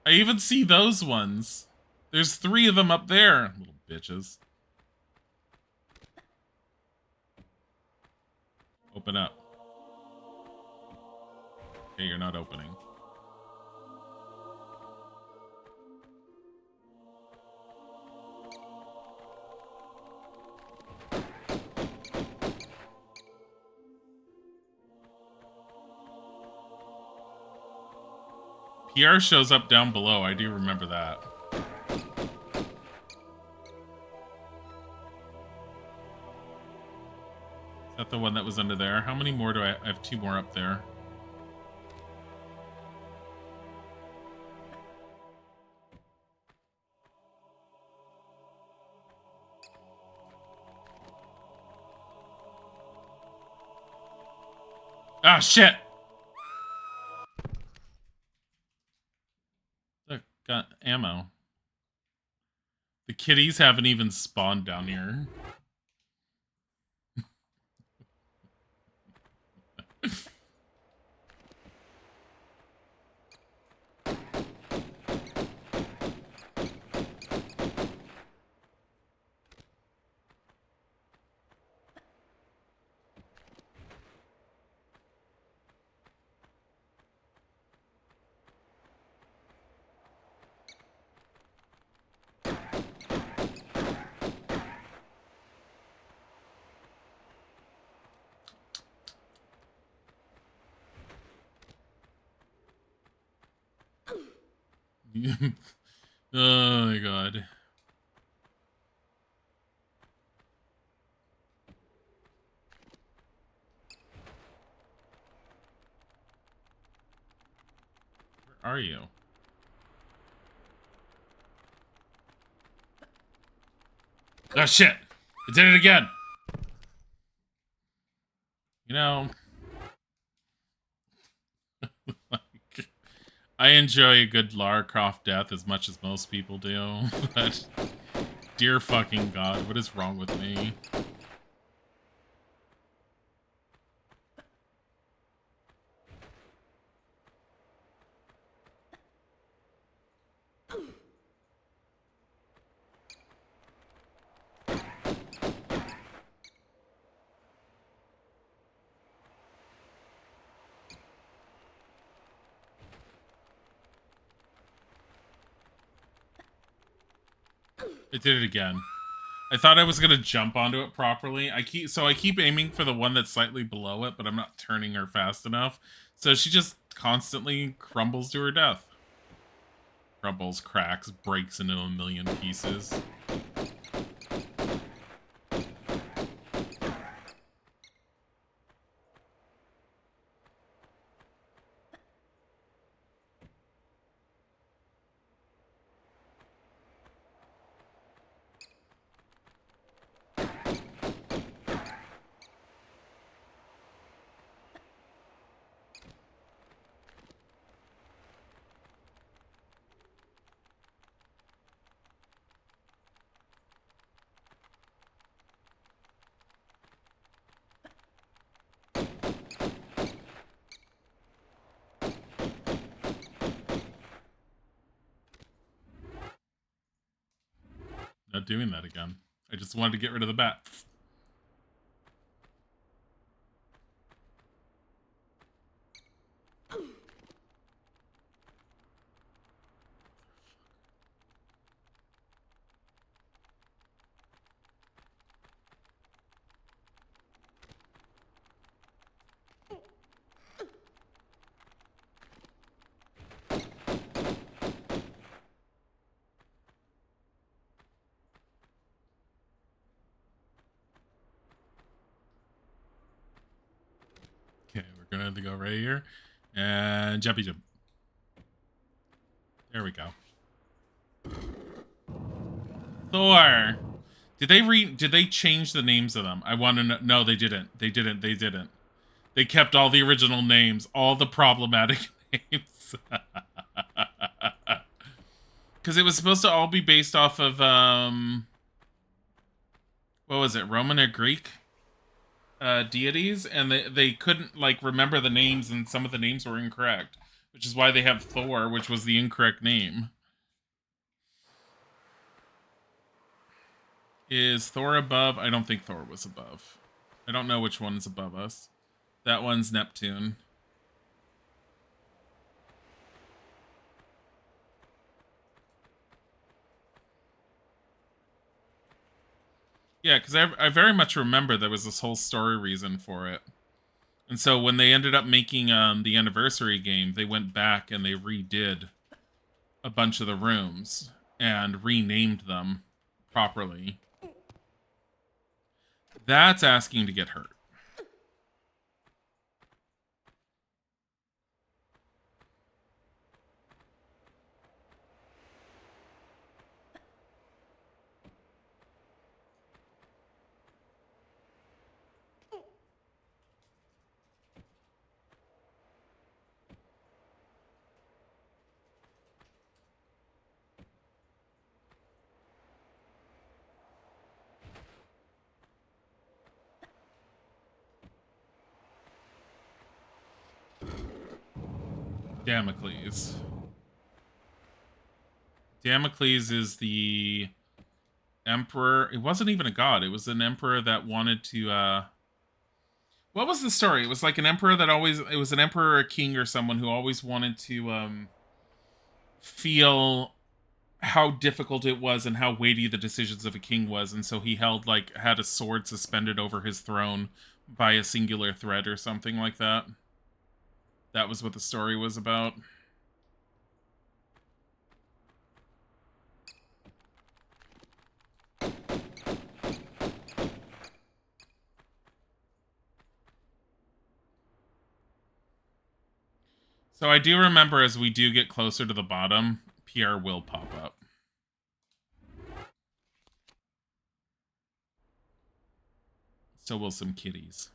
I even see those ones. There's 3 of them up there. Little bitches. Open up. Okay, you're not opening. PR shows up down below. I do remember that. Is that the one that was under there? How many more do I have? 2 more up there. Ah, shit! Look, got ammo. The kitties haven't even spawned down here. Oh my god. Where are you? Oh shit! I did it again! You know... I enjoy a good Lara Croft death as much as most people do, but dear fucking god, what is wrong with me? I did it again. I thought I was gonna jump onto it properly. I keep aiming for the one that's slightly below it, but I'm not turning her fast enough. So she just constantly crumbles to her death. crumbles, cracks, breaks into a million pieces. Not doing that again. I just wanted to get rid of the bats. Okay, we're gonna have to go right here. And jumpy jump. There we go. Thor. Did they change the names of them? I want to know. No, they didn't. They didn't. They kept all the original names, all the problematic names. Cuz it was supposed to all be based off of what was it? Roman or Greek deities, and they couldn't like remember the names, and some of the names were incorrect, which is why they have Thor, which was the incorrect name. Is Thor above? I don't think Thor was above. I don't know which one's above us. That one's Neptune. Yeah, because I very much remember there was this whole story reason for it. And so when they ended up making the anniversary game, they went back and they redid a bunch of the rooms and renamed them properly. That's asking to get hurt. Damocles. Damocles is the emperor. It wasn't even a god. It was an emperor that wanted to what was the story? It was like an emperor that always it was an emperor or a king or someone who always wanted to feel how difficult it was and how weighty the decisions of a king was, and so he had a sword suspended over his throne by a singular thread or something like that. That was what the story was about. So I do remember as we do get closer to the bottom, Pierre will pop up. So will some kitties.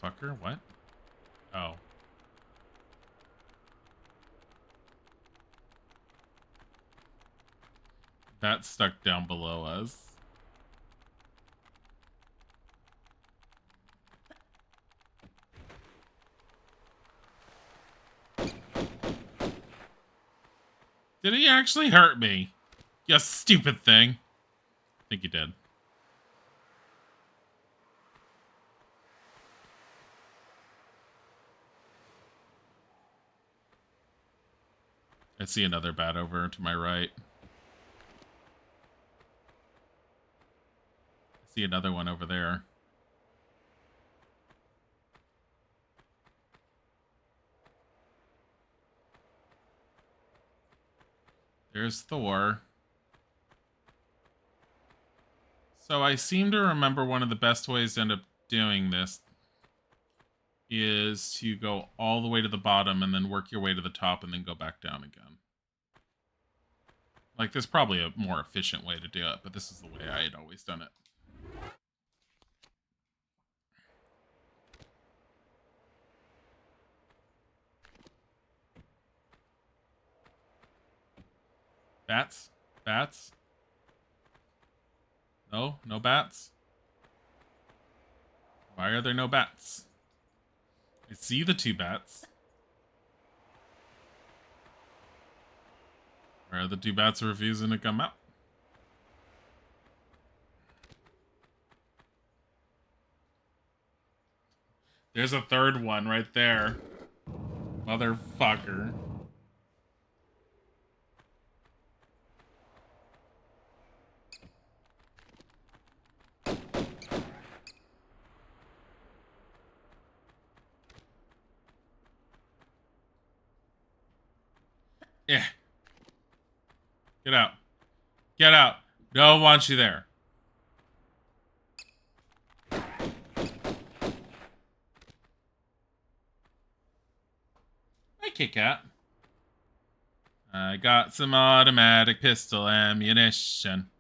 Motherfucker, what? Oh. That's stuck down below us. Did he actually hurt me? You stupid thing. I think he did. I see another bat over to my right. See another one over there. There's Thor. So I seem to remember one of the best ways to end up doing this is to go all the way to the bottom and then work your way to the top and then go back down again. Like, there's probably a more efficient way to do it, but this is the way I had always done it. Bats? Bats? No? No bats? Why are there no bats? I see the 2 bats. Where are the 2 bats refusing to come out? There's a 3rd one right there. Motherfucker. Yeah. Get out. Get out. Don't want you there. Hi, Kit Kat. I got some automatic pistol ammunition.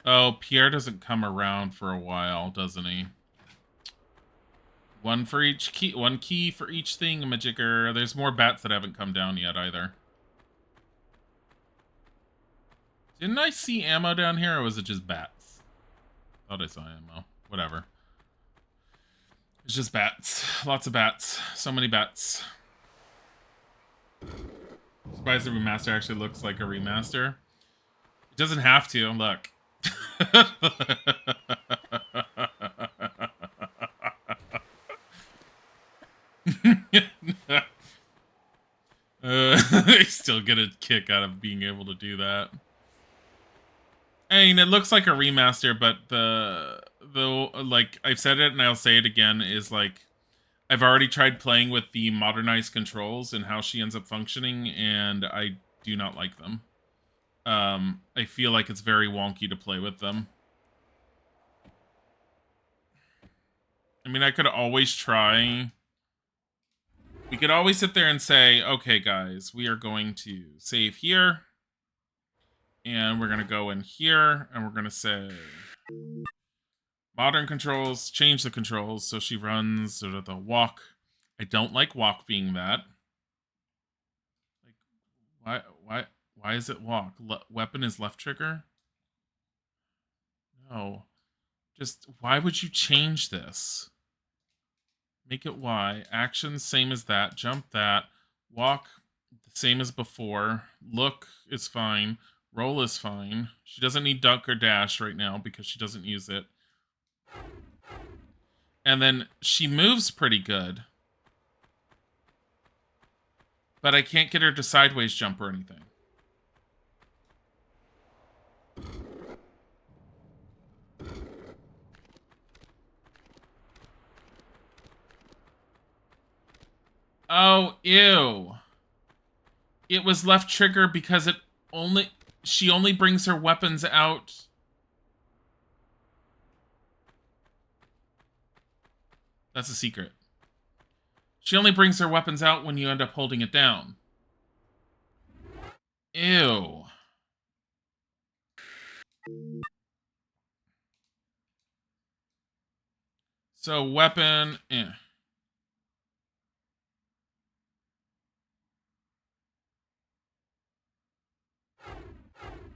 Oh, Pierre doesn't come around for a while, doesn't he? One for each key. One key for each thingamajigger. There's more bats that haven't come down yet either. Didn't I see ammo down here, or was it just bats? Thought I saw ammo. Whatever. It's just bats. Lots of bats. So many bats. Surprised the remaster actually looks like a remaster. It doesn't have to. Look. I still get a kick out of being able to do that. I mean, it looks like a remaster, but the like I've said it and I'll say it again is like I've already tried playing with the modernized controls and how she ends up functioning, and I do not like them. I feel like it's very wonky to play with them. I mean, I could always try. We could always sit there and say, okay, guys, we are going to save here. And we're going to go in here. And we're going to say modern controls, change the controls. So she runs sort of the walk. I don't like walk being that. Like, why is it walk? Weapon is left trigger? No. Just, why would you change this? Make it Y. Action, same as that. Jump that. Walk, the same as before. Look is fine. Roll is fine. She doesn't need duck or dash right now because she doesn't use it. And then she moves pretty good. But I can't get her to sideways jump or anything. Oh, ew. It was left trigger because she only brings her weapons out. That's a secret. She only brings her weapons out when you end up holding it down. Ew. So weapon,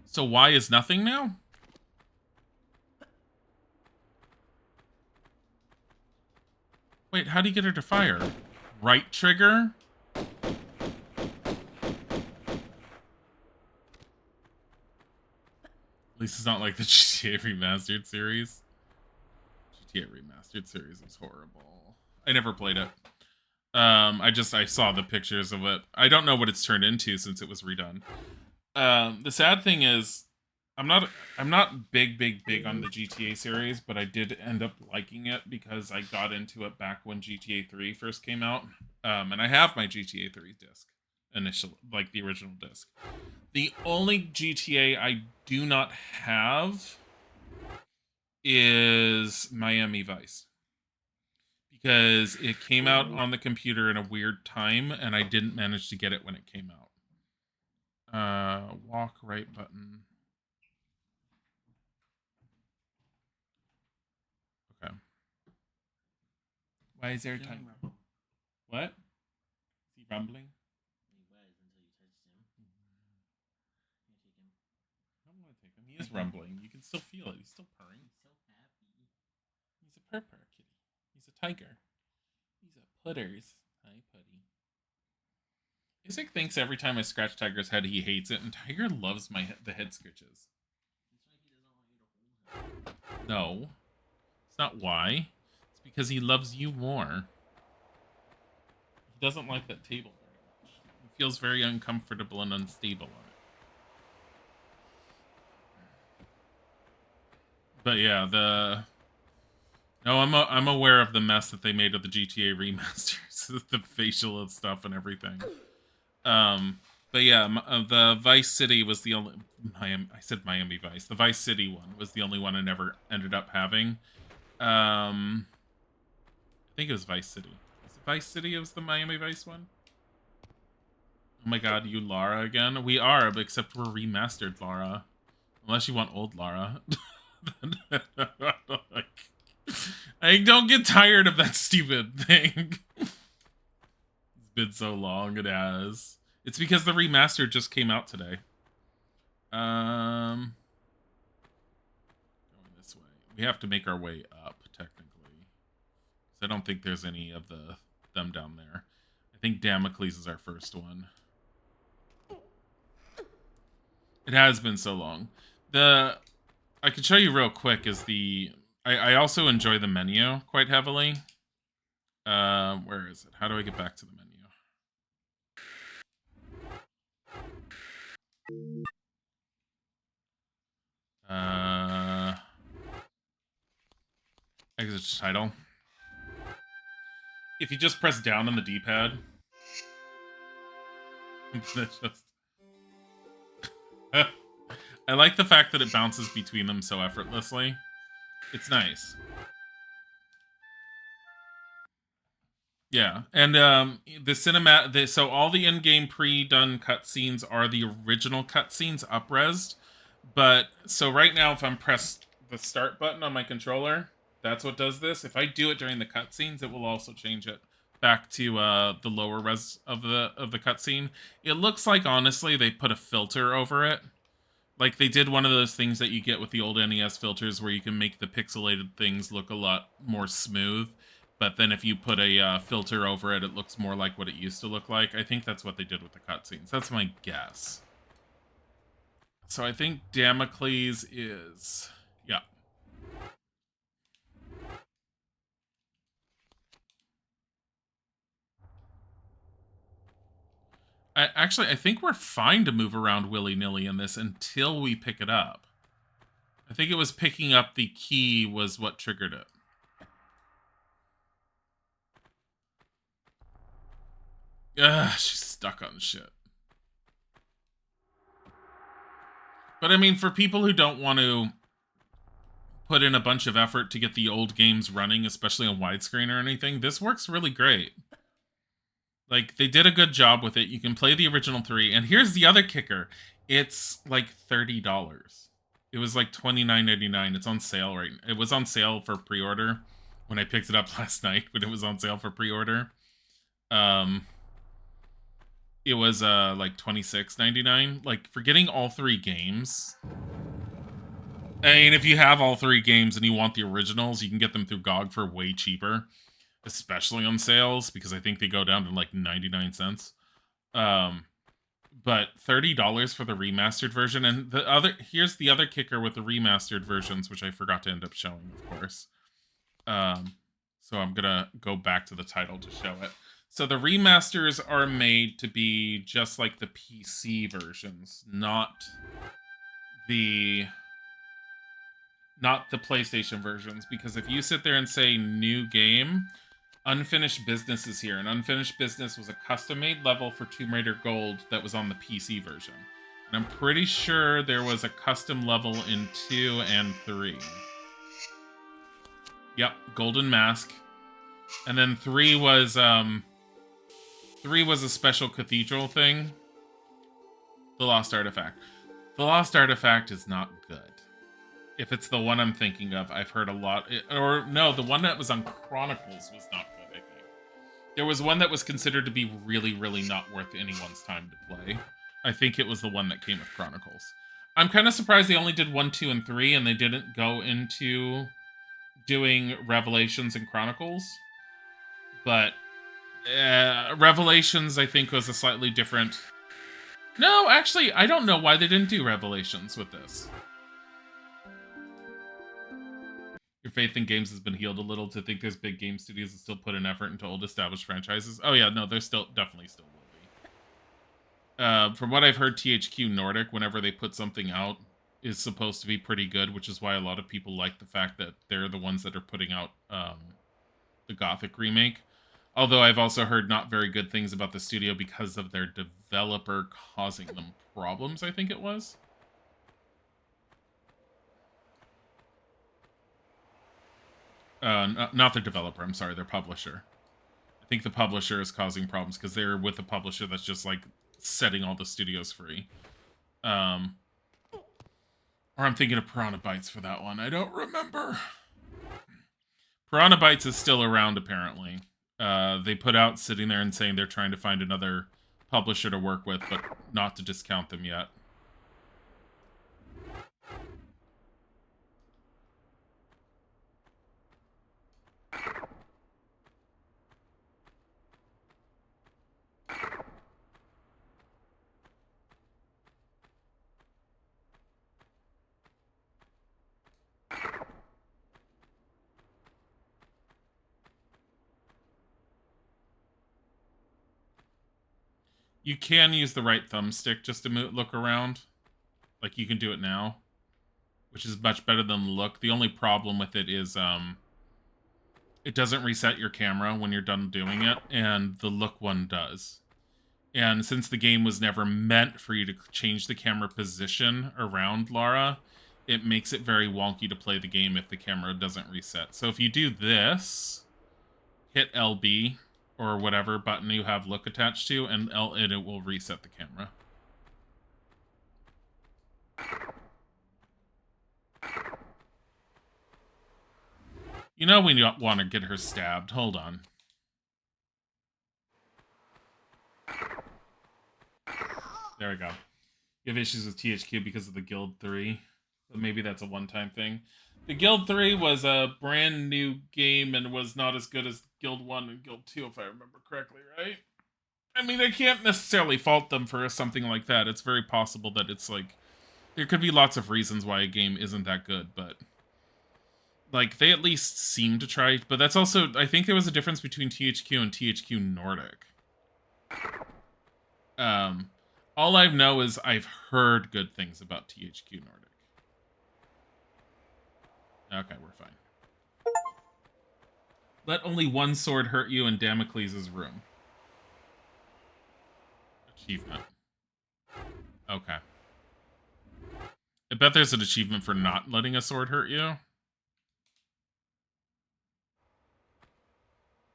So Y is nothing now? Wait, how do you get her to fire? Right trigger? least it's not like the GTA Remastered series. GTA Remastered series was horrible. I never played it. I saw the pictures of it. I don't know what it's turned into since it was redone. The sad thing is, I'm not big on the GTA series, but I did end up liking it because I got into it back when GTA 3 first came out. And I have my GTA 3 disc, like the original disc. The only GTA I do not have is Miami Vice. Because it came out on the computer in a weird time, and I didn't manage to get it when it came out. Walk right button. Okay. Why is there time? What? Is he rumbling? He was until you touched him. You take him. I don't want to take him. He is rumbling. You can still feel it. He's still purring. He's so happy. He's a purr kitty. He's a tiger. He's a putters. Hi, Putty. Isaac thinks every time I scratch Tiger's head, he hates it, and Tiger loves the head scratches. That's why he doesn't want you to hold him. No. It's not why. It's because he loves you more. He doesn't like that table very much. He feels very uncomfortable and unstable on it. But yeah, No, I'm aware of the mess that they made of the GTA remasters, the facial stuff and everything. But yeah, the Vice City was the only I said Miami Vice. The Vice City one was the only one I never ended up having. I think it was Vice City. Was it Vice City? It was the Miami Vice one. Oh my God, you Lara again? We are, but except we're remastered Lara. Unless you want old Lara. I don't get tired of that stupid thing. It's been so long, it has. It's because the remaster just came out today. Going this way. We have to make our way up, technically. Because I don't think there's any of them down there. I think Damocles is our first one. It has been so long. I can show you real quick is I also enjoy the menu quite heavily. Where is it? How do I get back to the menu? Exit title. If you just press down on the D-pad, that's just... I like the fact that it bounces between them so effortlessly. It's nice. Yeah, and so all the in-game pre-done cutscenes are the original cutscenes up-resed. But so right now, if I'm pressed the start button on my controller, that's what does this. If I do it during the cutscenes, it will also change it back to the lower res of the cutscene. It looks like honestly they put a filter over it. Like they did one of those things that you get with the old NES filters where you can make the pixelated things look a lot more smooth. But then if you put a filter over it, it looks more like what it used to look like. I think that's what they did with the cutscenes. That's my guess. So I think Damocles is... Yeah. I think we're fine to move around willy-nilly in this until we pick it up. I think it was picking up the key was what triggered it. Ugh, she's stuck on shit. But I mean, for people who don't want to put in a bunch of effort to get the old games running, especially on widescreen or anything, this works really great. Like, they did a good job with it. You can play the original 3. And here's the other kicker. It's like $30. It was like $29.99. It's on sale right now. It was on sale for pre-order when I picked it up last night, but it was on sale for pre-order. It was like $26.99. Like, for getting all 3 games... I mean, if you have all 3 games and you want the originals, you can get them through GOG for way cheaper. Especially on sales, because I think they go down to like 99 cents. but $30 for the remastered version. And here's the other kicker with the remastered versions, which I forgot to end up showing, of course. So I'm gonna go back to the title to show it. So the remasters are made to be just like the PC versions, not the PlayStation versions, because if you sit there and say new game, Unfinished Business is here, and Unfinished Business was a custom-made level for Tomb Raider Gold that was on the PC version. And I'm pretty sure there was a custom level in 2 and 3. Yep, Golden Mask. And then 3 was a special cathedral thing. The Lost Artifact. The Lost Artifact is not good. If it's the one I'm thinking of, I've heard a lot. Or no, the one that was on Chronicles was not good, I think. There was one that was considered to be really, really not worth anyone's time to play. I think it was the one that came with Chronicles. I'm kind of surprised they only did 1, 2, and 3, and they didn't go into doing Revelations and Chronicles. But Revelations, I think, was a slightly different... No, actually, I don't know why they didn't do Revelations with this. Your faith in games has been healed a little to think there's big game studios that still put an effort into old established franchises. Oh yeah, no, there's definitely still will be. From what I've heard, THQ Nordic, whenever they put something out, is supposed to be pretty good, which is why a lot of people like the fact that they're the ones that are putting out the Gothic remake. Although I've also heard not very good things about the studio because of their developer causing them problems, I think it was. Not their developer, I'm sorry, their publisher. I think the publisher is causing problems because they're with a publisher that's just, like, setting all the studios free. Or I'm thinking of Piranha Bytes for that one. I don't remember. Piranha Bytes is still around, apparently. They put out sitting there and saying they're trying to find another publisher to work with, but not to discount them yet. You can use the right thumbstick just to look around. Like, you can do it now. Which is much better than the look. The only problem with it is, it doesn't reset your camera when you're done doing it, and the look one does. And since the game was never meant for you to change the camera position around Lara, it makes it very wonky to play the game if the camera doesn't reset. So if you do this, hit LB, or whatever button you have look attached to, and it will reset the camera. You know we want to get her stabbed. Hold on. There we go. You have issues with THQ because of the Guild 3. But maybe that's a one-time thing. The Guild 3 was a brand new game and was not as good as Guild 1 and Guild 2, if I remember correctly, right? I mean, I can't necessarily fault them for something like that. It's very possible that it's like... There could be lots of reasons why a game isn't that good, but... Like, they at least seem to try. But that's also... I think there was a difference between THQ and THQ Nordic. All I know is I've heard good things about THQ Nordic. Okay, we're fine. Let only one sword hurt you in Damocles' room. Achievement. Okay. I bet there's an achievement for not letting a sword hurt you.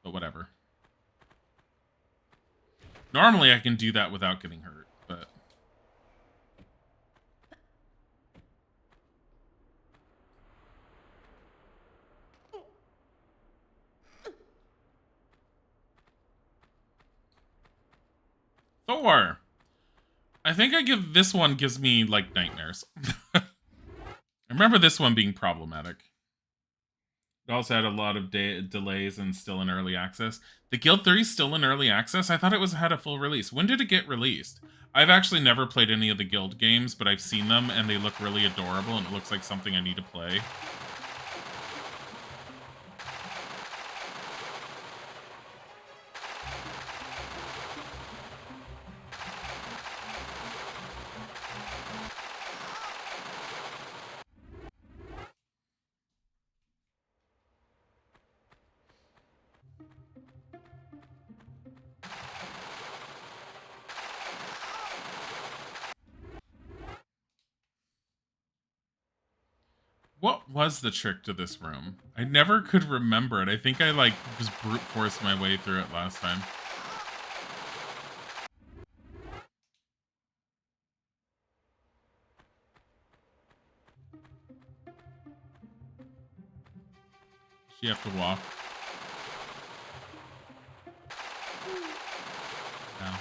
But whatever. Normally I can do that without getting hurt, but... Thor! I think this one gives me, like, nightmares. I remember this one being problematic. It also had a lot of delays and still in early access. The Guild 3 is still in early access? I thought it had a full release. When did it get released? I've actually never played any of the Guild games, but I've seen them and they look really adorable and it looks like something I need to play. What was the trick to this room? I never could remember it. I think I, like, just brute forced my way through it last time. Does she have to walk? No.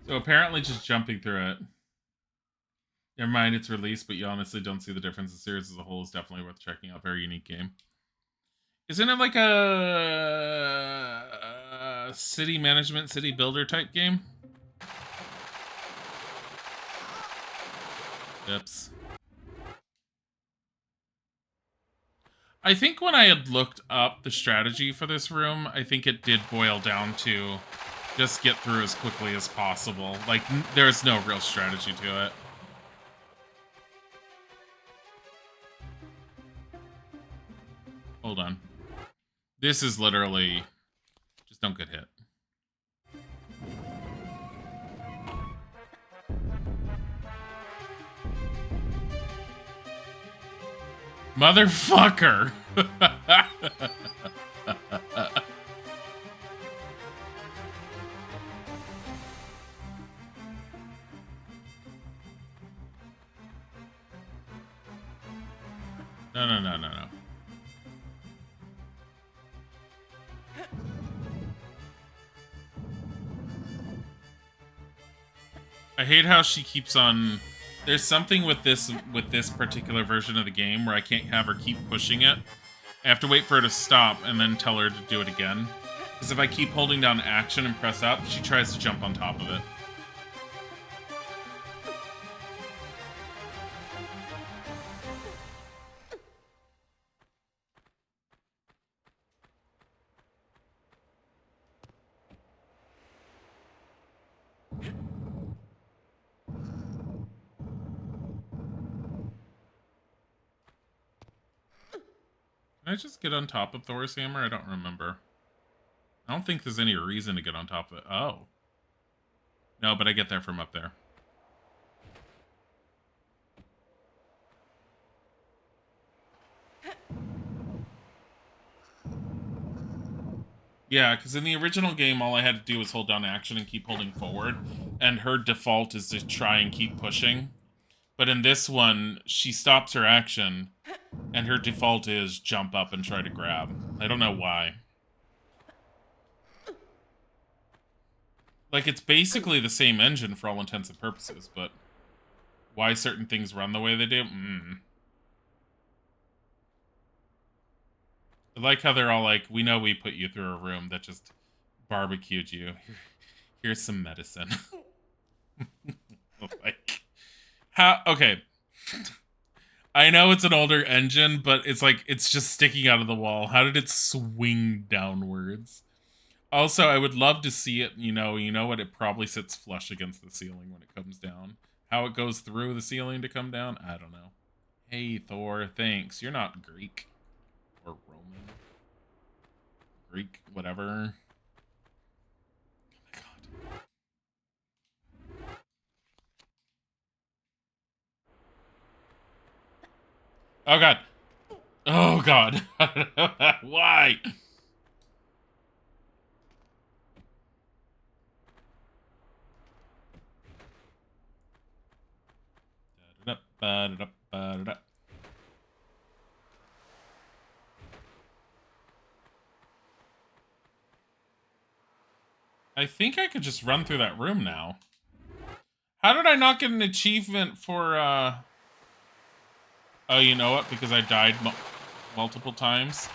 So apparently just jumping through it. Never mind its release, but you honestly don't see the difference. The series as a whole is definitely worth checking out. Very unique game. Isn't it like a city management, city builder type game? Oops. I think when I had looked up the strategy for this room, I think it did boil down to just get through as quickly as possible. Like, there's no real strategy to it. Hold on. This is literally... Just don't get hit. Motherfucker! No. I hate how she keeps on... There's something with this particular version of the game where I can't have her keep pushing it. I have to wait for her to stop and then tell her to do it again. Because if I keep holding down action and press up, she tries to jump on top of it. Can I just get on top of Thor's hammer? I don't remember. I don't think there's any reason to get on top of it. Oh. No, but I get there from up there. Yeah, because in the original game, all I had to do was hold down action and keep holding forward. And her default is to try and keep pushing. But in this one, she stops her action, and her default is jump up and try to grab. I don't know why. Like, it's basically the same engine for all intents and purposes, but why certain things run the way they do? I like how they're all like, we know we put you through a room that just barbecued you. Here's some medicine. Like, how? Okay. I know it's an older engine, but it's like, it's just sticking out of the wall. How did it swing downwards? Also, I would love to see it, you know what? It probably sits flush against the ceiling when it comes down. How it goes through the ceiling to come down? I don't know. Hey, Thor, thanks. You're not Greek. Or Roman. Greek, whatever. Oh god. Oh god. Why? I think I could just run through that room now. How did I not get an achievement for, Oh, you know what? Because I died multiple times.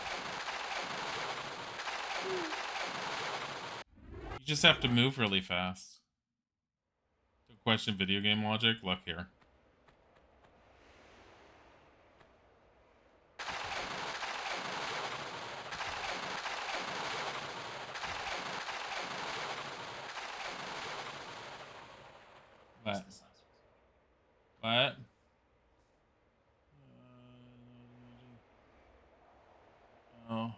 You just have to move really fast. Don't question video game logic. Look here. What? What? Oh.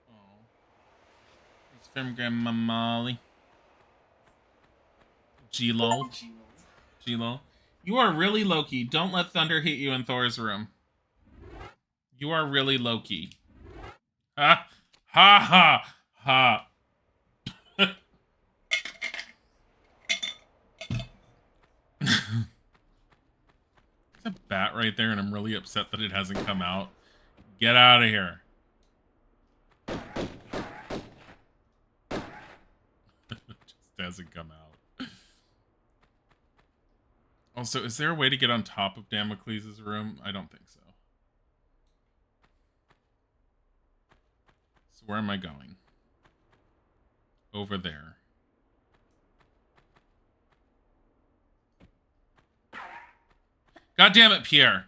Oh. It's from Grandma Molly. G-lol. G-lol. You are really Loki. Don't let thunder hit you in Thor's room. You are really Loki. Ha! Ha ha! Ha! There's a bat right there, and I'm really upset that it hasn't come out. Get out of here. Just hasn't come out. Also, is there a way to get on top of Damocles' room? I don't think so. So where am I going? Over there. God damn it, Pierre.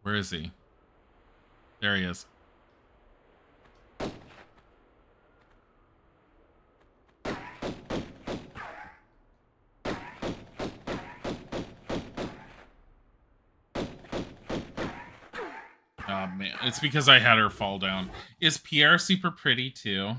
Where is he? There he is. Oh, man. It's because I had her fall down. Is Pierre super pretty, too?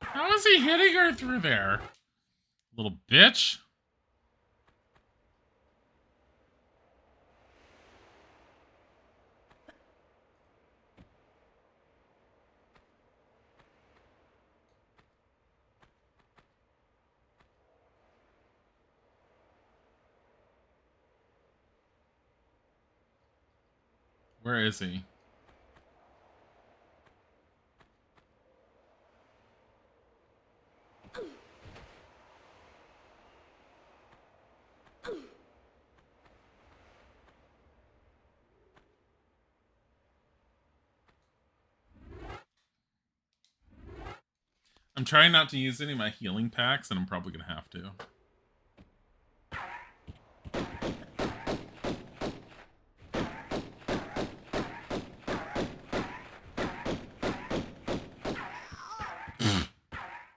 How is he hitting her through there? Little bitch. Where is he? I'm trying not to use any of my healing packs, and I'm probably going to have to.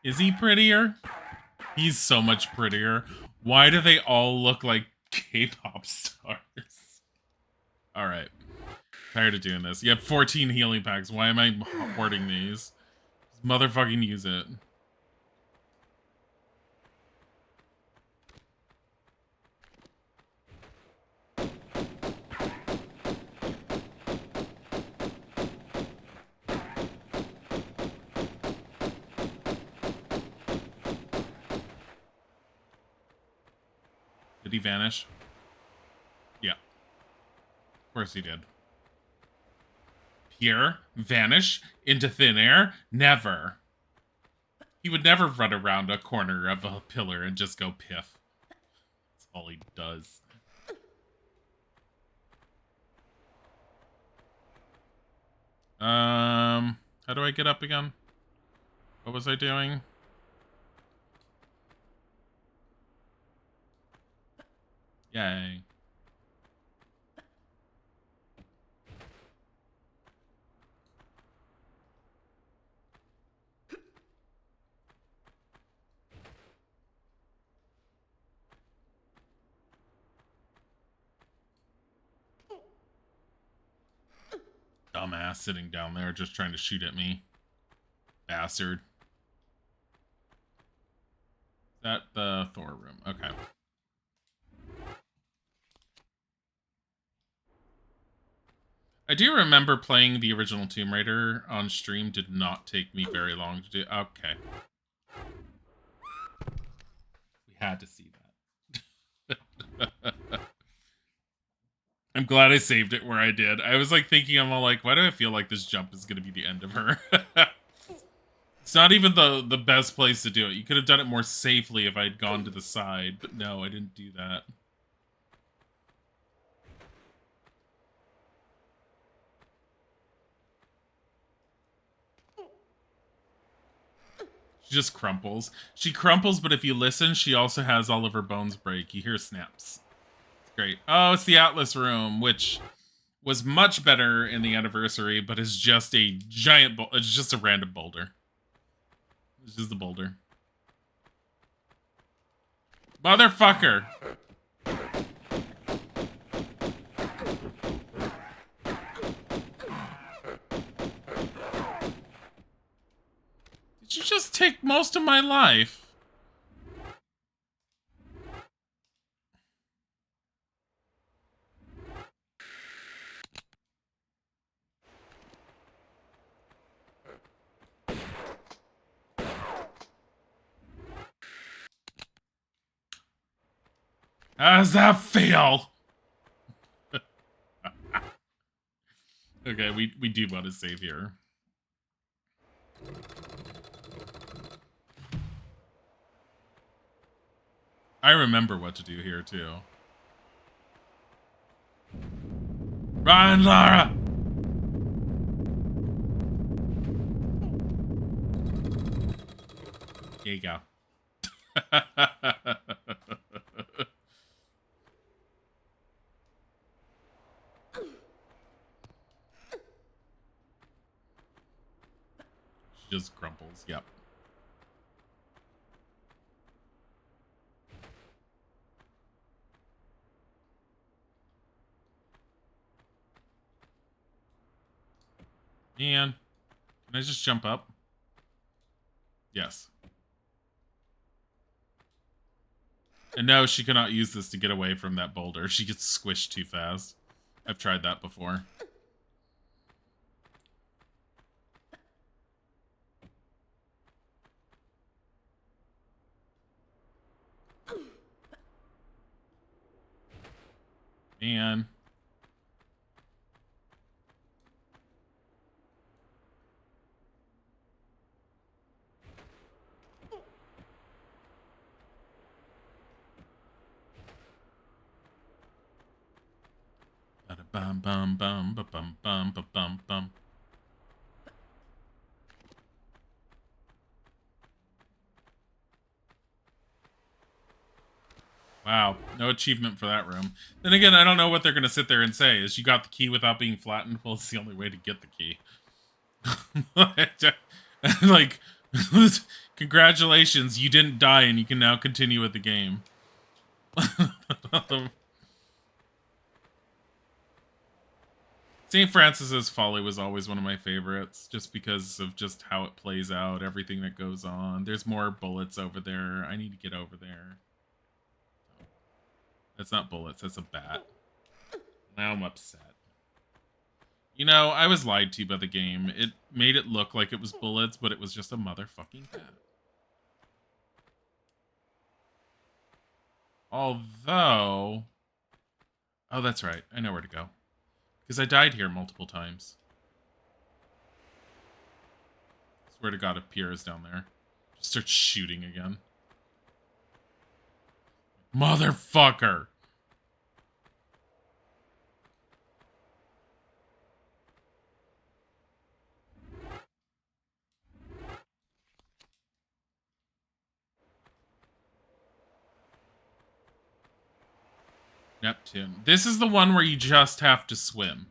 Is he prettier? He's so much prettier. Why do they all look like K-pop stars? Alright. Tired of doing this. You have 14 healing packs. Why am I hoarding these? Just motherfucking use it. Did he vanish? Yeah. Of course he did. Pierre? Vanish? Into thin air? Never. He would never run around a corner of a pillar and just go piff. That's all he does. How do I get up again? What was I doing? Yay. Dumbass sitting down there just trying to shoot at me. Bastard. Is that the Thor room? Okay. I do remember playing the original Tomb Raider on stream. Did not take me very long to do. Okay. We had to see that. I'm glad I saved it where I did. I was like thinking, I'm all like, why do I feel like this jump is going to be the end of her? It's not even the best place to do it. You could have done it more safely if I'd gone to the side, but no, I didn't do that. She just crumples. She crumples, but if you listen, she also has all of her bones break. You hear snaps. It's great. Oh, it's the Atlas room, which was much better in the anniversary, but is just a giant it's just a random boulder. It's just the boulder. Motherfucker! Did you just take most of my life? How does that feel? Okay, we do want to save here. I remember what to do here, too. Run, Lara! Here you go. She just crumples, yep. Man, can I just jump up? Yes. And no, she cannot use this to get away from that boulder. She gets squished too fast. I've tried that before. Man. Bum bum bum bum bum bum bum bum. Wow, no achievement for that room. Then again, I don't know what they're gonna sit there and say. Is you got the key without being flattened? Well, it's the only way to get the key. Like, congratulations, you didn't die and you can now continue with the game. St. Francis's Folly was always one of my favorites, just because of just how it plays out, everything that goes on. There's more bullets over there. I need to get over there. That's not bullets, that's a bat. Now I'm upset. You know, I was lied to by the game. It made it look like it was bullets, but it was just a motherfucking bat. Although... Oh, that's right. I know where to go. Because I died here multiple times. Swear to God, if Pierre is down there. Just start shooting again. Motherfucker! Neptune. This is the one where you just have to swim.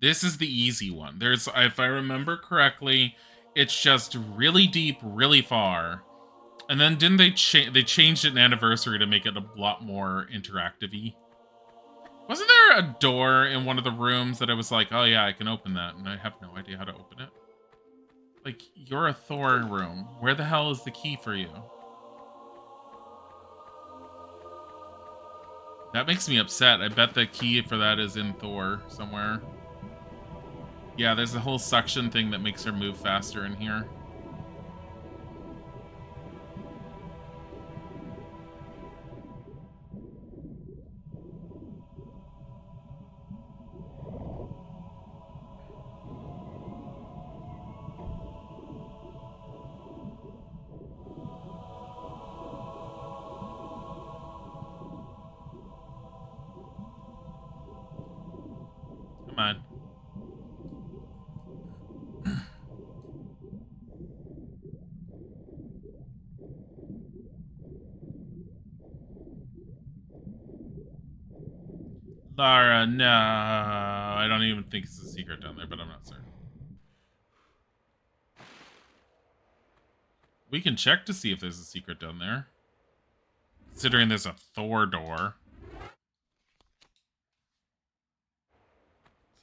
This is the easy one. There's, if I remember correctly, it's just really deep, really far. And then didn't they changed it in Anniversary to make it a lot more interactive-y? Wasn't there a door in one of the rooms that I was like, oh yeah, I can open that, and I have no idea how to open it? Like, you're a Thor room. Where the hell is the key for you? That makes me upset. I bet the key for that is in Thor somewhere. Yeah, there's a whole suction thing that makes her move faster in here. Come on. Lara, no. I don't even think it's a secret down there, but I'm not certain. We can check to see if there's a secret down there. Considering there's a Thor door.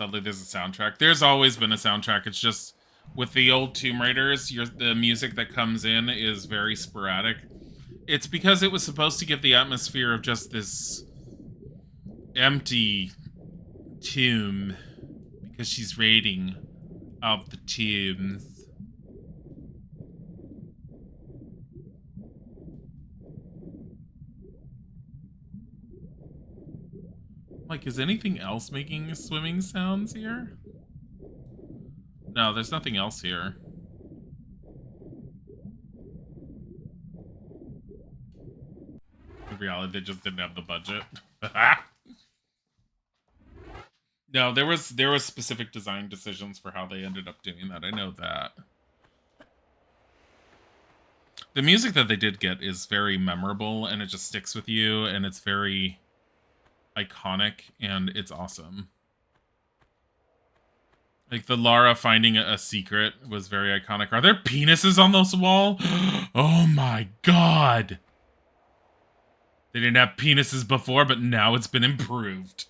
Sadly, there's a soundtrack. There's always been a soundtrack. It's just, with the old Tomb Raiders, the music that comes in is very sporadic. It's because it was supposed to give the atmosphere of just this empty tomb, because she's raiding of the tombs. Like, is anything else making swimming sounds here? No, there's nothing else here. In reality, they just didn't have the budget. No, there was specific design decisions for how they ended up doing that. I know that. The music that they did get is very memorable, and it just sticks with you, and it's very iconic, and it's awesome. Like, the Lara finding a secret was very iconic. Are there penises on this wall? Oh my god! They didn't have penises before, but now it's been improved.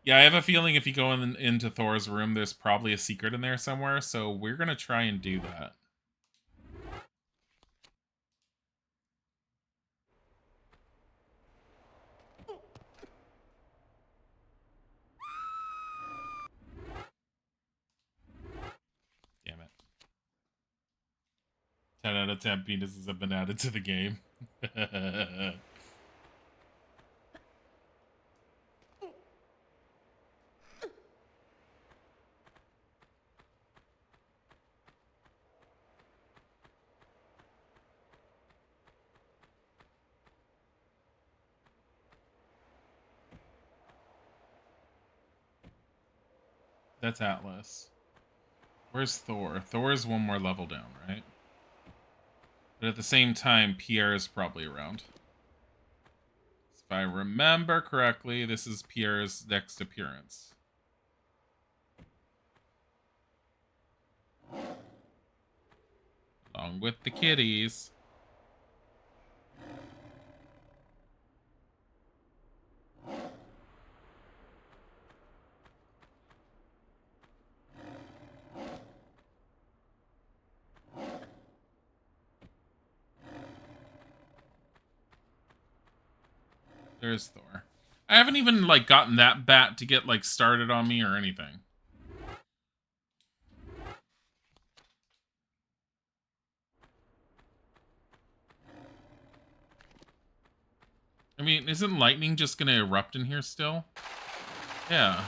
Yeah, I have a feeling if you go into Thor's room, there's probably a secret in there somewhere, so we're gonna try and do that. Damn it. 10 out of 10 penises have been added to the game. That's Atlas. Where's Thor? Thor's one more level down, right? But at the same time, Pierre is probably around. If I remember correctly, this is Pierre's next appearance. Along with the kitties. There's Thor. I haven't even, like, gotten that bat to get, like, started on me or anything. I mean, isn't lightning just gonna erupt in here still? Yeah.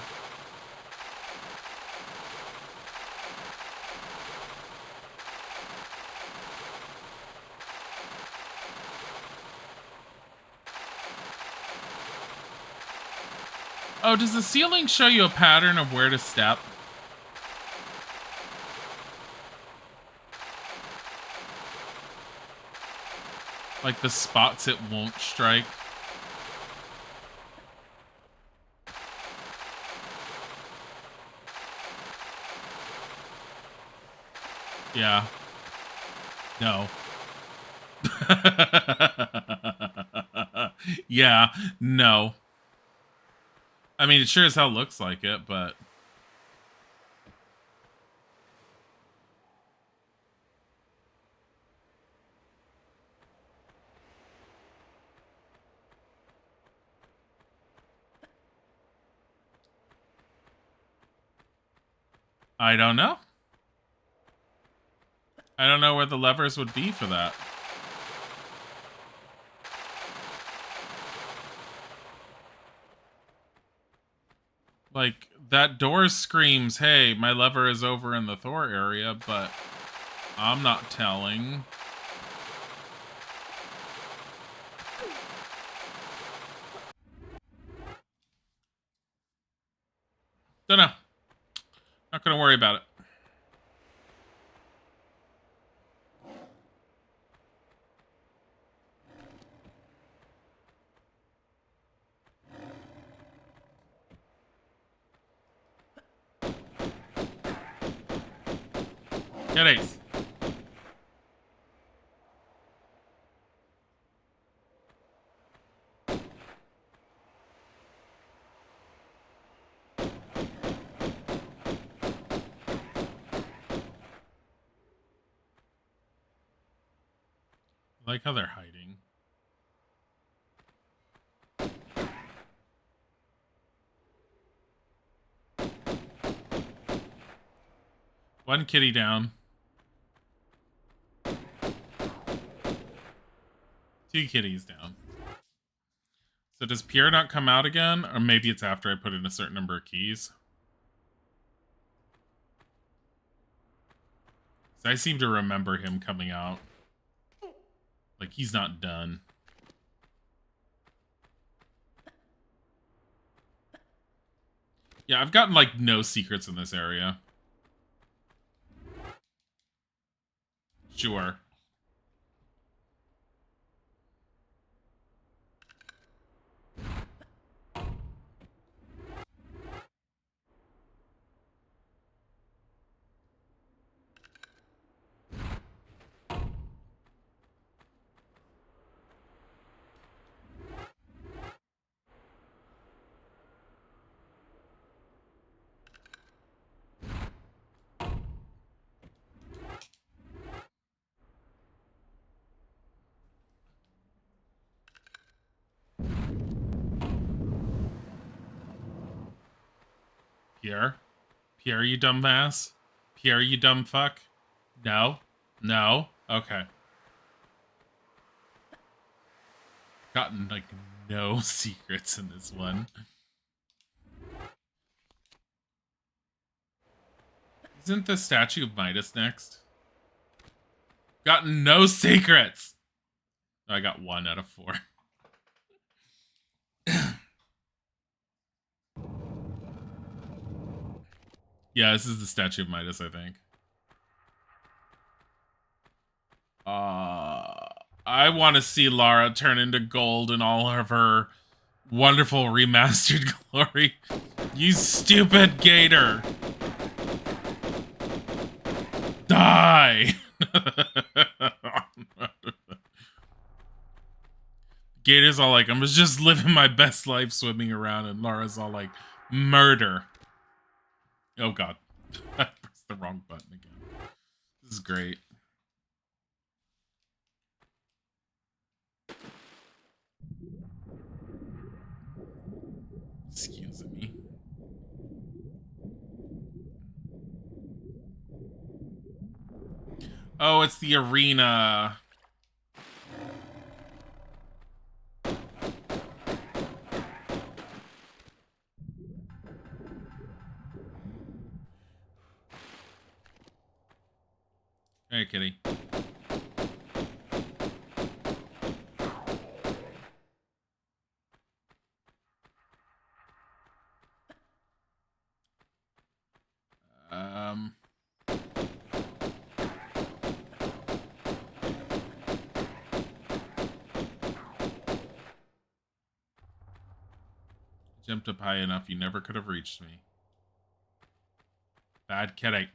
Oh, does the ceiling show you a pattern of where to step? Like the spots it won't strike. Yeah. No. Yeah. No. I mean, it sure as hell looks like it, but... I don't know. I don't know where the levers would be for that. Like, that door screams, hey, my lever is over in the Thor area, but I'm not telling. Don't know. Not gonna worry about it. Get ace. I like how they're hiding. One kitty down. Two kitties down. So does Pierre not come out again? Or maybe it's after I put in a certain number of keys. So I seem to remember him coming out. Like, he's not done. Yeah, I've gotten, like, no secrets in this area. Sure. Pierre? Pierre, you dumbass? Pierre, you dumb fuck? No? No? Okay. Gotten, like, no secrets in this one. Isn't the statue of Midas next? Gotten no secrets! I got 1 out of 4. Yeah, this is the statue of Midas, I think. I want to see Lara turn into gold in all of her wonderful remastered glory. You stupid gator! Die! Gator's all like, I'm just living my best life swimming around, and Lara's all like, murder. Oh god. I pressed the wrong button again. This is great. Excuse me. Oh, it's the arena. Hey, kitty. Jumped up high enough, you never could have reached me. Bad kidding.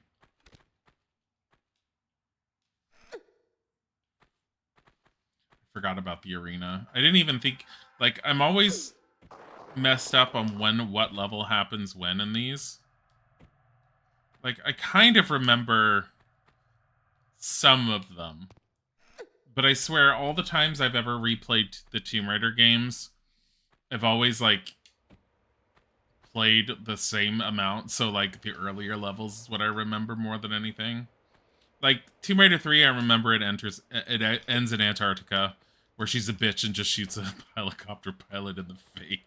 Forgot about the arena. I didn't even think, like, I'm always messed up on what level happens when in these. Like, I kind of remember some of them. But I swear, all the times I've ever replayed the Tomb Raider games, I've always, like, played the same amount. So, like, the earlier levels is what I remember more than anything. Like, Tomb Raider 3, I remember it ends in Antarctica, where she's a bitch and just shoots a helicopter pilot in the face.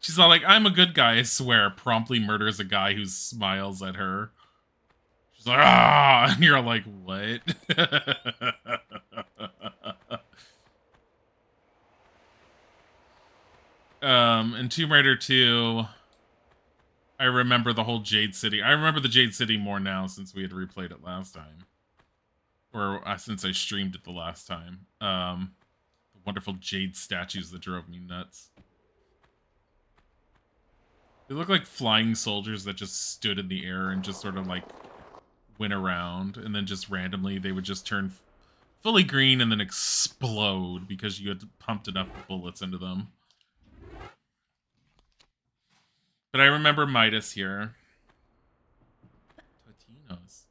She's all like, I'm a good guy, I swear, promptly murders a guy who smiles at her. She's like, ah! And you're like, what? In Tomb Raider 2, I remember the whole Jade City. I remember the Jade City more now since we had replayed it last time. Or since I streamed it the last time. The wonderful Jade statues that drove me nuts. They look like flying soldiers that just stood in the air and just sort of like went around, and then just randomly they would just turn fully green and then explode because you had pumped enough bullets into them. But I remember Midas here. Totino's.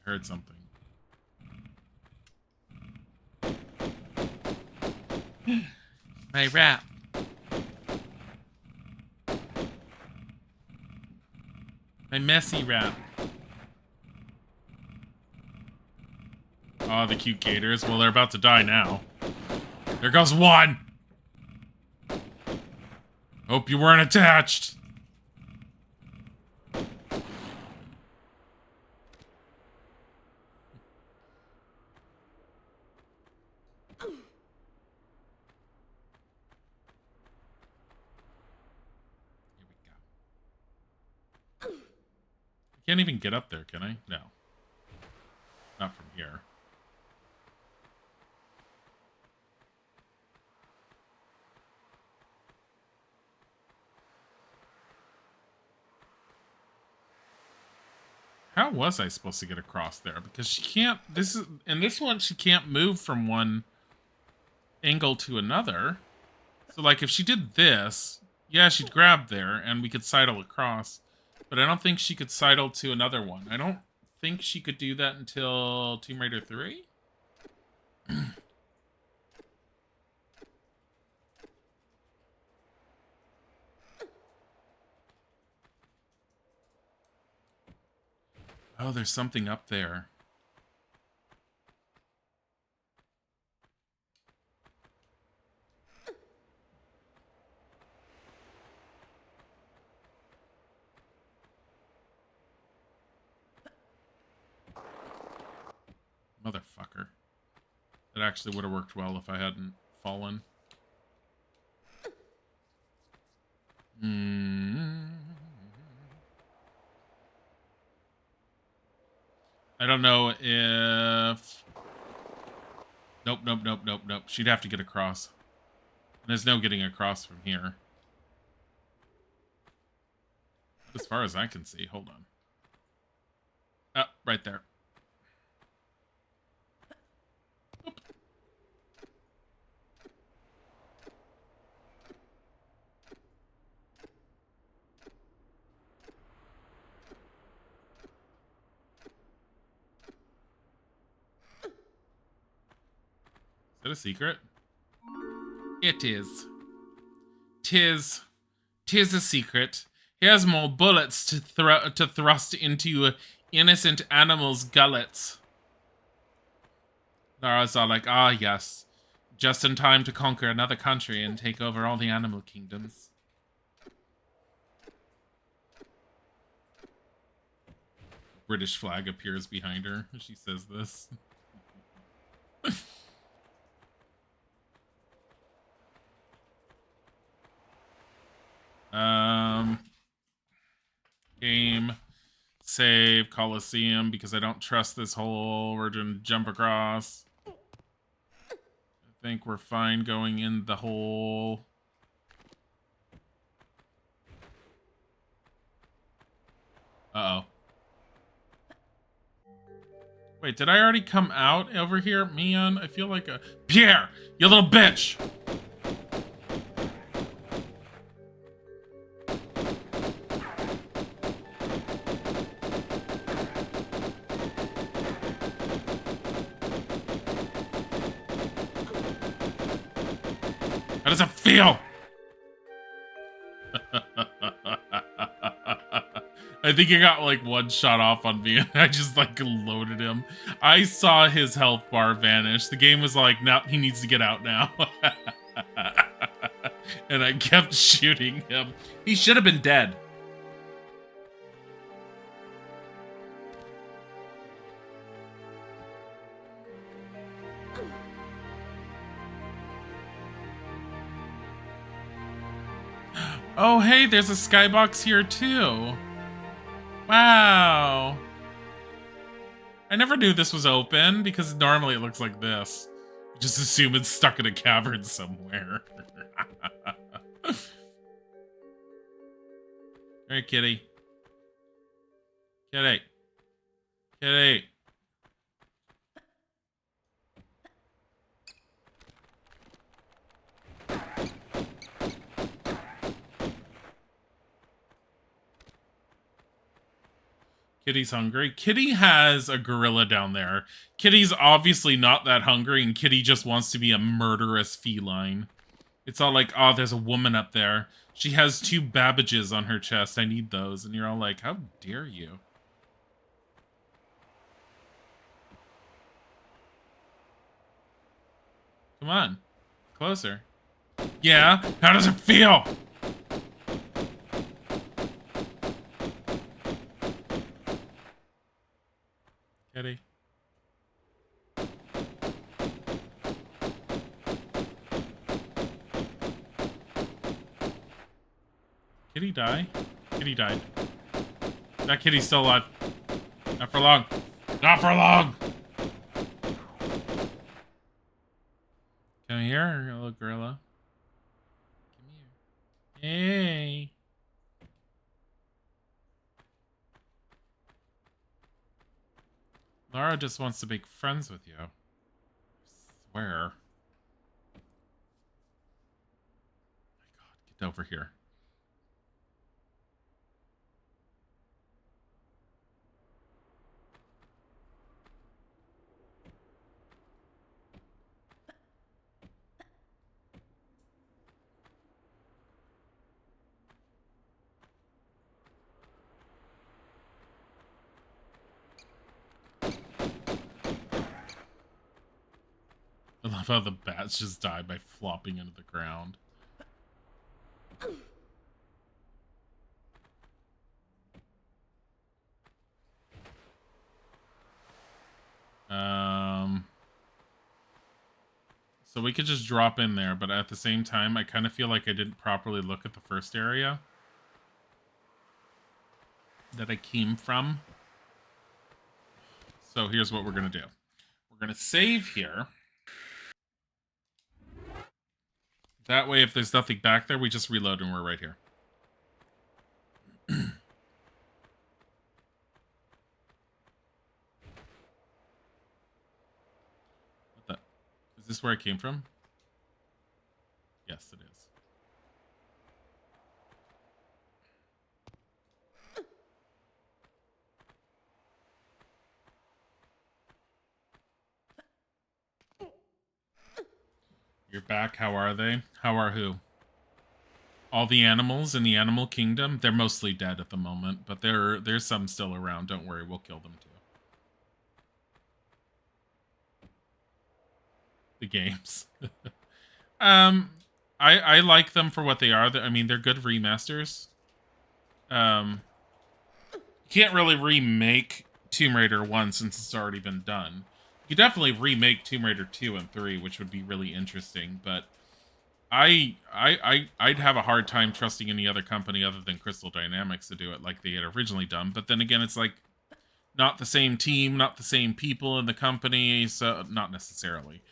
Heard something. My rap. My messy rap. Oh, the cute gators. Well, they're about to die now. There goes one! Hope you weren't attached. Can't even get up there, can I? No. Not from here. How was I supposed to get across there? Because she can't, in this one, she can't move from one angle to another. So, like, if she did this, yeah, she'd grab there, and we could sidle across. But I don't think she could sidle to another one. I don't think she could do that until Tomb Raider 3? Oh, there's something up there. Motherfucker. That actually would have worked well if I hadn't fallen. I don't know if... Nope, nope, nope, nope, nope. She'd have to get across. There's no getting across from here. As far as I can see. Hold on. Oh, right there. Oop. Is that a secret? It is. Tis a secret. Here's more bullets to thrust into innocent animals' gullets. Lara's all like, ah, yes. Just in time to conquer another country and take over all the animal kingdoms. British flag appears behind her as she says this. Game, save, Coliseum, because I don't trust this hole. We're gonna jump across. think we're fine going in the hole. Uh-oh. Wait, did I already come out over here, Mian? I feel like a... Pierre! You little bitch! How does it feel? I think he got like one shot off on me and I just like loaded him. I saw his health bar vanish. The game was like, no, he needs to get out now. And I kept shooting him. He should have been dead. Oh, hey, there's a skybox here too. Wow. I never knew this was open because normally it looks like this. You just assume it's stuck in a cavern somewhere. Hey, kitty. Kitty. Kitty. Kitty's hungry. Kitty has a gorilla down there. Kitty's obviously not that hungry, and Kitty just wants to be a murderous feline. It's all like, oh, there's a woman up there. She has 2 Babbages on her chest. I need those. And you're all like, how dare you? Come on. Closer. Yeah? How does it feel? Kitty. Kitty die? Kitty died. That kitty's still alive. Not for long. Not for long! Come here, little gorilla. Come here. Hey! Laura just wants to make friends with you. I swear. Oh my god, get over here. I love how the bats just die by flopping into the ground. So we could just drop in there, but at the same time, I kind of feel like I didn't properly look at the first area that I came from. So here's what we're going to do. We're going to save here. That way, if there's nothing back there, we just reload and we're right here. What the? Is this where I came from? Yes, it is. You're back. How are they? How are who? All the animals in the animal kingdom? They're mostly dead at the moment, but there's some still around. Don't worry, we'll kill them too. The games. I like them for what they are. I mean, they're good remasters. You can't really remake Tomb Raider 1 since it's already been done. You could definitely remake Tomb Raider 2 and 3, which would be really interesting, but I'd have a hard time trusting any other company other than Crystal Dynamics to do it like they had originally done. But then again, it's like not the same team, not the same people in the company, so not necessarily.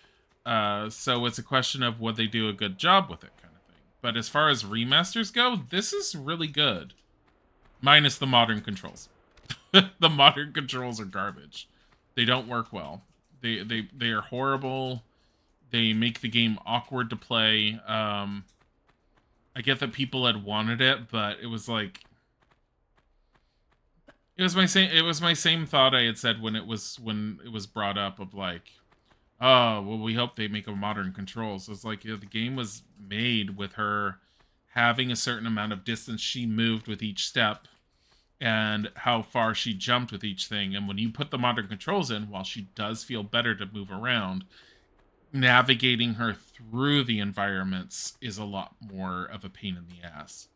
So it's a question of would they do a good job with it, kind of thing. But as far as remasters go, this is really good. Minus the modern controls. The modern controls are garbage. They don't work well. They are horrible. They make the game awkward to play. I get that people had wanted it, but it was like it was my same thought I had said when it was brought up of like, oh, well, we hope they make a modern controls. So it's like, the game was made with her having a certain amount of distance she moved with each step and how far she jumped with each thing. And when you put the modern controls in, while she does feel better to move around, navigating her through the environments is a lot more of a pain in the ass.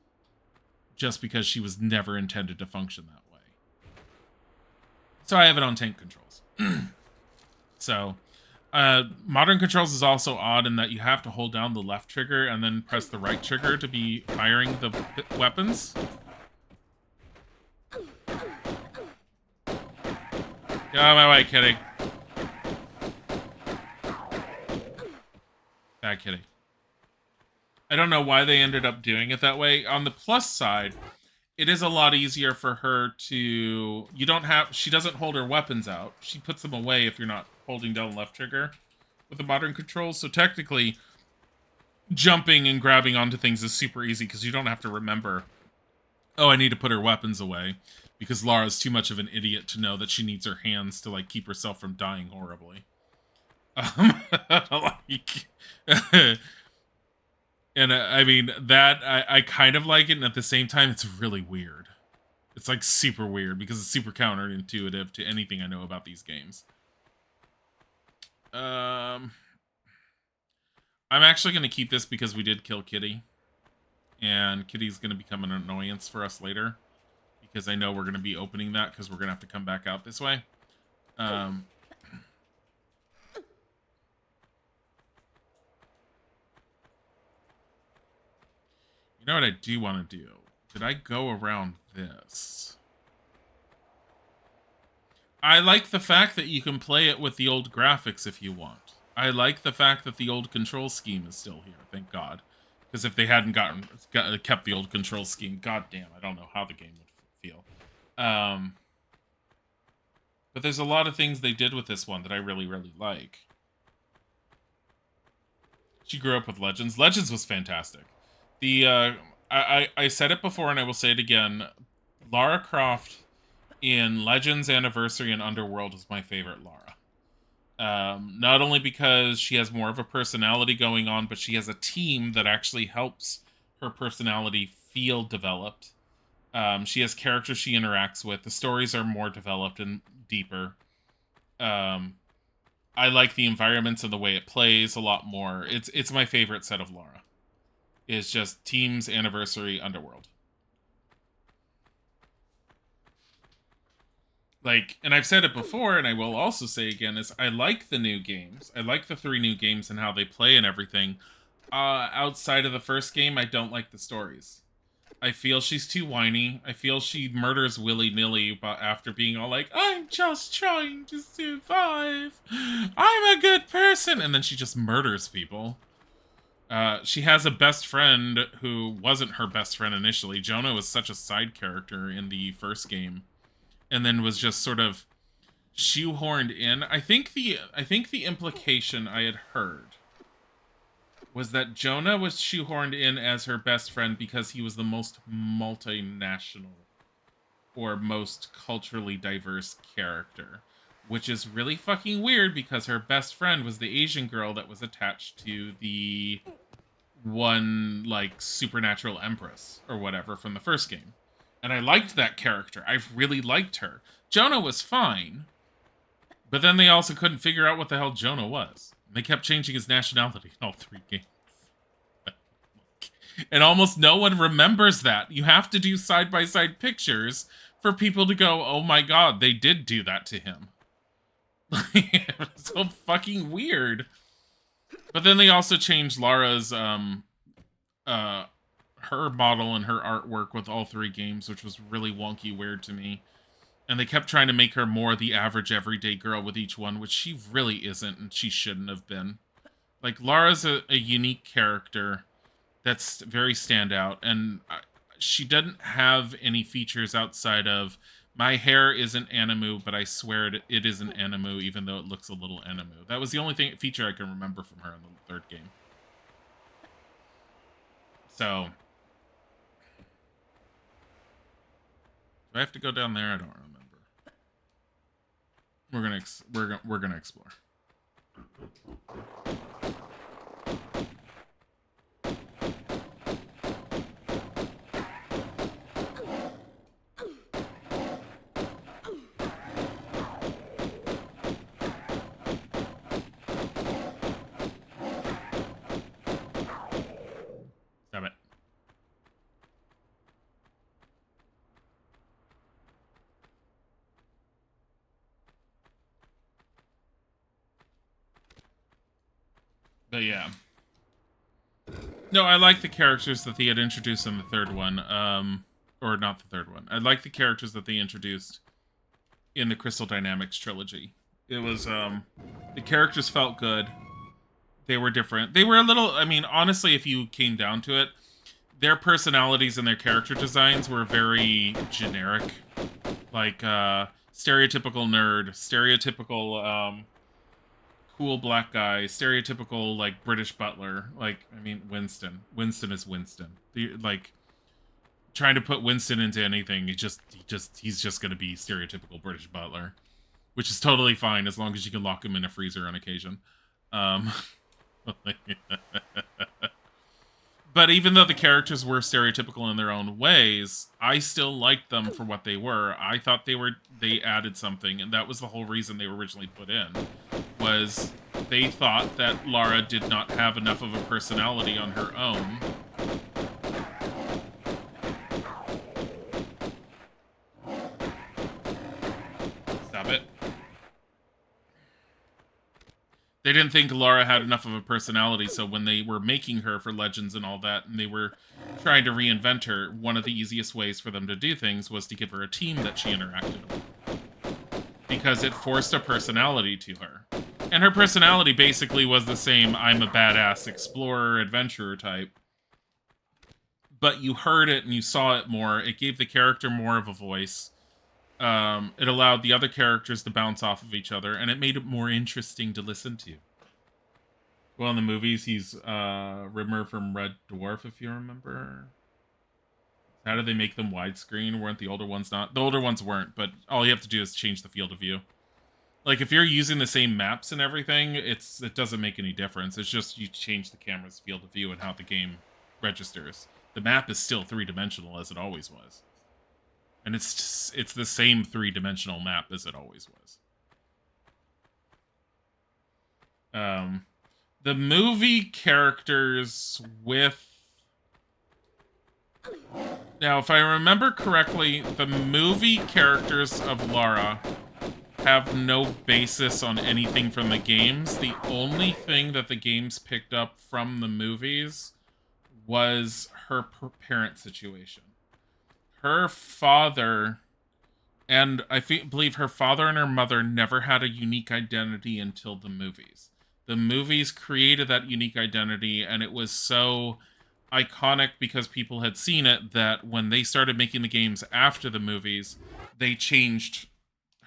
Just because she was never intended to function that way. So I have it on tank controls. So, modern controls is also odd in that you have to hold down the left trigger and then press the right trigger to be firing the weapons. Get out of my way, kitty. Bad kitty. I don't know why they ended up doing it that way. On the plus side, it is a lot easier for her to... She doesn't hold her weapons out. She puts them away if you're not holding down left trigger with the modern controls. So technically, jumping and grabbing onto things is super easy because you don't have to remember, oh, I need to put her weapons away. Because Lara's too much of an idiot to know that she needs her hands to, like, keep herself from dying horribly. And I mean, that, I kind of like it, and at the same time, it's really weird. It's, like, super weird, because it's super counterintuitive to anything I know about these games. I'm actually going to keep this because we did kill Kitty. And Kitty's going to become an annoyance for us later. Because I know we're going to be opening that because we're going to have to come back out this way. You know what I do want to do? Did I go around this? I like the fact that you can play it with the old graphics if you want. I like the fact that the old control scheme is still here, thank God. Because if they hadn't kept the old control scheme, goddamn, I don't know how the game would feel. But there's a lot of things they did with this one that I really, really like. She grew up with Legends. Legends was fantastic. I said it before and I will say it again. Lara Croft in Legends, Anniversary, and Underworld is my favorite Lara. Not only because she has more of a personality going on, but she has a team that actually helps her personality feel developed. She has characters she interacts with. The stories are more developed and deeper. I like the environments and the way it plays a lot more. It's my favorite set of Lara. It's just Teams, Anniversary, Underworld. Like, and I've said it before, and I will also say again, is I like the new games. I like the 3 new games and how they play and everything. Outside of the first game, I don't like the stories. I feel she's too whiny. I feel she murders willy-nilly after being all like, I'm just trying to survive. I'm a good person. And then she just murders people. She has a best friend who wasn't her best friend initially. Jonah was such a side character in the first game. And then was just sort of shoehorned in. I think the implication I had heard was that Jonah was shoehorned in as her best friend because he was the most multinational or most culturally diverse character. Which is really fucking weird because her best friend was the Asian girl that was attached to the one, like, supernatural empress or whatever from the first game. And I liked that character. I really liked her. Jonah was fine. But then they also couldn't figure out what the hell Jonah was. They kept changing his nationality in all 3 games. And almost no one remembers that. You have to do side-by-side pictures for people to go, oh my god, they did do that to him. It's so fucking weird. But then they also changed Lara's, her model and her artwork with all 3 games, which was really wonky weird to me. And they kept trying to make her more the average everyday girl with each one, which she really isn't, and she shouldn't have been. Like, Lara's a unique character that's very standout, and she doesn't have any features outside of my hair isn't Animu, but I swear it isn't Animu, even though it looks a little Animu. That was the only feature I can remember from her in the third game. So, do I have to go down there? I don't remember. We're gonna explore. Stop it. But yeah. No, I like the characters that they had introduced in the third one. Or not the third one. I like the characters that they introduced in the Crystal Dynamics trilogy. It was, the characters felt good. They were different. They were a little, I mean, honestly, if you came down to it, their personalities and their character designs were very generic. Like, stereotypical nerd, stereotypical, cool black guy, stereotypical, like, British butler. Like, I mean, Winston. Winston is Winston. Like, trying to put Winston into anything, he's just gonna be stereotypical British butler. Which is totally fine, as long as you can lock him in a freezer on occasion. But even though the characters were stereotypical in their own ways, I still liked them for what they were. I thought they added something, and that was the whole reason they were originally put in, was they thought that Lara did not have enough of a personality on her own. Stop it. They didn't think Lara had enough of a personality, so when they were making her for Legends and all that, and they were trying to reinvent her, one of the easiest ways for them to do things was to give her a team that she interacted with. Because it forced a personality to her. And her personality basically was the same, I'm a badass explorer, adventurer type. But you heard it and you saw it more. It gave the character more of a voice. It allowed the other characters to bounce off of each other, and it made it more interesting to listen to. Well, in the movies, he's Rimmer from Red Dwarf, if you remember. How did they make them widescreen? Weren't the older ones not? The older ones weren't, but all you have to do is change the field of view. Like, if you're using the same maps and everything, it doesn't make any difference. It's just you change the camera's field of view and how the game registers. The map is still three-dimensional, as it always was. And it's the same three-dimensional map as it always was. The movie characters with... Now, if I remember correctly, the movie characters of Lara have no basis on anything from the games. The only thing that the games picked up from the movies was her parent situation. Her father, and I believe her father and her mother never had a unique identity until the movies. The movies created that unique identity, and it was so iconic because people had seen it that when they started making the games after the movies, they changed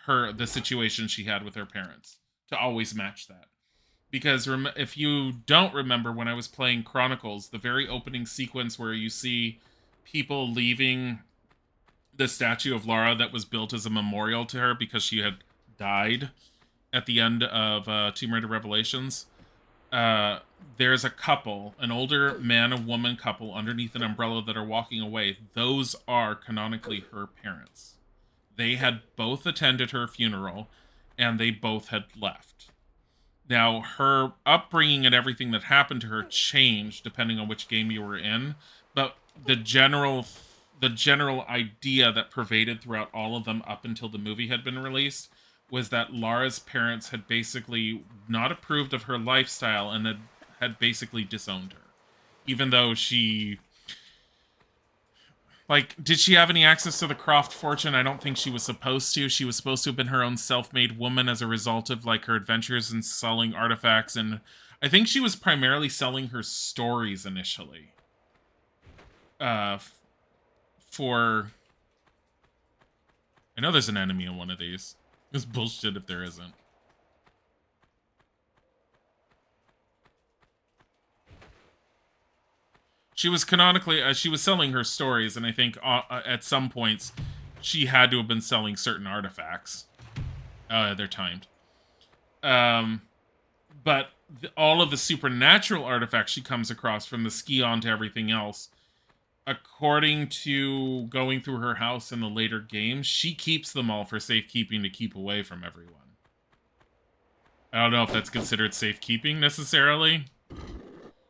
the situation she had with her parents to always match that. Because if you don't remember, when I was playing Chronicles, the very opening sequence where you see people leaving the statue of Lara that was built as a memorial to her because she had died at the end of Tomb Raider Revelations, there's a couple, an older man and woman couple underneath an umbrella that are walking away. Those are canonically her parents. They had both attended her funeral, and they both had left. Now, her upbringing and everything that happened to her changed depending on which game you were in, but the general idea that pervaded throughout all of them up until the movie had been released was that Lara's parents had basically not approved of her lifestyle and had basically disowned her. Even though she... Like, did she have any access to the Croft fortune? I don't think she was supposed to. She was supposed to have been her own self-made woman as a result of, like, her adventures in selling artifacts, and I think she was primarily selling her stories initially. For... I know there's an enemy in one of these. It's bullshit if there isn't. She was canonically... she was selling her stories, and I think at some points she had to have been selling certain artifacts. They're timed. But all of the supernatural artifacts she comes across, from the Scion to everything else, according to going through her house in the later games, she keeps them all for safekeeping to keep away from everyone. I don't know if that's considered safekeeping necessarily.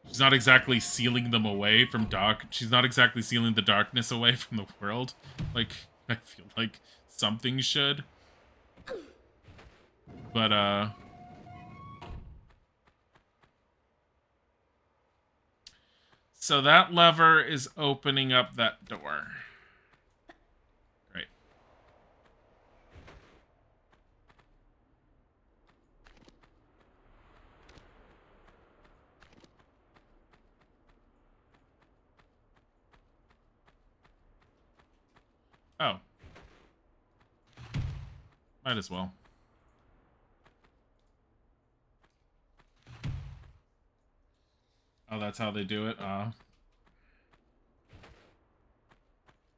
She's not exactly sealing them away from she's not exactly sealing the darkness away from the world. Like, I feel like something should. But, so that lever is opening up that door. Great. Oh. Might as well. Oh, that's how they do it?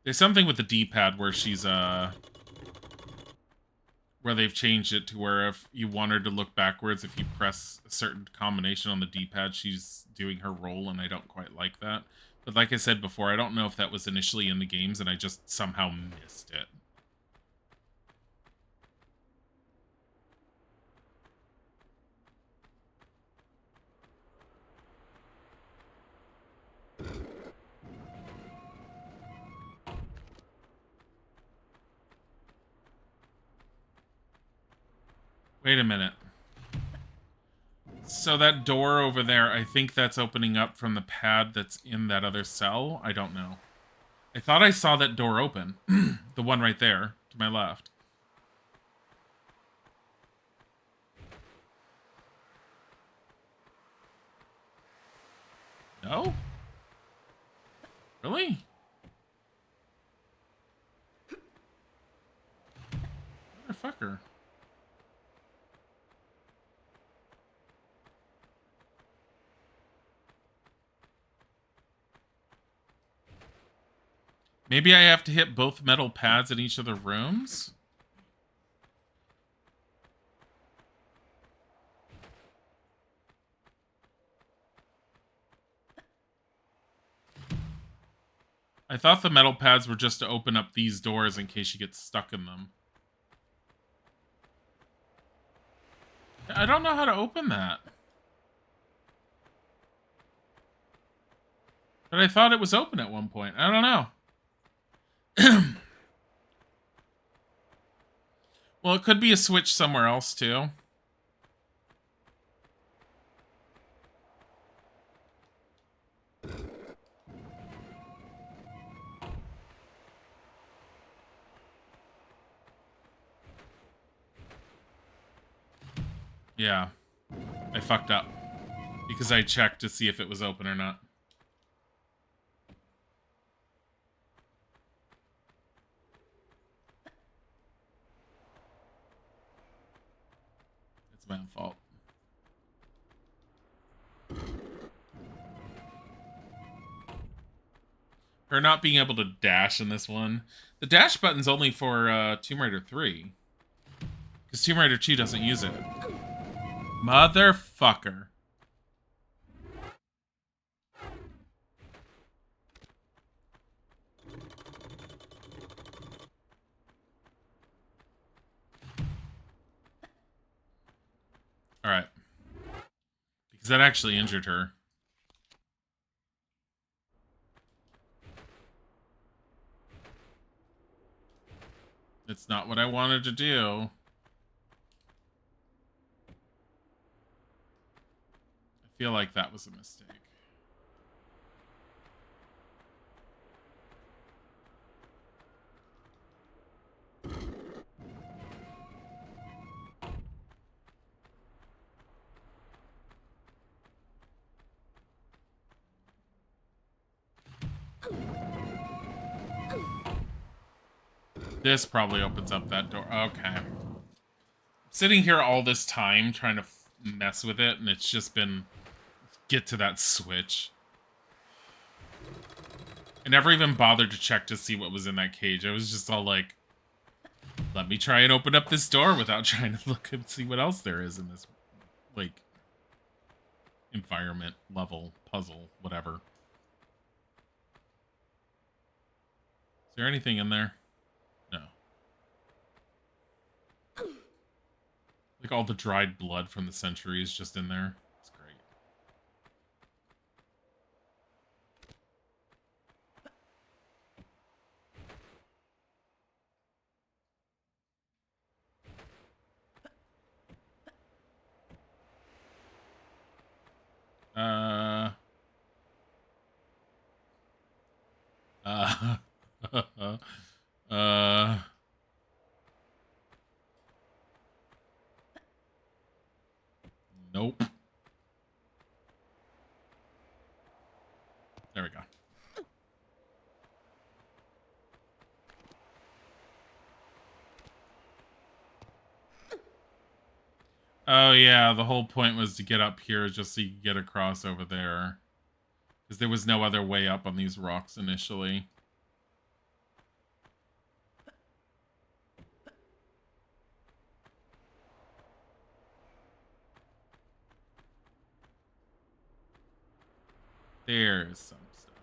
There's something with the D-pad where she's, where they've changed it to where if you want her to look backwards, if you press a certain combination on the D-pad, she's doing her roll, and I don't quite like that. But like I said before, I don't know if that was initially in the games, and I just somehow missed it. Wait a minute. So that door over there, I think that's opening up from the pad that's in that other cell? I don't know. I thought I saw that door open. The one right there, to my left. No? Really? Motherfucker. Maybe I have to hit both metal pads in each of the rooms? I thought the metal pads were just to open up these doors in case you get stuck in them. I don't know how to open that. But I thought it was open at one point. I don't know. Well, it could be a switch somewhere else, too. Yeah. I fucked up. Because I checked to see if it was open or not. It's my own fault. Or not being able to dash in this one. The dash button's only for Tomb Raider 3. Because Tomb Raider 2 doesn't use it. Motherfucker. Alright. Because that actually injured her. It's not what I wanted to do. I feel like that was a mistake. This probably opens up that door. Okay. Sitting here all this time trying to mess with it, and it's just been get to that switch. I never even bothered to check to see what was in that cage. I was just all like, let me try and open up this door without trying to look and see what else there is in this, like, environment, level, puzzle, whatever. Is there anything in there? No. Like all the dried blood from the centuries just in there. It's great. Nope. There we go. Oh yeah, the whole point was to get up here just so you could get across over there. Because there was no other way up on these rocks initially. There's some stuff.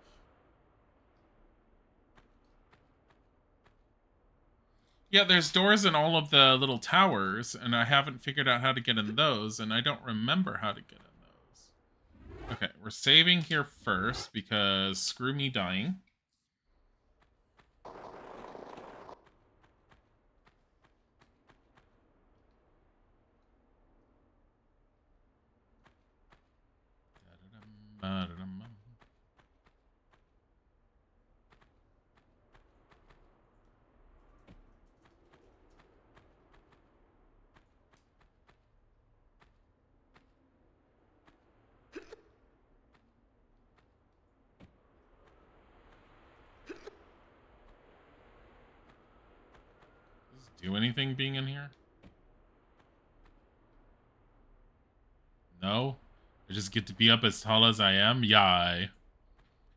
Yeah, there's doors in all of the little towers, and I haven't figured out how to get in those, and I don't remember how to get in those. Okay, we're saving here first, because screw me dying. Does it do anything being in here? No? I just get to be up as tall as I am? Yai.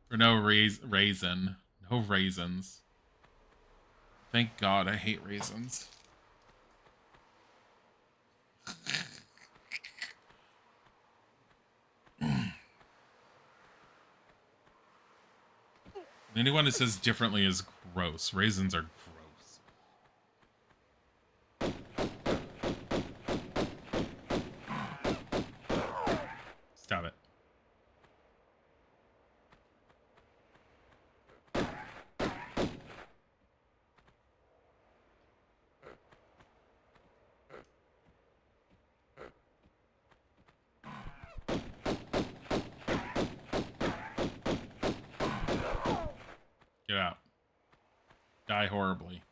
For no raisin. No raisins. Thank God I hate raisins. Anyone who says differently is gross. Raisins are gross. Stop it. Get out. Die horribly.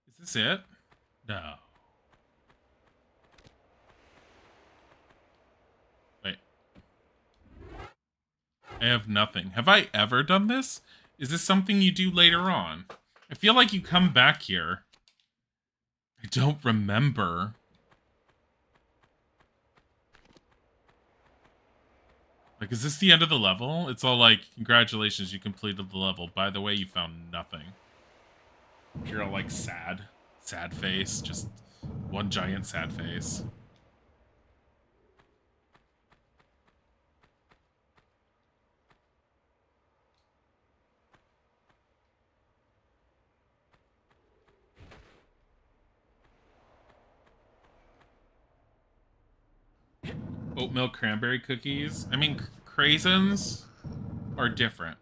Is this it? No. Wait. I have nothing. Have I ever done this? Is this something you do later on? I feel like you come back here. I don't remember. Like, is this the end of the level? It's all like, congratulations, you completed the level. By the way, you found nothing. You're all like sad. Sad face. Just one giant sad face. Oatmeal cranberry cookies. I mean, craisins are different.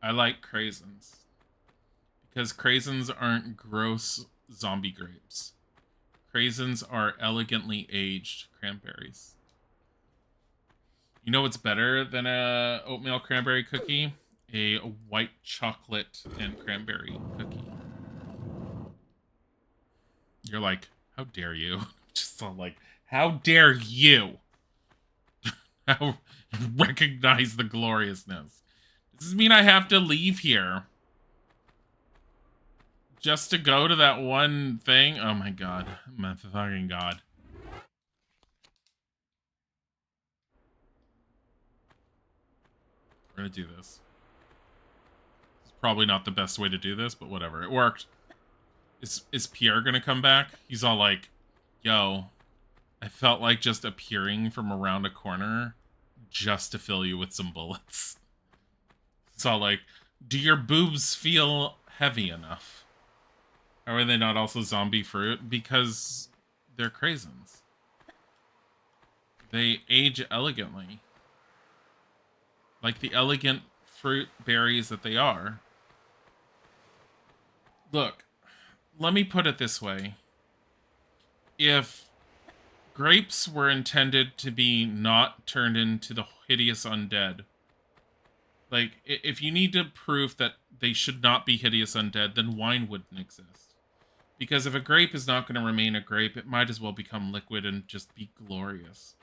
I like craisins. Because craisins aren't gross zombie grapes. Craisins are elegantly aged cranberries. You know what's better than a oatmeal cranberry cookie? A white chocolate and cranberry cookie. You're like, how dare you? Just all like, how dare you? How you recognize the gloriousness. Does this mean I have to leave here? Just to go to that one thing? Oh my god. My fucking god. We're gonna do this. It's probably not the best way to do this, but whatever. It worked. Is Pierre gonna come back? He's all like, yo, I felt like just appearing from around a corner just to fill you with some bullets. It's all like, do your boobs feel heavy enough? Or are they not also zombie fruit? Because they're craisins. They age elegantly. Like the elegant fruit berries that they are. Look, let me put it this way. If grapes were intended to be not turned into the hideous undead, like, if you need to prove that they should not be hideous undead, then wine wouldn't exist. Because if a grape is not going to remain a grape, it might as well become liquid and just be glorious.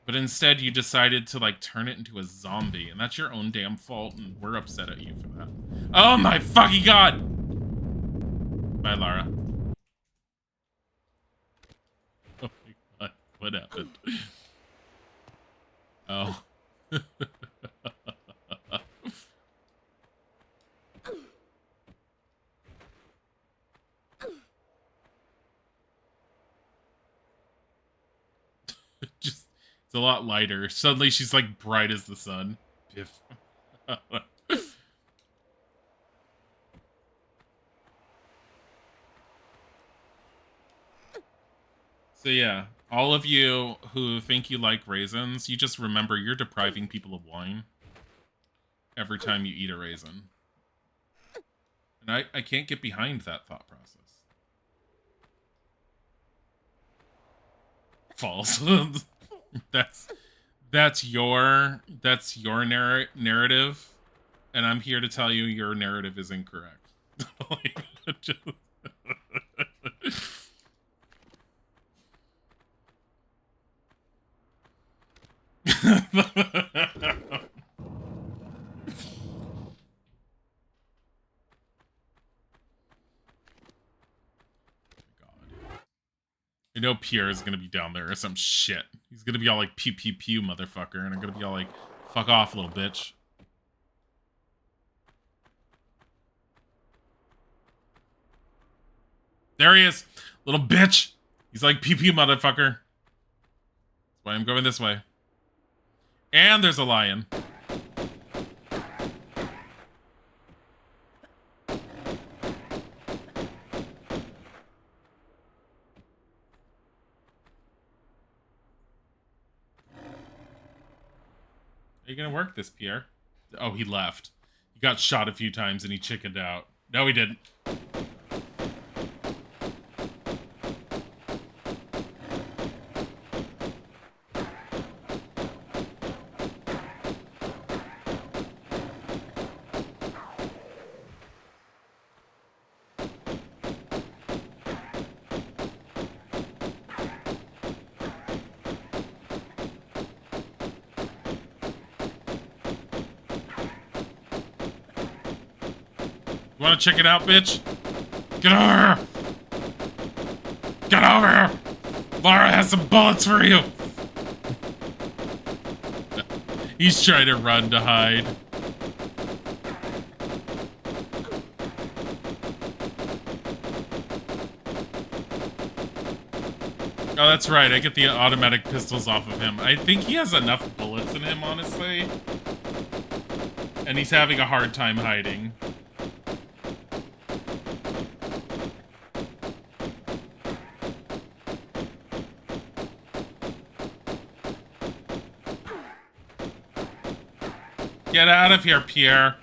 But instead, you decided to, like, turn it into a zombie, and that's your own damn fault, and we're upset at you for that. Oh my fucking god! Bye, Lara. Oh my god, what happened? Oh. Just, it's a lot lighter. Suddenly she's like bright as the sun. Piff. So yeah, all of you who think you like raisins, you just remember you're depriving people of wine every time you eat a raisin. And I can't get behind that thought process. False. that's your narrative, and I'm here to tell you your narrative is incorrect. Like, just... I know Pierre is gonna be down there or some shit. He's gonna be all like, pew pew pew, motherfucker, and I'm gonna be all like, fuck off, little bitch. There he is, little bitch. He's like, pew pew, motherfucker. That's why I'm going this way. And there's a lion. Are you gonna work this, Pierre? Oh, he left. He got shot a few times and he chickened out. No, he didn't. Want to check it out, bitch? Get over here! Get over here! Lara has some bullets for you! He's trying to run to hide. Oh, that's right. I get the automatic pistols off of him. I think he has enough bullets in him, honestly. And he's having a hard time hiding. Get out of here, Pierre.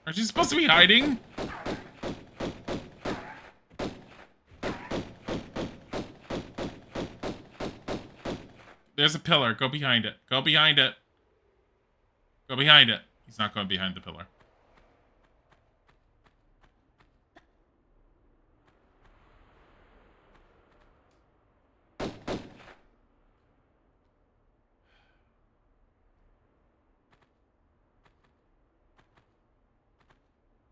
Aren't you supposed to be hiding? There's a pillar. Go behind it. Go behind it. Go behind it. He's not going behind the pillar.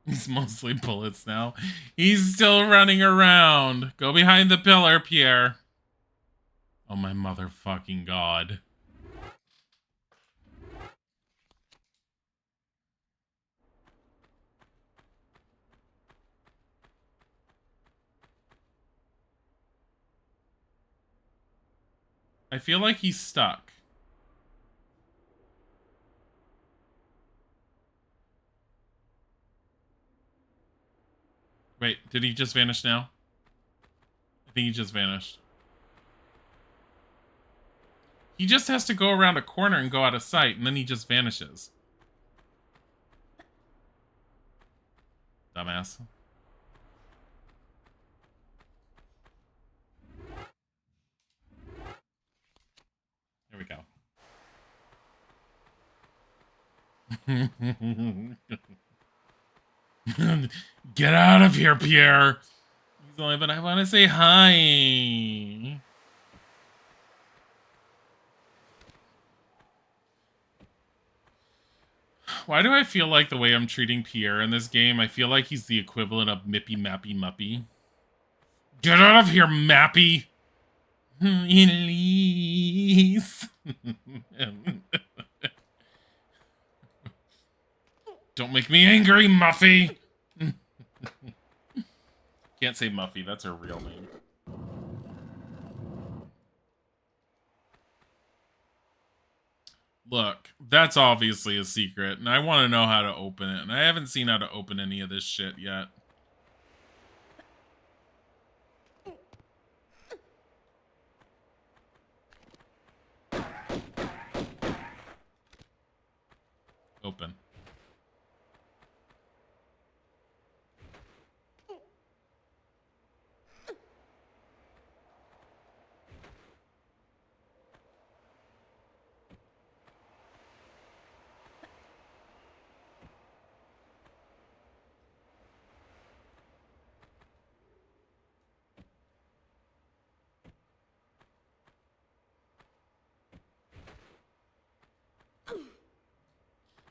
He's mostly bullets now. He's still running around. Go behind the pillar, Pierre. Oh my motherfucking god. I feel like he's stuck. Wait, did he just vanish now? I think he just vanished. He just has to go around a corner and go out of sight, and then he just vanishes. Dumbass. Here we go. Get out of here, Pierre. He's only, but I want to say hi. Why do I feel like the way I'm treating Pierre in this game, I feel like he's the equivalent of Mippy Mappy Muppy. Get out of here, Mappy! Elise! Don't make me angry, Muffy! Can't say Muffy, that's her real name. Look, that's obviously a secret, and I want to know how to open it, and I haven't seen how to open any of this shit yet. Open.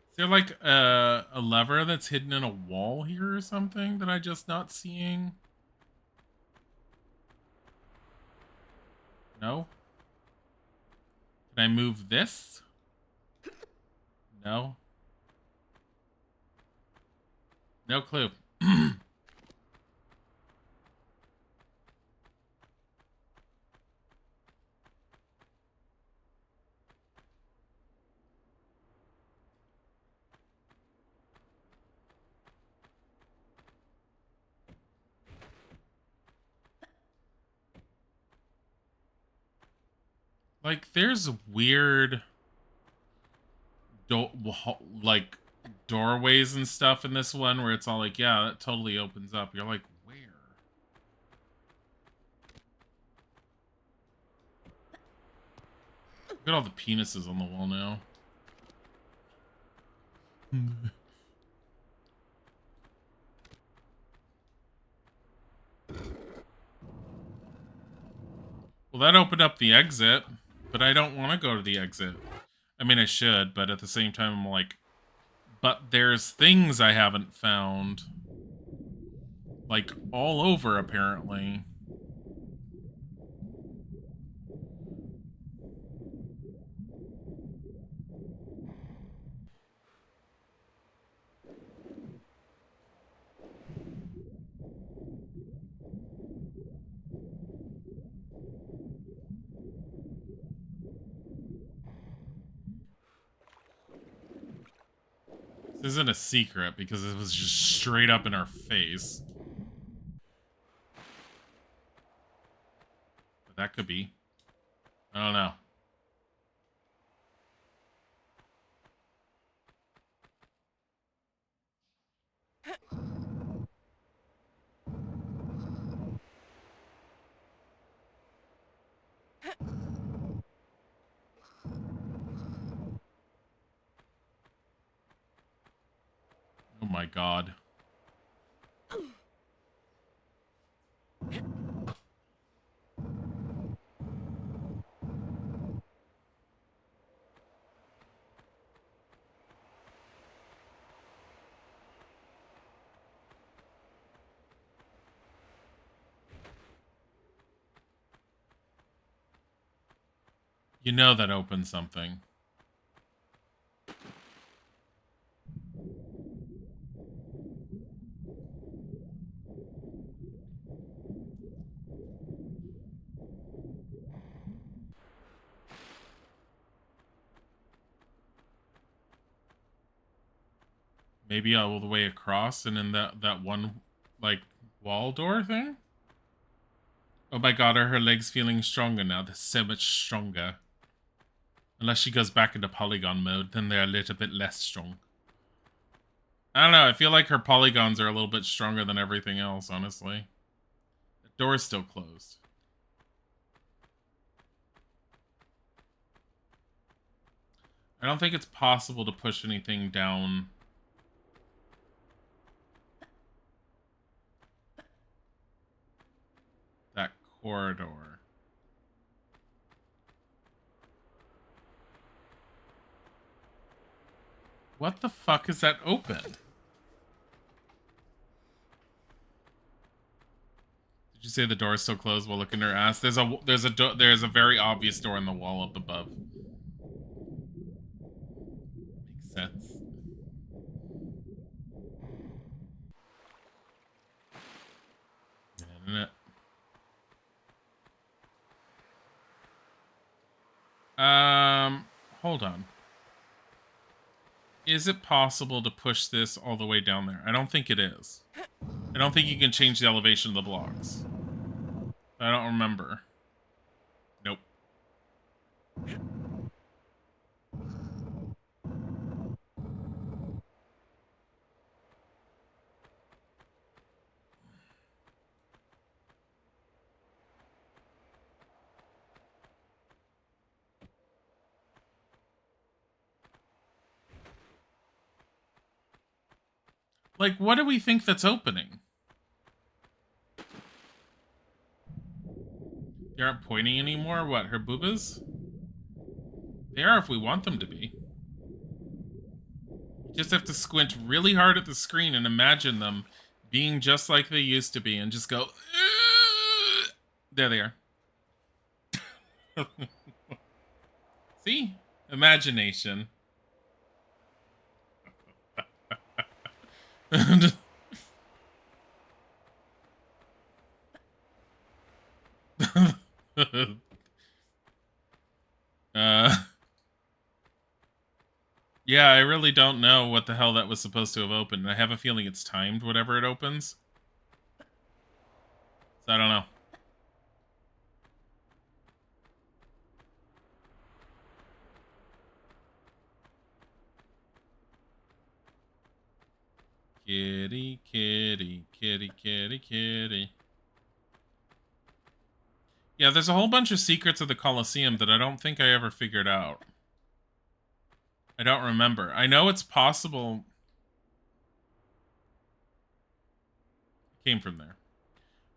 Is there like a lever that's hidden in a wall here or something that I just not seeing? No? Can I move this? No? No clue. Like, there's weird like doorways and stuff in this one where it's all like, yeah, that totally opens up. You're like, where? Look at all the penises on the wall now. Well, that opened up the exit, but I don't want to go to the exit. I mean, I should, but at the same time, I'm like, but there's things I haven't found. Like, all over, apparently. This isn't a secret because it was just straight up in our face. But that could be. I don't know. Oh my god. You know that opens something. Maybe all the way across and in that one, like, wall door thing? Oh my god, are her legs feeling stronger now? They're so much stronger. Unless she goes back into polygon mode, then they're a little bit less strong. I don't know, I feel like her polygons are a little bit stronger than everything else, honestly. The door's still closed. I don't think it's possible to push anything down that corridor. What the fuck is that open? Did you say the door is still closed while looking at her ass? There's a very obvious door in the wall up above. Makes sense. Hold on. Is it possible to push this all the way down there? I don't think it is. I don't think you can change the elevation of the blocks. I don't remember. Nope. Like, what do we think that's opening? They aren't pointing anymore? What, her boobas? They are if we want them to be. You just have to squint really hard at the screen and imagine them being just like they used to be and just go... Ugh! There they are. See? Imagination. Yeah, I really don't know what the hell that was supposed to have opened. I have a feeling it's timed, whatever it opens. So I don't know. Kitty, kitty, kitty, kitty, kitty. Yeah, there's a whole bunch of secrets of the Colosseum that I don't think I ever figured out. I don't remember. I know it's possible. It came from there.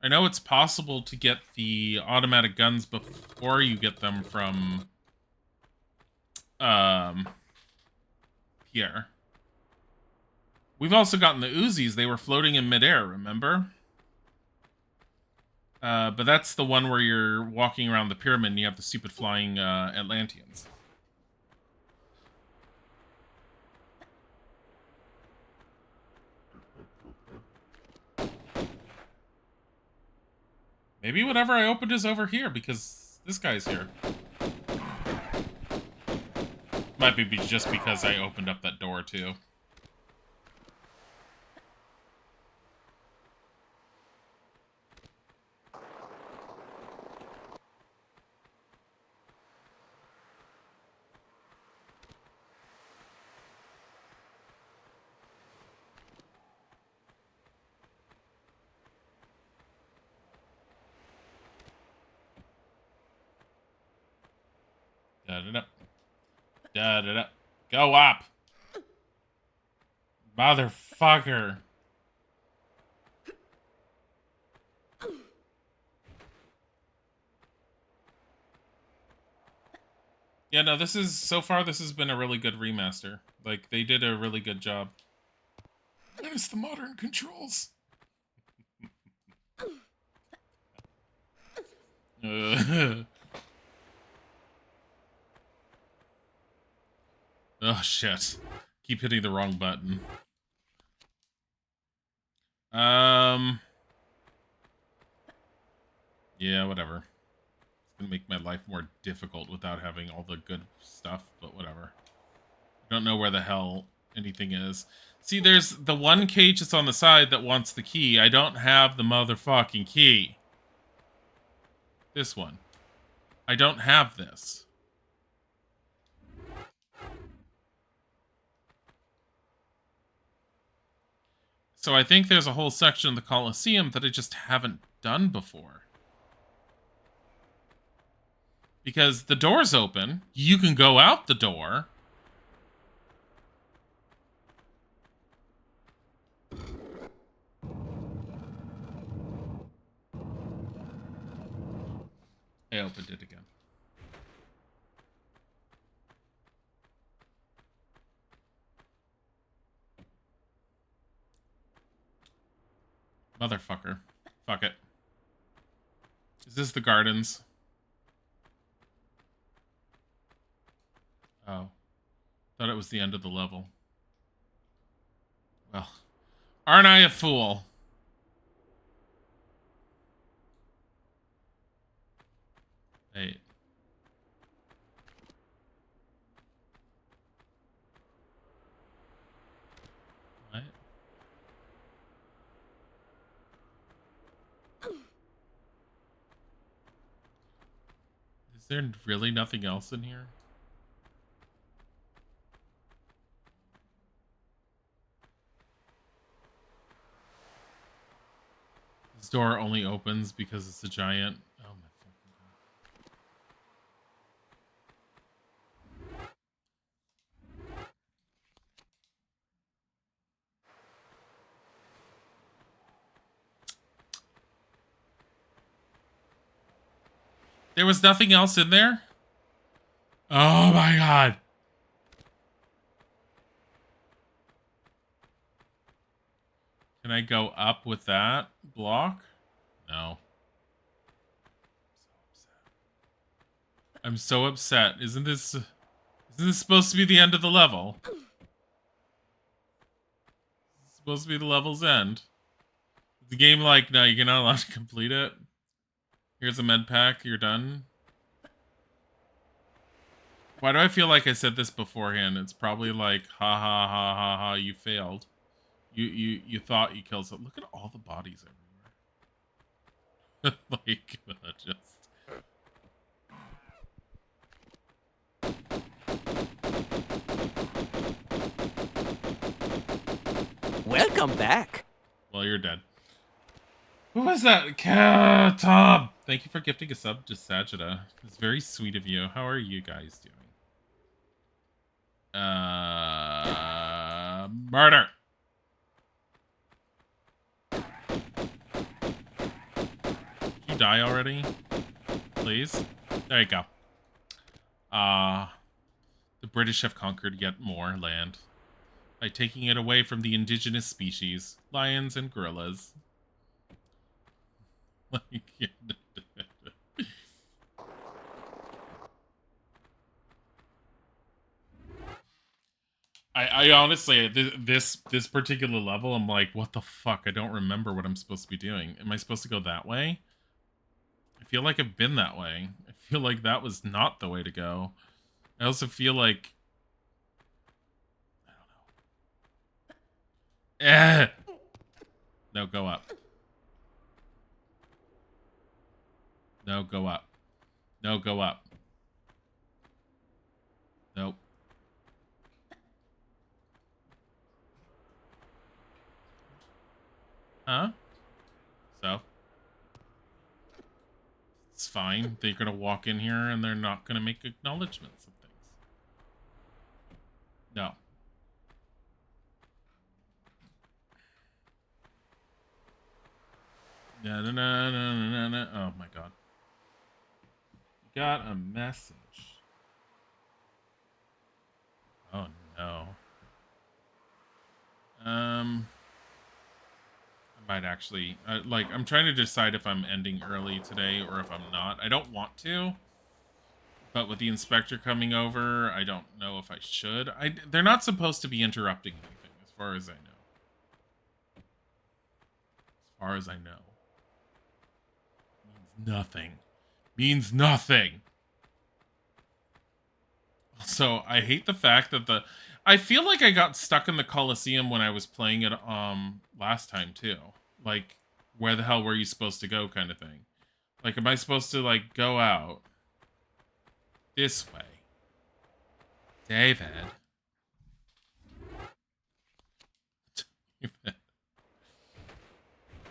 I know it's possible to get the automatic guns before you get them from here. We've also gotten the Uzis. They were floating in midair, remember? But that's the one where you're walking around the pyramid and you have the stupid flying Atlanteans. Maybe whatever I opened is over here because this guy's here. Might be just because I opened up that door too. Da-da-da. Da-da-da. Go up! Motherfucker. Yeah, no, so far this has been a really good remaster. Like, they did a really good job. There's the modern controls. Oh, shit. Keep hitting the wrong button. Yeah, whatever. It's gonna make my life more difficult without having all the good stuff, but whatever. I don't know where the hell anything is. See, there's the one cage that's on the side that wants the key. I don't have the motherfucking key. This one. I don't have this. So I think there's a whole section of the Colosseum that I just haven't done before. Because the door's open. You can go out the door. I opened it again. Motherfucker. Fuck it. Is this the gardens? Oh. Thought it was the end of the level. Well, aren't I a fool? Hey. What? Is there really nothing else in here? This door only opens because it's a giant. Oh my fucking god. There was nothing else in there? Oh my god. Can I go up with that block? No. I'm so upset. Isn't this supposed to be the end of the level? It's supposed to be the level's end. Is the game like, no, you're not allowed to complete it? Here's a med pack, you're done? Why do I feel like I said this beforehand? It's probably like, ha ha ha ha ha, you failed. You thought you killed someone. Look at all the bodies everywhere. Like, just... Welcome back. Well, you're dead. Who was that? Tom! Thank you for gifting a sub to Sagita. It's very sweet of you. How are you guys doing? Murder! You die already? Please? There you go. The British have conquered yet more land by taking it away from the indigenous species, lions and gorillas. Like, I honestly, this particular level, I'm like, what the fuck? I don't remember what I'm supposed to be doing. Am I supposed to go that way? I feel like I've been that way. I feel like that was not the way to go. I also feel like... I don't know. No, go up. No, go up. No, go up. Nope. Huh? So? It's fine. They're gonna walk in here and they're not gonna make acknowledgements of things. No. Na. Oh my god. Got a message. Oh no. I might actually, I'm trying to decide if I'm ending early today or if I'm not. I don't want to, But with the inspector coming over, I don't know if I should. They're not supposed to be interrupting anything, as far as I know. As far as I know. Means nothing. Means nothing. So I hate the fact that I feel like I got stuck in the Coliseum when I was playing it last time too. Like, where the hell were you supposed to go kind of thing. Like, am I supposed to like go out this way? David.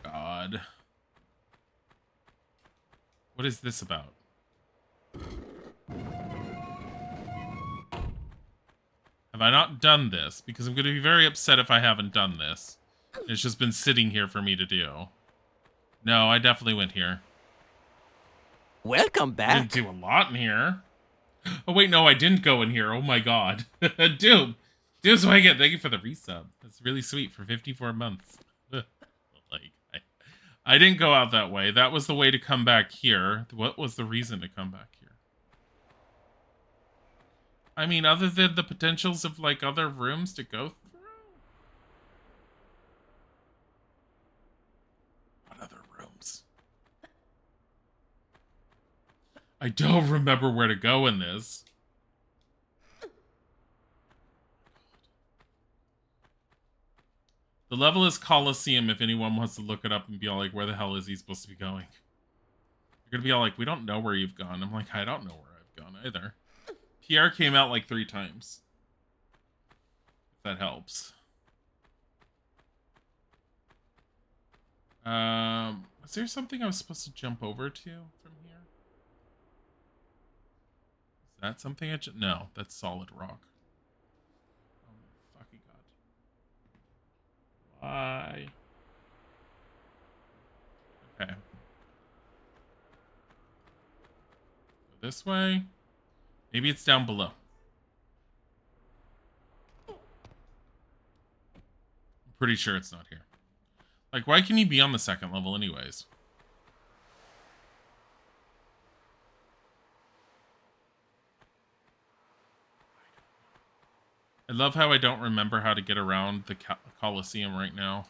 God. What is this about? Have I not done this? Because I'm going to be very upset if I haven't done this. It's just been sitting here for me to do. No, I definitely went here. Welcome I back. didn't do a lot in here. Oh, wait, no, I didn't go in here. Oh, my God. Doom. Doom's Wagon, thank you for the resub. That's really sweet for 54 months. Like, I didn't go out that way. That was the way to come back here. What was the reason to come back here? I mean, other than the potentials of, like, other rooms to go through? What other rooms? I don't remember where to go in this. The level is Coliseum if anyone wants to look it up and be all like, where the hell is he supposed to be going? You're going to be all like, we don't know where you've gone. I'm like, I don't know where I've gone either. Pierre came out like 3 times. If that helps. Was there something I was supposed to jump over to from here? Is that something I no, that's solid rock. Oh my fucking god. Why? Okay. Go this way. Maybe it's down below. I'm pretty sure it's not here. Like, why can you be on the 2nd level anyways? I love how I don't remember how to get around the Coliseum right now.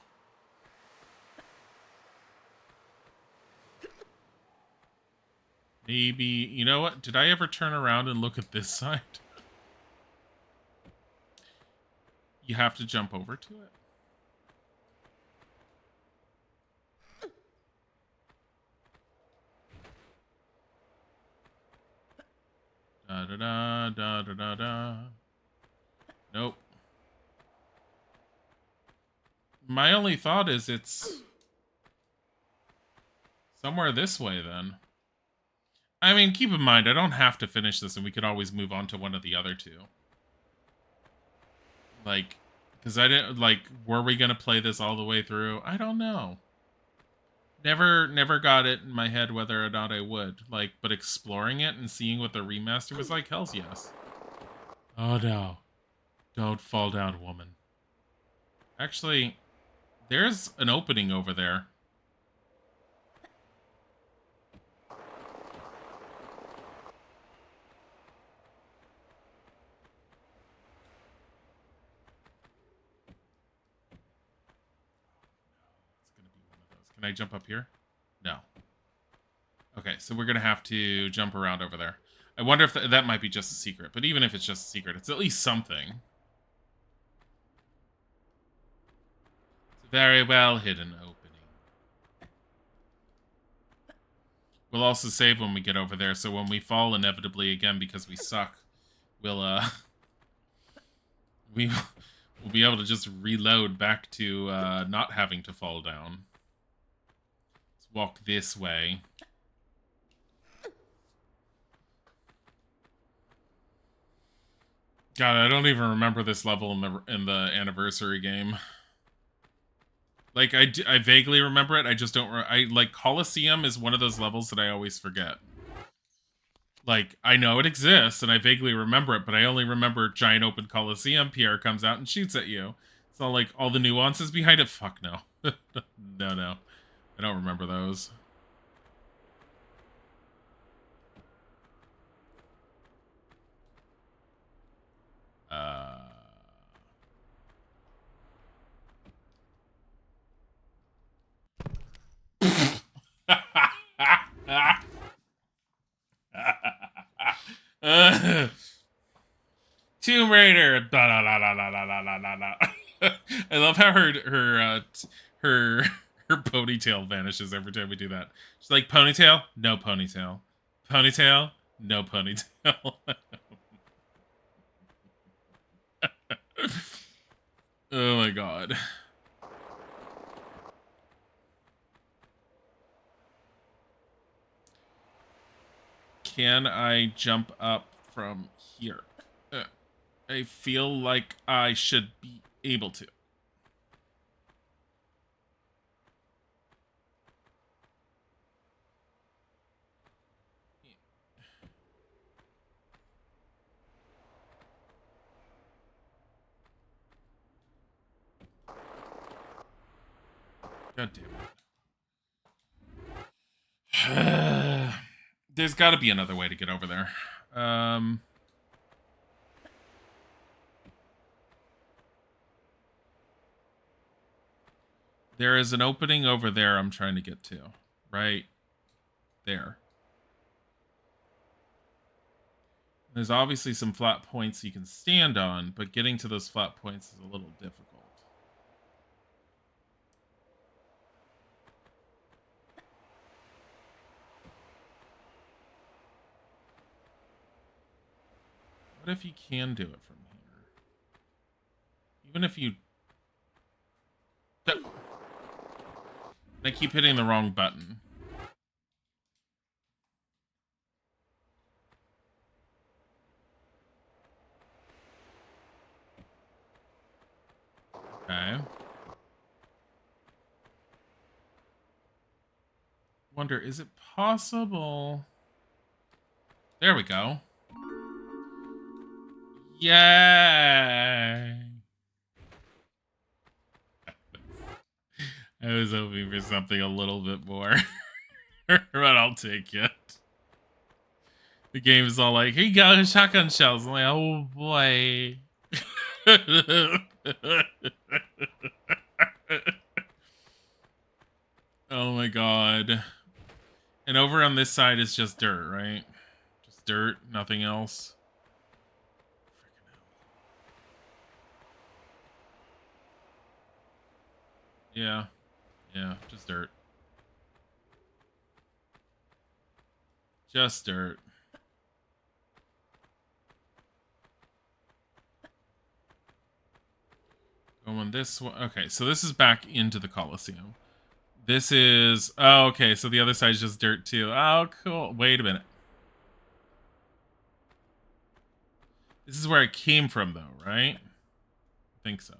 Maybe, you know what? Did I ever turn around and look at this side? You have to jump over to it. Da da da da da da da. Nope. My only thought is it's somewhere this way then. I mean, keep in mind, I don't have to finish this and we could always move on to one of the other 2. Like, because I didn't, like, were we going to play this all the way through? I don't know. Never got it in my head whether or not I would. Like, but exploring it and seeing what the remaster was like, hell's yes. Oh no. Don't fall down, woman. Actually, there's an opening over there. Can I jump up here? No. Okay, so we're going to have to jump around over there. I wonder if that might be just a secret. But even if it's just a secret, it's at least something. It's a very well hidden opening. We'll also save when we get over there, so when we fall inevitably again because we suck, we'll we'll be able to just reload back to not having to fall down. Walk this way. God, I don't even remember this level in the anniversary game. Like, I vaguely remember it. I just don't. Like, Coliseum is one of those levels that I always forget. Like, I know it exists and I vaguely remember it, but I only remember giant open Coliseum. Pierre comes out and shoots at you. So, like, all the nuances behind it. Fuck no. No. I don't remember those. Uh... Tomb Raider. Da, da, da, da, da, da, da, da, da. I love how her her ponytail vanishes every time we do that. She's like, ponytail, no ponytail, ponytail, no ponytail. Oh my god. Can I jump up from here? I feel like I should be able to. God damn it. There's got to be another way to get over there. There is an opening over there I'm trying to get to. Right there. There's obviously some flat points you can stand on, but getting to those flat points is a little difficult. What if you can do it from here? Even if you... I keep hitting the wrong button. Okay. Wonder, is it possible... There we go. Yay! I was hoping for something a little bit more. But I'll take it. The game is all like, here you go, shotgun shells. I'm like, oh boy. Oh my god. And over on this side is just dirt, right? Just dirt, nothing else. Yeah. Yeah, just dirt. Just dirt. Going this way. Okay, so this is back into the Coliseum. This is... Oh, okay, so the other side is just dirt too. Oh, cool. Wait a minute. This is where it came from, though, right? I think so.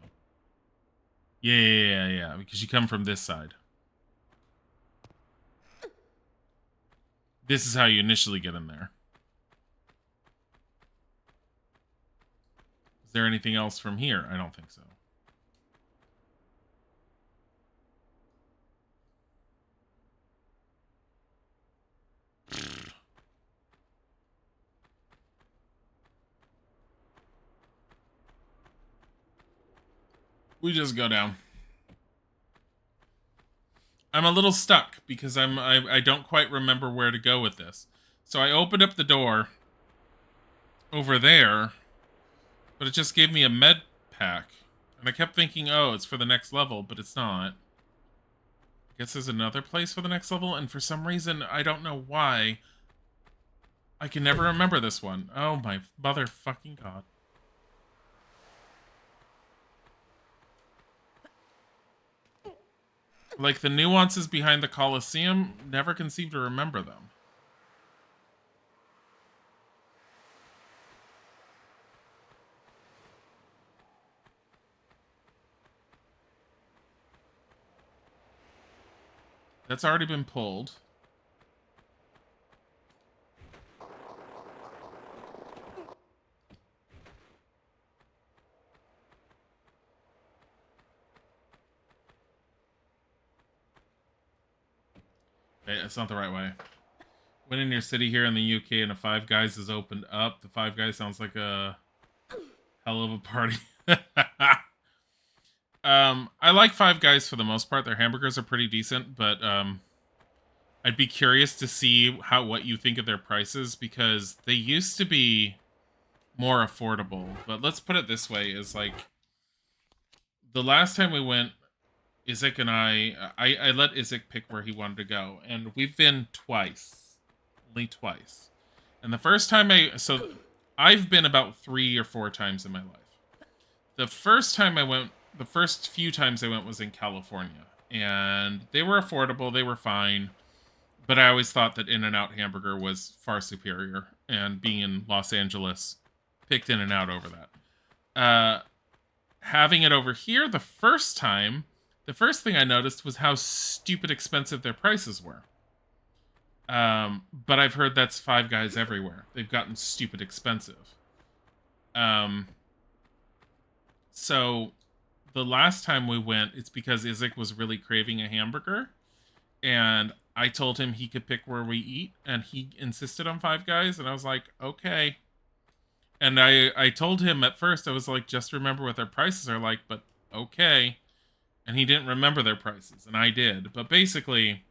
Yeah, because you come from this side. This is how you initially get in there. Is there anything else from here? I don't think so. We just go down. I'm a little stuck because I don't quite remember where to go with this. So I opened up the door over there, but it just gave me a med pack. And I kept thinking, oh, it's for the next level, but it's not. I guess there's another place for the next level, and for some reason, I don't know why, I can never remember this one. Oh my motherfucking god. Like, the nuances behind the Colosseum, never can seem to remember them. That's already been pulled. Okay, that's not the right way. When in your city here in the UK and a Five Guys is opened up, the Five Guys sounds like a hell of a party. I like Five Guys for the most part. Their hamburgers are pretty decent, but I'd be curious to see what you think of their prices, because they used to be more affordable. But let's put it this way: is like the last time we went, Isaac and I let Isaac pick where he wanted to go, and we've been twice, only twice. And the first time I've been about 3 or 4 times in my life. The first few times I went was in California, and they were affordable, they were fine, but I always thought that In-N-Out hamburger was far superior, and being in Los Angeles, picked In-N-Out over that. Having it over here the first time, the first thing I noticed was how stupid expensive their prices were. But I've heard that's Five Guys everywhere. They've gotten stupid expensive. So the last time we went, it's because Isaac was really craving a hamburger, and I told him he could pick where we eat, and he insisted on Five Guys, and I was like, okay. And I told him at first, I was like, just remember what their prices are like, but okay. And he didn't remember their prices, and I did. But basically,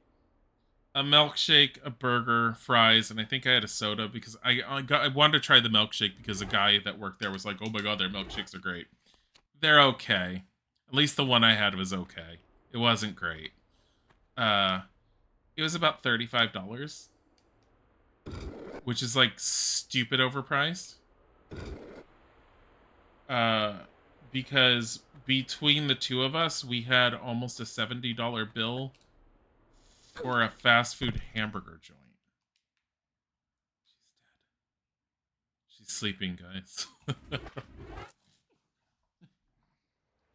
a milkshake, a burger, fries, and I think I had a soda, because I wanted to try the milkshake because a guy that worked there was like, oh my god, their milkshakes are great. They're okay. At least the one I had was okay. It wasn't great. It was about $35, which is like stupid overpriced. Because between the two of us, we had almost a $70 bill for a fast food hamburger joint. She's sleeping, guys.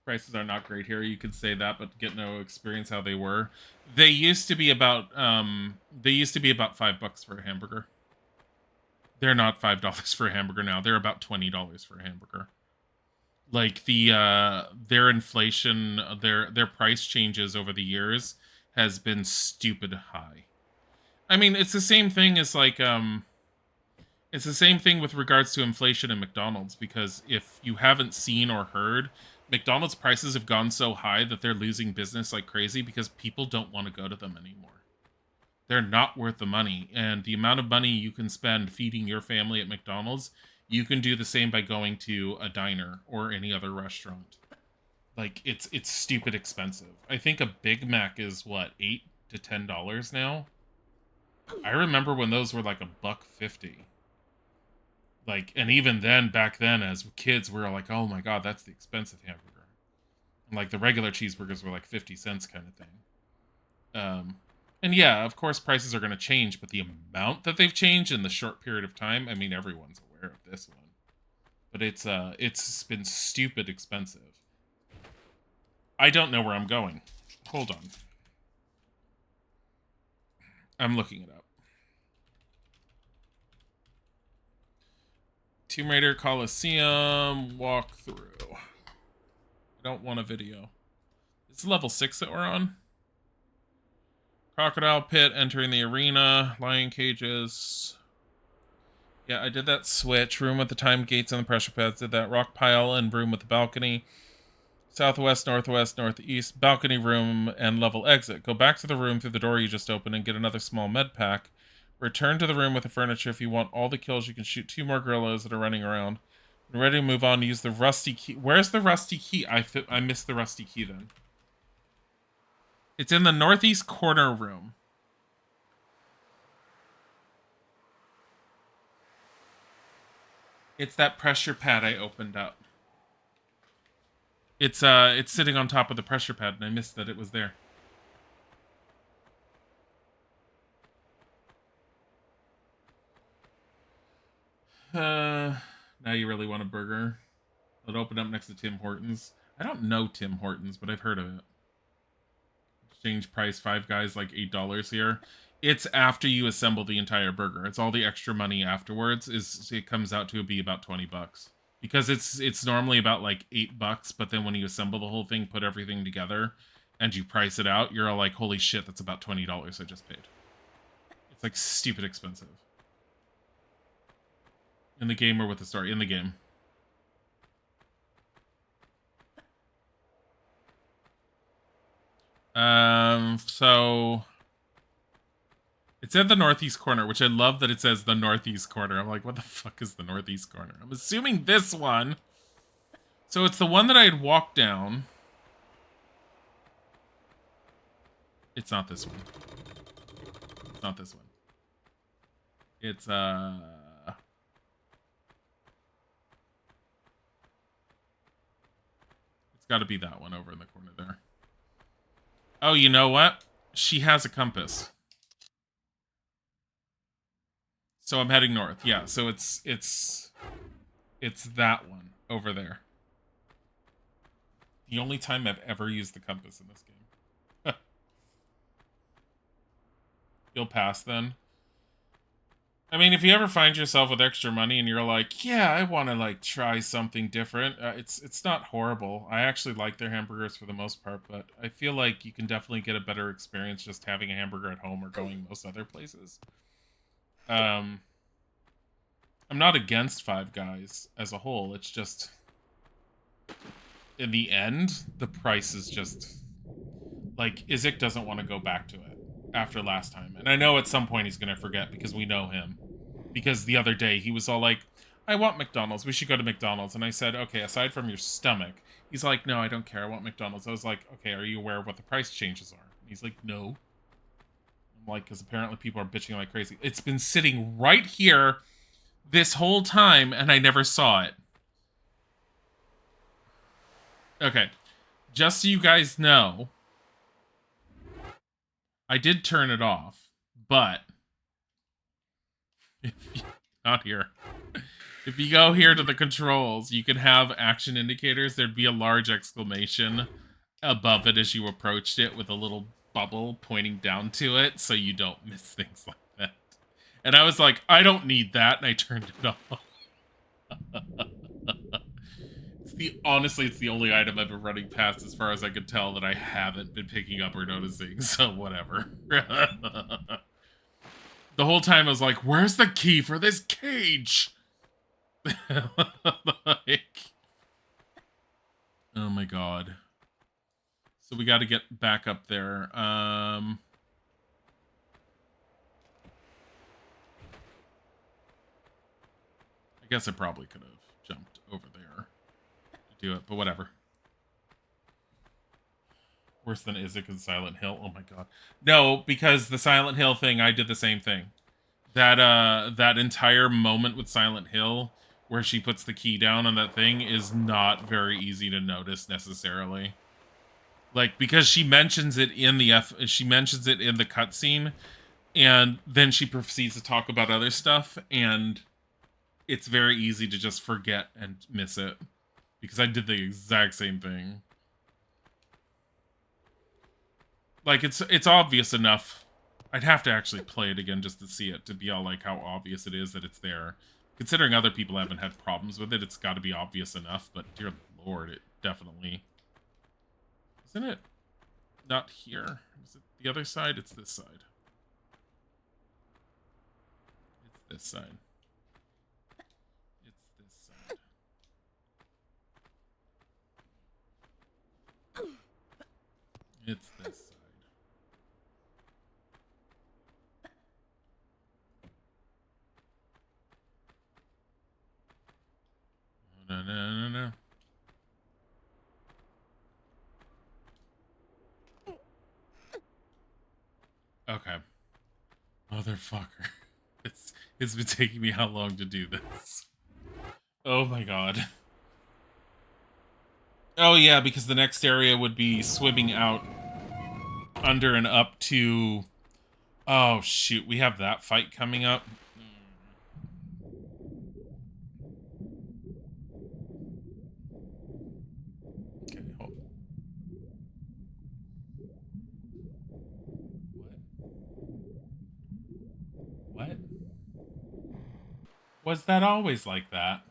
Prices are not great here. You could say that, but get no experience how they were. They used to be about $5 for a hamburger. They're not $5 for a hamburger now. They're about $20 for a hamburger. Like their inflation, their price changes over the years has been stupid high. I mean, it's the same thing as like it's the same thing with regards to inflation in McDonald's, because if you haven't seen or heard, McDonald's prices have gone so high that they're losing business like crazy because people don't want to go to them anymore. They're not worth the money, and the amount of money you can spend feeding your family at McDonald's, you can do the same by going to a diner or any other restaurant. Like, it's stupid expensive. I think a Big Mac is what, $8 to $10 now? I remember when those were like $1.50. Like, and even then, back then, as kids, we were like, oh my god, that's the expensive hamburger. And like the regular cheeseburgers were like 50 cents kind of thing. And yeah, of course, prices are going to change, but the amount that they've changed in the short period of time, I mean, everyone's aware of this one. But it's been stupid expensive. I don't know where I'm going. Hold on. I'm looking it up. Tomb Raider Coliseum walkthrough. I don't want a video. It's level 6 that we're on. Crocodile pit, entering the arena, lion cages. Yeah, I did that switch. Room with the time gates and the pressure pads. Did that rock pile and room with the balcony. Southwest, northwest, northeast, balcony room, and level exit. Go back to the room through the door you just opened and get another small med pack. Return to the room with the furniture. If you want all the kills, you can shoot 2 more gorillas that are running around. When ready to move on, use the rusty key. Where's the rusty key? I missed the rusty key then. It's in the northeast corner room. It's that pressure pad I opened up. It's sitting on top of the pressure pad, and I missed that it was there. Now you really want a burger? It opened up next to Tim Hortons. I don't know Tim Hortons, but I've heard of it. Exchange price, Five Guys, like $8 here. It's after you assemble the entire burger. It's all the extra money afterwards. It comes out to be about $20. Because it's normally about like $8, but then when you assemble the whole thing, put everything together, and you price it out, you're all like, holy shit, that's about $20 I just paid. It's like stupid expensive. In the game or with the story? In the game. So it's at the northeast corner, which I love that it says the northeast corner. I'm like, what the fuck is the northeast corner? I'm assuming this one. So it's the one that I had walked down. It's not this one. It's not this one. It's it's got to be that one over in the corner there. Oh, you know what? She has a compass. So I'm heading north. Yeah, so it's that one over there. The only time I've ever used the compass in this game. You'll pass then. I mean, if you ever find yourself with extra money and you're like, yeah, I want to like try something different, it's not horrible. I actually like their hamburgers for the most part, but I feel like you can definitely get a better experience just having a hamburger at home or going most other places. I'm not against Five Guys as a whole. It's just, in the end, the price is just like Isaac doesn't want to go back to it after last time, and I know at some point he's gonna forget because we know him. Because the other day he was all like, I want McDonald's. We should go to McDonald's. And I said, okay, aside from your stomach. He's like, no, I don't care. I want McDonald's. I was like, okay, are you aware of what the price changes are? And he's like, no. I'm like, because apparently people are bitching like crazy. It's been sitting right here this whole time, and I never saw it. Okay. Just so you guys know, I did turn it off, but not here. If you go here to the controls, you can have action indicators. There'd be a large exclamation above it as you approached it with a little bubble pointing down to it so you don't miss things like that. And I was like, I don't need that, and I turned it off. Honestly, it's the only item I've been running past as far as I could tell that I haven't been picking up or noticing, so whatever. The whole time I was like, where's the key for this cage? Like, oh my god. So we got to get back up there. I guess I probably could have jumped over there to do it, but whatever. Worse than Isaac and Silent Hill. Oh my god. No, because the Silent Hill thing, I did the same thing. That entire moment with Silent Hill where she puts the key down on that thing is not very easy to notice necessarily. Like, because she mentions it in the cutscene, and then she proceeds to talk about other stuff, and it's very easy to just forget and miss it. Because I did the exact same thing. Like, it's obvious enough. I'd have to actually play it again just to see it, to be all like how obvious it is that it's there. Considering other people haven't had problems with it, it's got to be obvious enough, but dear lord, it definitely... Isn't it not here? Is it the other side? It's this side. It's this side. It's this side. It's this side. No, no, no, no. Okay. Motherfucker. It's been taking me how long to do this? Oh my god. Oh yeah, because the next area would be swimming out under and up to... Oh shoot, we have that fight coming up. Okay, hold. What? Was that always like that?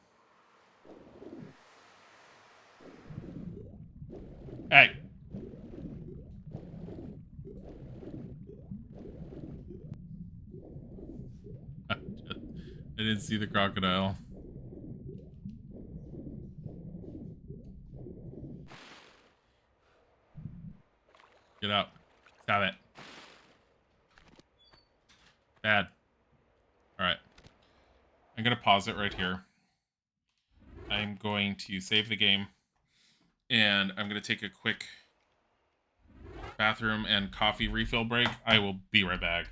Hey. I didn't see the crocodile. Get out. Stop it. Bad. Alright. I'm going to pause it right here. I'm going to save the game. And I'm going to take a quick bathroom and coffee refill break. I will be right back.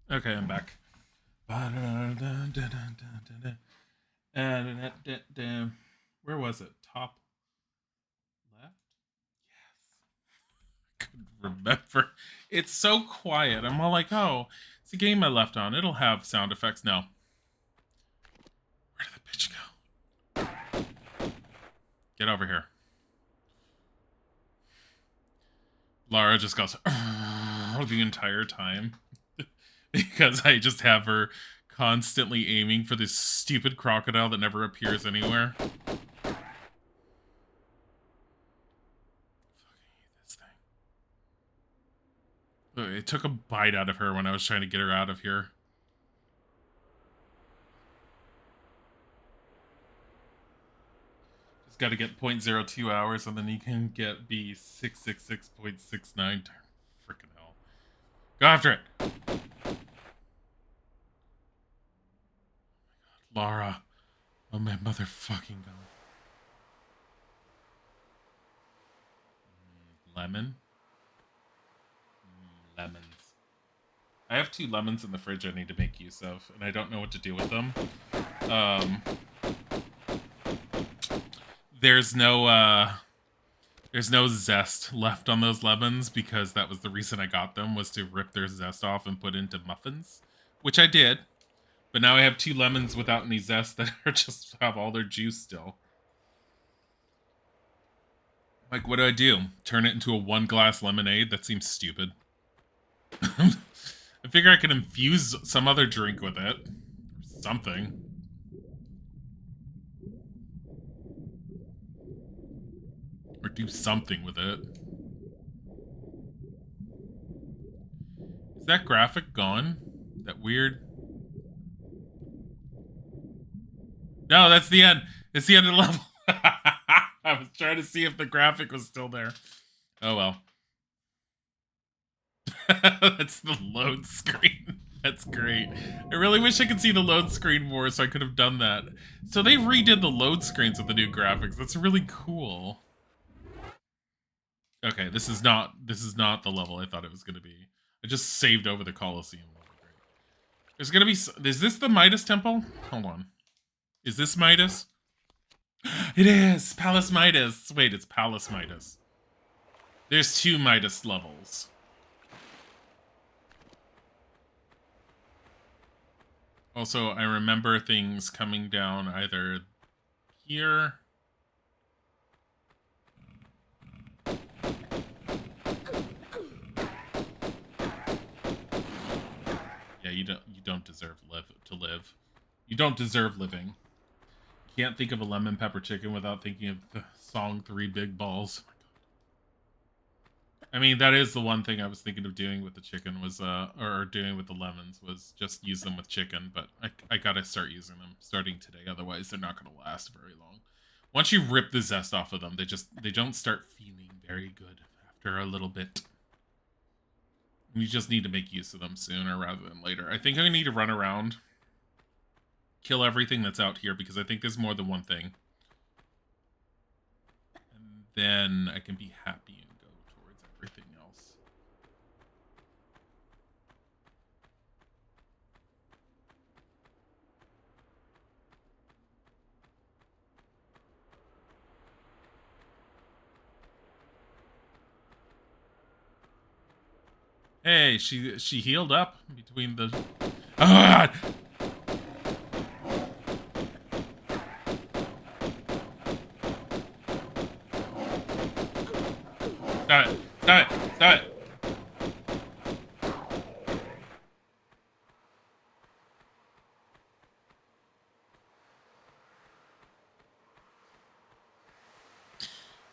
Okay, I'm back. Where was it? Top left? Yes. Couldn't remember. It's so quiet. I'm all like, oh, it's a game I left on. It'll have sound effects. No. Where did the bitch go? Get over here. Lara just goes the entire time because I just have her constantly aiming for this stupid crocodile that never appears anywhere. Fucking hate this thing. It took a bite out of her when I was trying to get her out of here. Just got to get 0.02 hours and then you can get B 666.69. Freaking hell. Go after it. Lara. Oh my motherfucking god. Lemon? Lemons. I have 2 lemons in the fridge I need to make use of, and I don't know what to do with them. There's no zest left on those lemons because that was the reason I got them, was to rip their zest off and put into muffins, which I did. But now I have 2 lemons without any zest that are just have all their juice still. Like, what do? Turn it into a 1-glass lemonade? That seems stupid. I figure I can infuse some other drink with it. Or something. Or do something with it. Is that graphic gone? That weird... No, that's the end. It's the end of the level. I was trying to see if the graphic was still there. Oh well. That's the load screen. That's great. I really wish I could see the load screen more so I could have done that. So they redid the load screens with the new graphics. That's really cool. Okay, this is not the level I thought it was going to be. I just saved over the Colosseum level. Great. There's going to be... Is this the Midas Temple? Hold on. Is this Midas? It is! Palace Midas! Wait, it's Palace Midas. There's 2 Midas levels. Also, I remember things coming down either here... Yeah, you don't deserve to live. You don't deserve living. Can't think of a lemon pepper chicken without thinking of the song 3 Big Balls. I mean, that is the one thing I was thinking of doing with the chicken was, or doing with the lemons was just use them with chicken, but I gotta start using them starting today, otherwise they're not gonna last very long. Once you rip the zest off of them, they don't start feeling very good after a little bit. You just need to make use of them sooner rather than later. I think I need to run around, kill everything that's out here, because I think there's more than one thing. And then I can be happy and go towards everything else. Hey, she healed up between the... Oh, God! Stop it! Stop it! Stop it!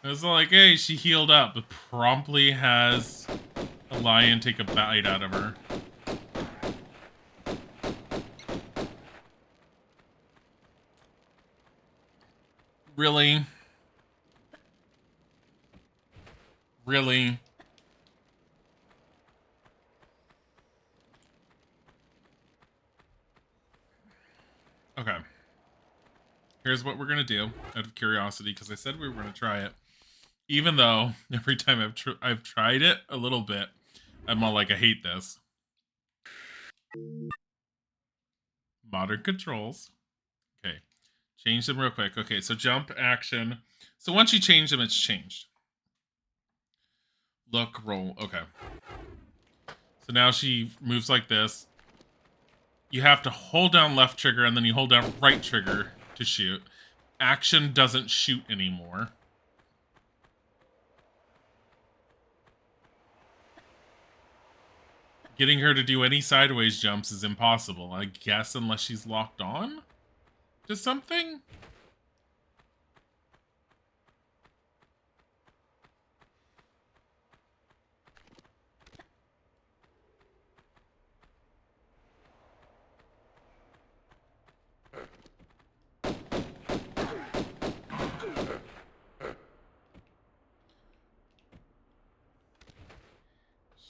It was like, hey, she healed up, but promptly has a lion take a bite out of her. Really? Really? Okay. Here's what we're gonna do, out of curiosity, because I said we were gonna try it. Even though every time I've tried it a little bit, I'm all like, I hate this. Modern controls. Okay. Change them real quick. Okay, so jump, action. So once you change them, it's changed. Look, roll. Okay. So now she moves like this. You have to hold down left trigger and then you hold down right trigger to shoot. Action doesn't shoot anymore. Getting her to do any sideways jumps is impossible, I guess, unless she's locked on to something?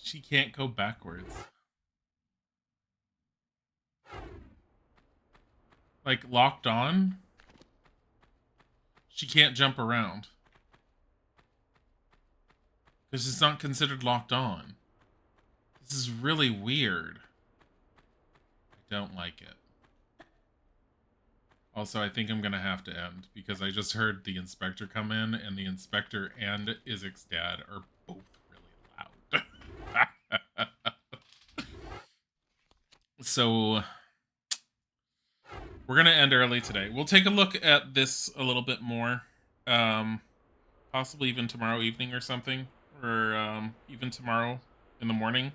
She can't go backwards. Like, locked on? She can't jump around. Because it's not considered locked on. This is really weird. I don't like it. Also, I think I'm going to have to end, because I just heard the inspector come in, and the inspector and Isaac's dad are both really loud. So, we're going to end early today. We'll take a look at this a little bit more. Possibly even tomorrow evening or something. Or even tomorrow in the morning.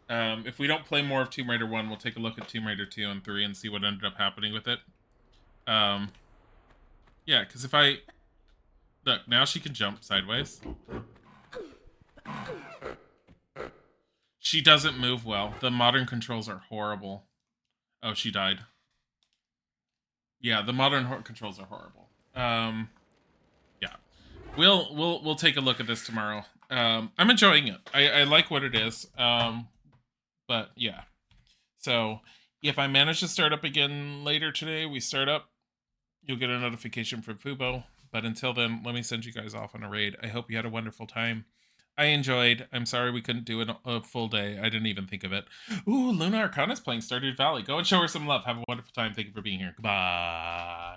If we don't play more of Tomb Raider 1, we'll take a look at Tomb Raider 2 and 3 and see what ended up happening with it. Yeah, because if I... Look, now she can jump sideways. She doesn't move well. The modern controls are horrible. Oh, she died. Yeah, the modern controls are horrible. Yeah. We'll take a look at this tomorrow. I'm enjoying it. I like what it is. But yeah. So if I manage to start up again later today, we start up, you'll get a notification from Fubo. But until then, let me send you guys off on a raid. I hope you had a wonderful time. I enjoyed. I'm sorry we couldn't do a full day. I didn't even think of it. Ooh, Luna Arcana's playing Stardew Valley. Go and show her some love. Have a wonderful time. Thank you for being here. Goodbye.